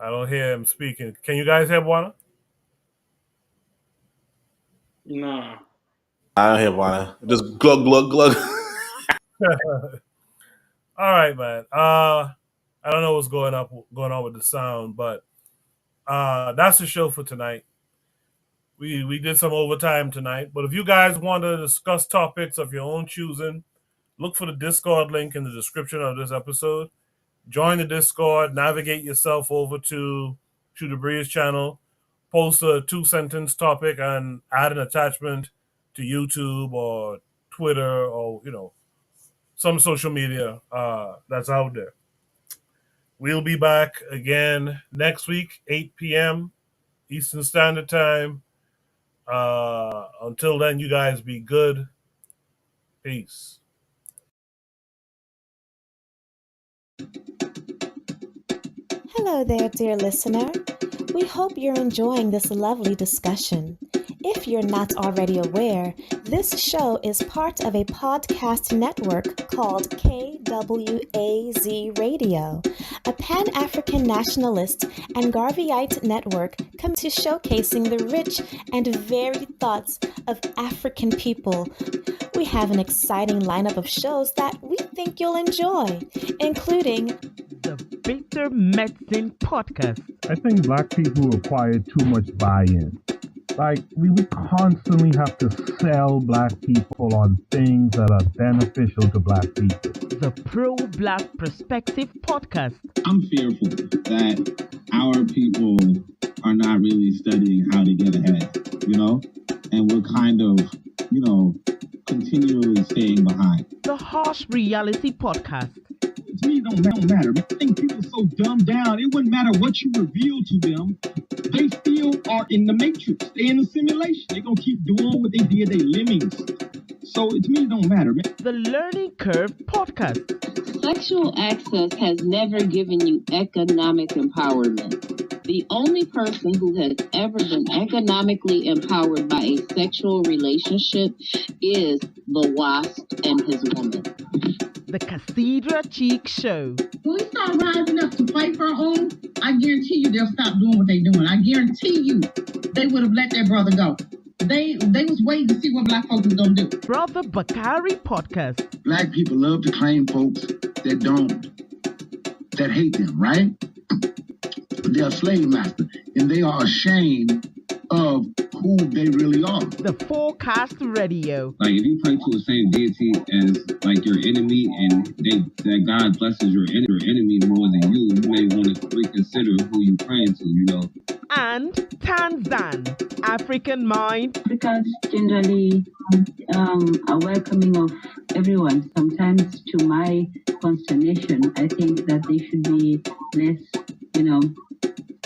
I don't hear him speaking. Can you guys hear Buana? Nah. I don't hear Buana. Just glug, glug, glug. All right, man. I don't know what's going on with the sound, but that's the show for tonight. We did some overtime tonight, but if you guys want to discuss topics of your own choosing, look for the Discord link in the description of this episode. Join the Discord, navigate yourself over to the Breeze channel, post a 2-sentence topic, and add an attachment to YouTube or Twitter or some social media that's out there. We'll be back again next week, 8 p.m. Eastern Standard Time. Until then, you guys be good. Peace. Hello there, dear listener. We hope you're enjoying this lovely discussion. If you're not already aware, this show is part of a podcast network called KWAZ Radio, a Pan-African nationalist and Garveyite network committed to showcasing the rich and varied thoughts of African people. We have an exciting lineup of shows that we think you'll enjoy, including the Bitter Medicine Podcast. I think black people require too much buy-in. Like, we constantly have to sell black people on things that are beneficial to black people. The Pro-Black Perspective Podcast. I'm fearful that our people are not really studying how to get ahead, and we're kind of, continually staying behind. The Harsh Reality Podcast. To me, it don't matter. I think people are so dumbed down, it wouldn't matter what you reveal to them. They still are in the matrix. They in the simulation. They're going to keep doing what they did. They lemmings. So to me, it don't matter, man. The Learning Curve Podcast. Sexual access has never given you economic empowerment. The only person who has ever been economically empowered by a sexual relationship is the wasp and his woman. The Cathedra Cheek Show. When we start rising up to fight for our own, I guarantee you they'll stop doing what they're doing. I guarantee you they would have let their brother go. They was waiting to see what black folks was going to do. Brother Bakari Podcast. Black people love to claim folks that hate them, right? They're a slave master, and they are ashamed of who they really are. The Forecast Radio. Like, if you pray to the same deity as, like, your enemy, and that God blesses your enemy more than you may want to reconsider who you praying to, you know. And Tanzan, African Mind. Africans generally are welcoming of everyone. Sometimes, to my consternation, I think that they should be less,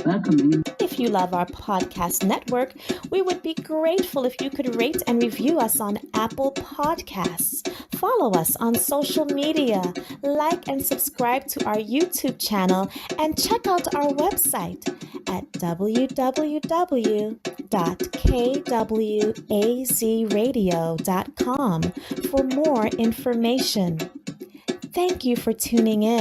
welcoming. If you love our podcast network, we would be grateful if you could rate and review us on Apple Podcasts. Follow us on social media, like and subscribe to our YouTube channel, and check out our website at www.kwazradio.com for more information. Thank you for tuning in.